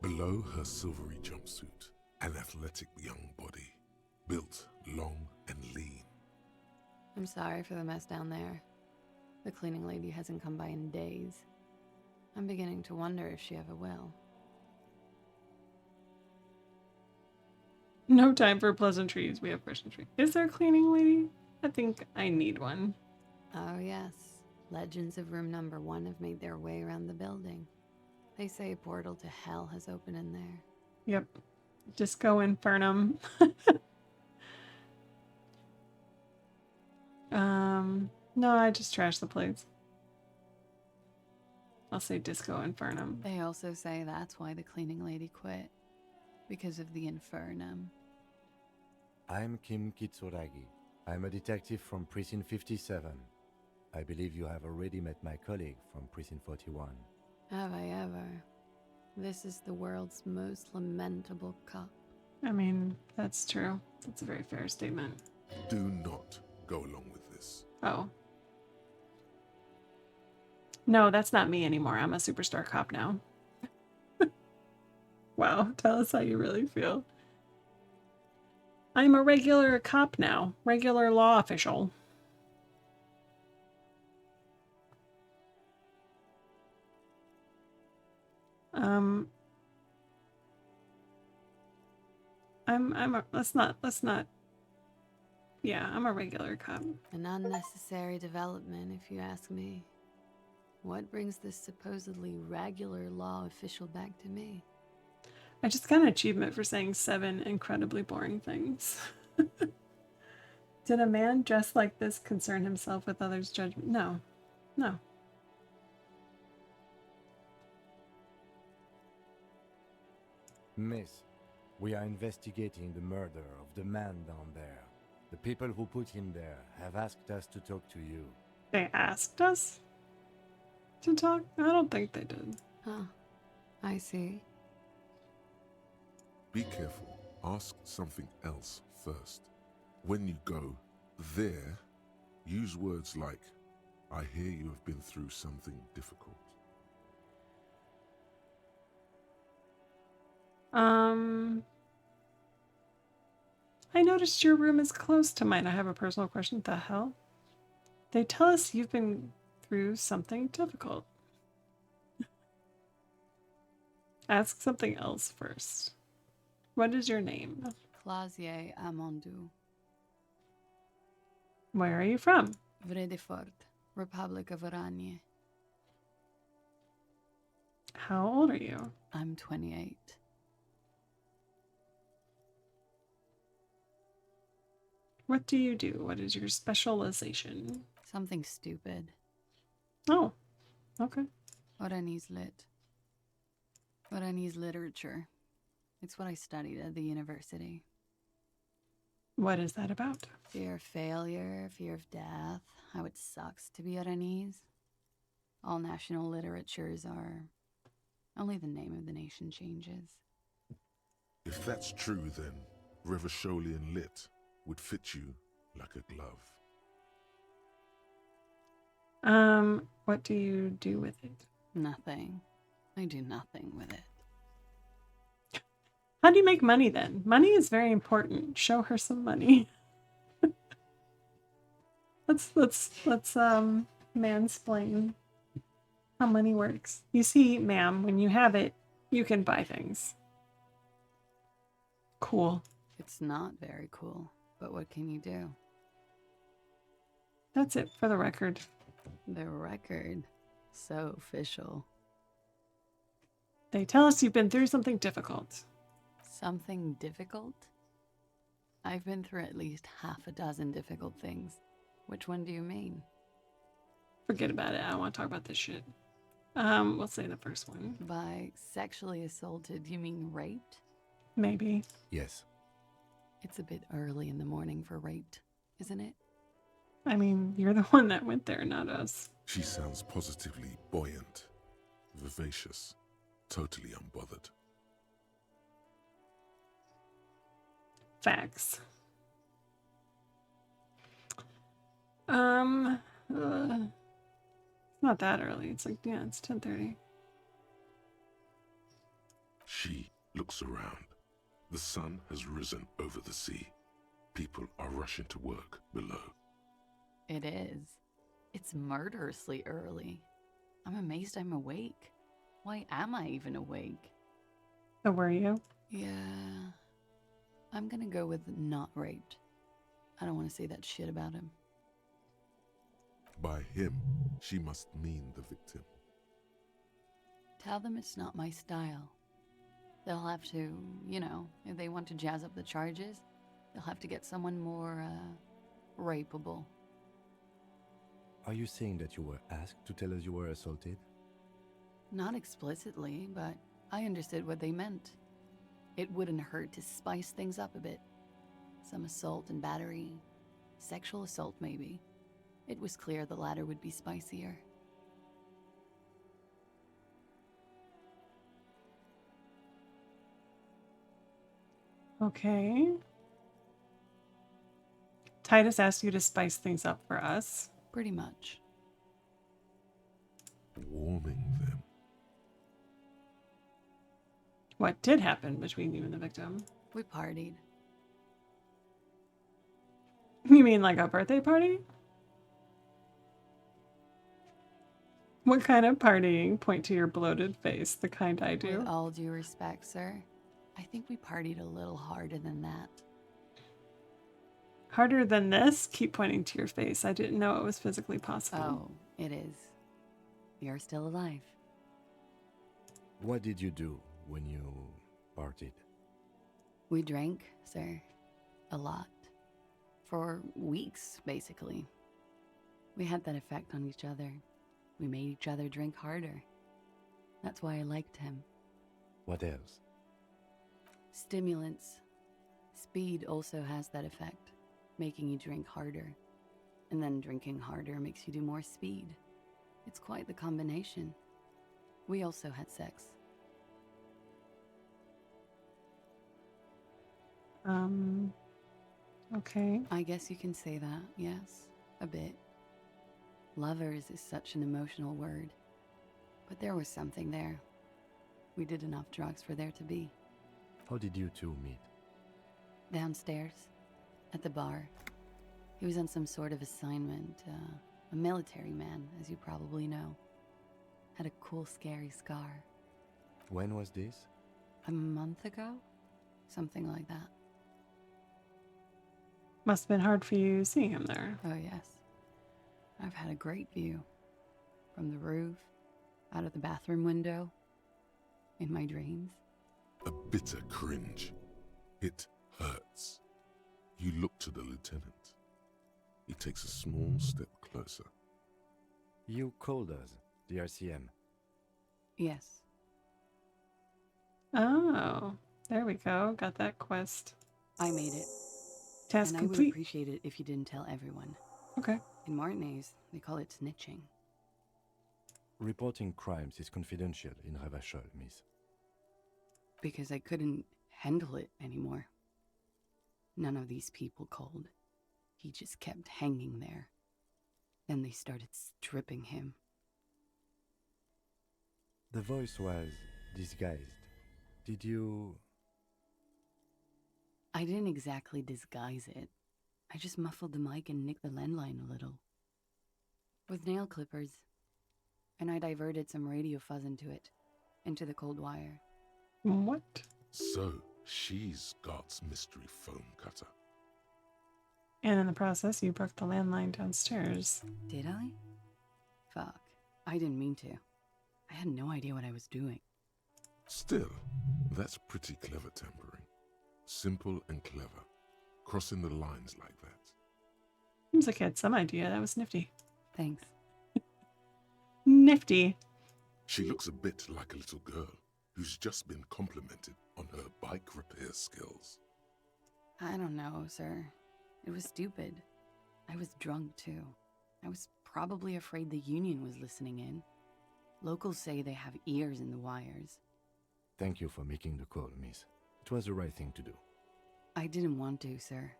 Below her silvery jumpsuit, an athletic young body, built long and lean. I'm sorry for the mess down there. The cleaning lady hasn't come by in days. I'm beginning to wonder if she ever will. No time for pleasantries. We have pleasantries. Is there a cleaning lady? I think I need one. Oh yes, legends of room number 1 have made their way around the building. They say a portal to hell has opened in there. Yep. Disco Infernum. No, I just trashed the place. I'll say Disco Infernum. They also say that's why the cleaning lady quit. Because of the infernum. I'm Kim Kitsuragi. I'm a detective from Precinct 57. I believe you have already met my colleague from Precinct 41. Have I ever? This is the world's most lamentable cop. I mean, that's true. That's a very fair statement. Do not go along with this. Oh. No, that's not me anymore. I'm a superstar cop now. Wow, tell us how you really feel. I'm a regular cop now. Regular law official. let's not. Yeah, I'm a regular cop. An unnecessary development, if you ask me. What brings this supposedly regular law official back to me? I just got an achievement for saying 7 incredibly boring things. Did a man dressed like this concern himself with others' judgment? No. No. Miss, we are investigating the murder of the man down there. The people who put him there have asked us to talk to you. They asked us to talk? I don't think they did. Huh. I see. Be careful. Ask something else first. When you go there, use words like, I hear you have been through something difficult. I noticed your room is close to mine. I have a personal question. What the hell? They tell us you've been through something difficult. Ask something else first. What is your name? Clasier Amandu. Where are you from? Vredefort, Republic of Oranje. How old are you? I'm 28. What do you do? What is your specialization? Something stupid. Oh, okay. Oranese lit. Oranese literature. It's what I studied at the university. What is that about? Fear of failure, fear of death, how it sucks to be Oranese. All national literatures are... Only the name of the nation changes. If that's true, then Revacholian lit would fit you like a glove. What do you do with it? Nothing. I do nothing with it. How do you make money then? Money is very important. Show her some money. let's mansplain how money works. You see, ma'am, when you have it, you can buy things. Cool. It's not very cool, but what can you do? That's it for the record. The record. So official. They tell us you've been through something difficult. Something difficult? I've been through at least half a dozen difficult things. Which one do you mean? Forget about it. I don't want to talk about this shit. We'll say the first one. By sexually assaulted, you mean raped? Maybe. Yes. It's a bit early in the morning for raped, isn't it? I mean, you're the one that went there, not us. She sounds positively buoyant, vivacious, totally unbothered. Facts. It's not that early. It's like, yeah, it's 10:30. She looks around. The sun has risen over the sea. People are rushing to work below. It is. It's murderously early. I'm amazed I'm awake. Why am I even awake? So were you? Yeah. I'm gonna go with not raped. I don't want to say that shit about him. By him, she must mean the victim. Tell them it's not my style. They'll have to, you know, if they want to jazz up the charges, they'll have to get someone more, rapeable. Are you saying that you were asked to tell us you were assaulted? Not explicitly, but I understood what they meant. It wouldn't hurt to spice things up a bit. Some assault and battery. Sexual assault, maybe. It was clear the latter would be spicier. Okay. Titus asked you to spice things up for us. Pretty much. Warming them. What did happen between you and the victim? We partied. You mean like a birthday party? What kind of partying? Point to your bloated face, the kind I do. With all due respect, sir, I think we partied a little harder than that. Harder than this? Keep pointing to your face. I didn't know it was physically possible. Oh, it is. You're still alive. What did you do when you partied? We drank, sir. A lot. For weeks, basically. We had that effect on each other. We made each other drink harder. That's why I liked him. What else? Stimulants. Speed also has that effect, making you drink harder. And then drinking harder makes you do more speed. It's quite the combination. We also had sex. Okay. I guess you can say that, yes. A bit. Lovers is such an emotional word. But there was something there. We did enough drugs for there to be. How did you two meet? Downstairs, at the bar. He was on some sort of assignment. A military man, as you probably know. Had a cool, scary scar. When was this? A month ago? Something like that. Must have been hard for you seeing him there. Oh, yes. I've had a great view. From the roof, out of the bathroom window, in my dreams. A bitter cringe. It hurts. You look to the lieutenant. He takes a small step closer. You called us, the RCM. Yes. Oh, there we go. Got that quest. I made it. Task and I would complete. appreciate it if you didn't tell everyone. Okay. In Martinez, they call it snitching. Reporting crimes is confidential in Revachol, miss. Because I couldn't handle it anymore. None of these people called. He just kept hanging there. Then they started stripping him. The voice was disguised. Did you... I didn't exactly disguise it. I just muffled the mic and nicked the landline a little. With nail clippers. And I diverted some radio fuzz into it. Into the cold wire. What? So, she's God's mystery foam cutter. And in the process, you broke the landline downstairs. Did I? Fuck. I didn't mean to. I had no idea what I was doing. Still, that's pretty clever tampering. Simple and clever. Crossing the lines like that. Seems like you had some idea. That was nifty. Thanks. Nifty. She looks a bit like a little girl who's just been complimented on her bike repair skills. I don't know, sir. It was stupid. I was drunk, too. I was probably afraid the Union was listening in. Locals say they have ears in the wires. Thank you for making the call, miss. It was the right thing to do. I didn't want to, sir.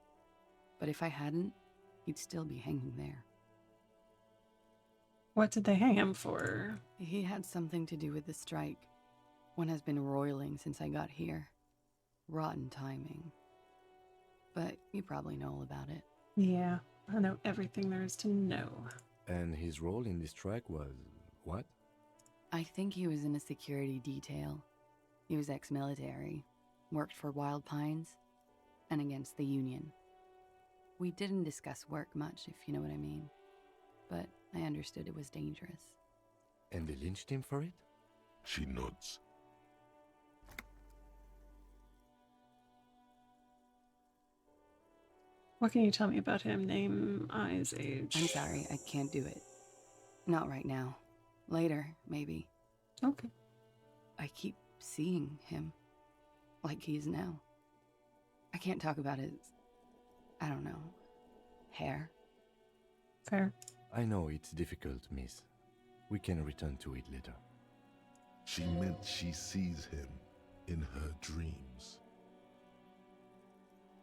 But if I hadn't, he'd still be hanging there. What did they hang him for? He had something to do with the strike. One has been roiling since I got here. Rotten timing. But you probably know all about it. Yeah, I know everything there is to know. And his role in this strike was what? I think he was in a security detail. He was ex-military, worked for Wild Pines, and against the Union. We didn't discuss work much, if you know what I mean. But I understood it was dangerous. And they lynched him for it? She nods. What can you tell me about him? Name, eyes, age? I'm sorry, I can't do it. Not right now. Later, maybe. Okay. I keep seeing him. Like he is now. I can't talk about his... I don't know. Hair. Fair. I know it's difficult, miss. We can return to it later. She meant she sees him in her dreams.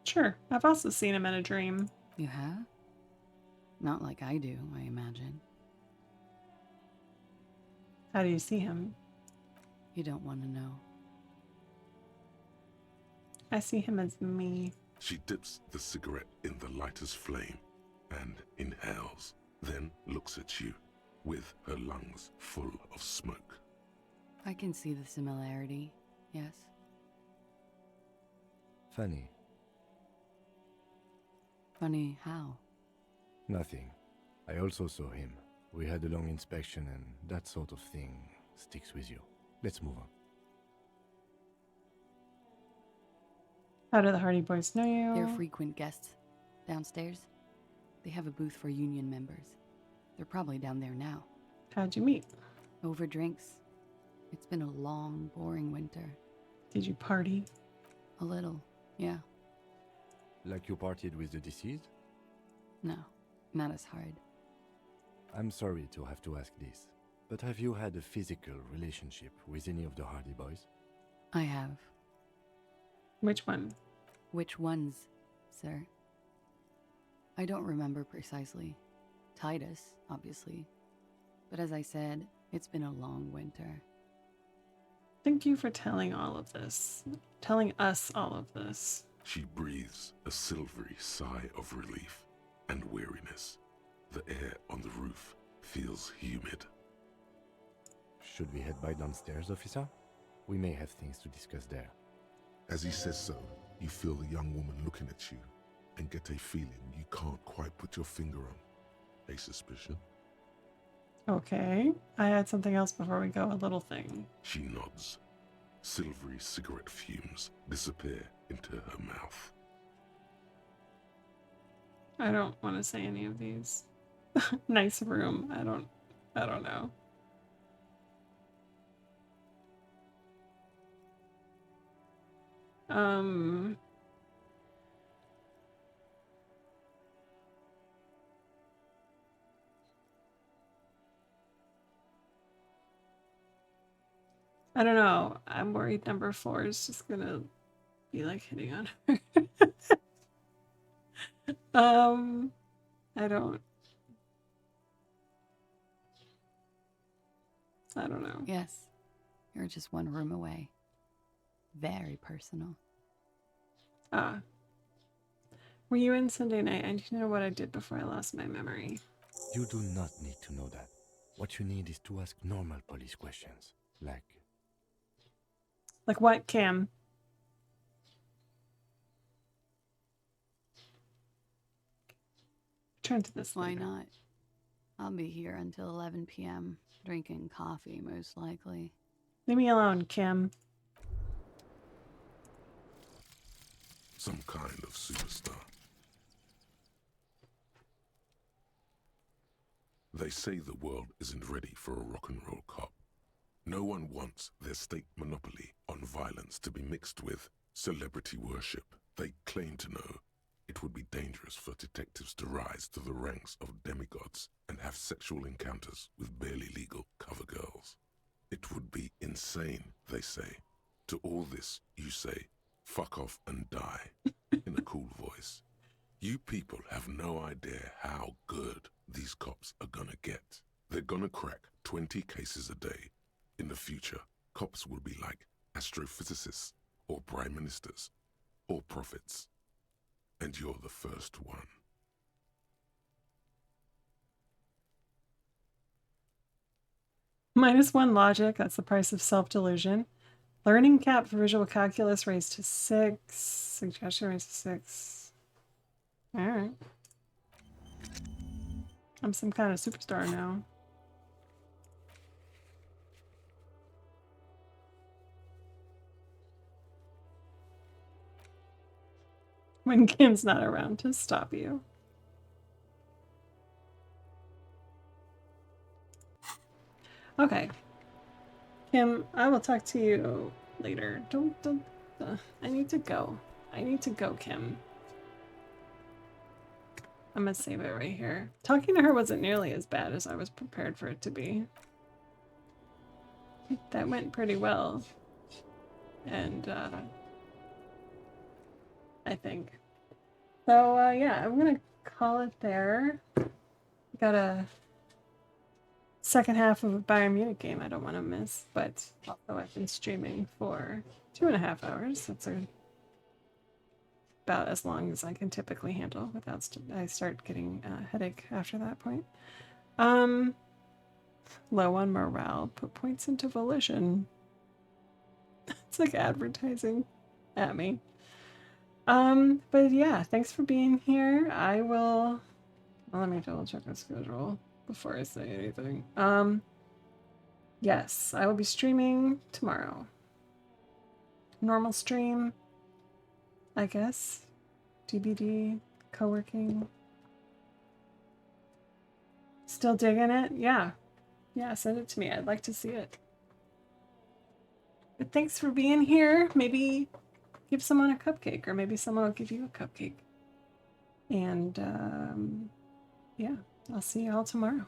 Sure. I've also seen him in a dream. You have? Not like I do, I imagine. How do you see him? You don't want to know. I see him as me. She dips the cigarette in the lighter's flame and inhales, then looks at you with her lungs full of smoke. I can see the similarity, yes. Funny. Funny how? Nothing. I also saw him. We had a long inspection and that sort of thing sticks with you. Let's move on. How do the Hardy Boys know you? They're frequent guests. Downstairs, they have a booth for Union members. They're probably down there now. How'd you meet? Over drinks. It's been a long, boring winter. Did you party? A little, yeah. Like you partied with the deceased? No, not as hard. I'm sorry to have to ask this, but have you had a physical relationship with any of the Hardy Boys? I have. Which one? Which ones, sir? I don't remember precisely. Titus, obviously. But as I said, it's been a long winter. Thank you for telling all of this. Telling us all of this. She breathes a silvery sigh of relief and weariness. The air on the roof feels humid. Should we head by downstairs, officer? We may have things to discuss there. As he says so, you feel the young woman looking at you and get a feeling you can't quite put your finger on. A suspicion? Okay. I had something else before we go, a little thing. She nods. Silvery cigarette fumes disappear into her mouth. I don't want to say any of these. Nice room. I don't know. I don't know. I'm worried number 4 is just gonna be like hitting on her. I don't know. Yes, you're just one room away. Very personal. Ah. Were you in Sunday night? I need to know what I did before I lost my memory. You do not need to know that. What you need is to ask normal police questions. Like what, Cam? Turn to this. Why not? I'll be here until 11 p.m. drinking coffee, most likely. Leave me alone, Kim. Some kind of superstar. They say the world isn't ready for a rock and roll cop. No one wants their state monopoly on violence to be mixed with celebrity worship. They claim to know it would be dangerous for detectives to rise to the ranks of demigods and have sexual encounters with barely legal cover girls. It would be insane, they say. To all this, you say, fuck off and die, in a cool voice. You people have no idea how good these cops are gonna get. They're gonna crack 20 cases a day. In the future, cops will be like astrophysicists, or prime ministers, or prophets. And you're the first one. -1 logic, that's the price of self-delusion. Learning cap for visual calculus raised to 6. Suggestion raised to 6. Alright. I'm some kind of superstar now. When Kim's not around to stop you. Okay. Kim, I will talk to you later. Don't I need to go. I need to go, Kim. I'm gonna save it right here. Talking to her wasn't nearly as bad as I was prepared for it to be. That went pretty well. And, I think. So, yeah, I'm gonna call it there. Got a second half of a Bayern Munich game I don't want to miss, but also I've been streaming for 2.5 hours. That's about as long as I can typically handle without I start getting a headache after that point. Low on morale, put points into volition. It's like advertising at me. But yeah, thanks for being here. I will, well, let me double check the schedule before I say anything. Yes, I will be streaming tomorrow. Normal stream, I guess. DBD, co-working. Still digging it? Yeah. Yeah, send it to me. I'd like to see it. But thanks for being here. Maybe give someone a cupcake, or maybe someone will give you a cupcake. And yeah, I'll see you all tomorrow.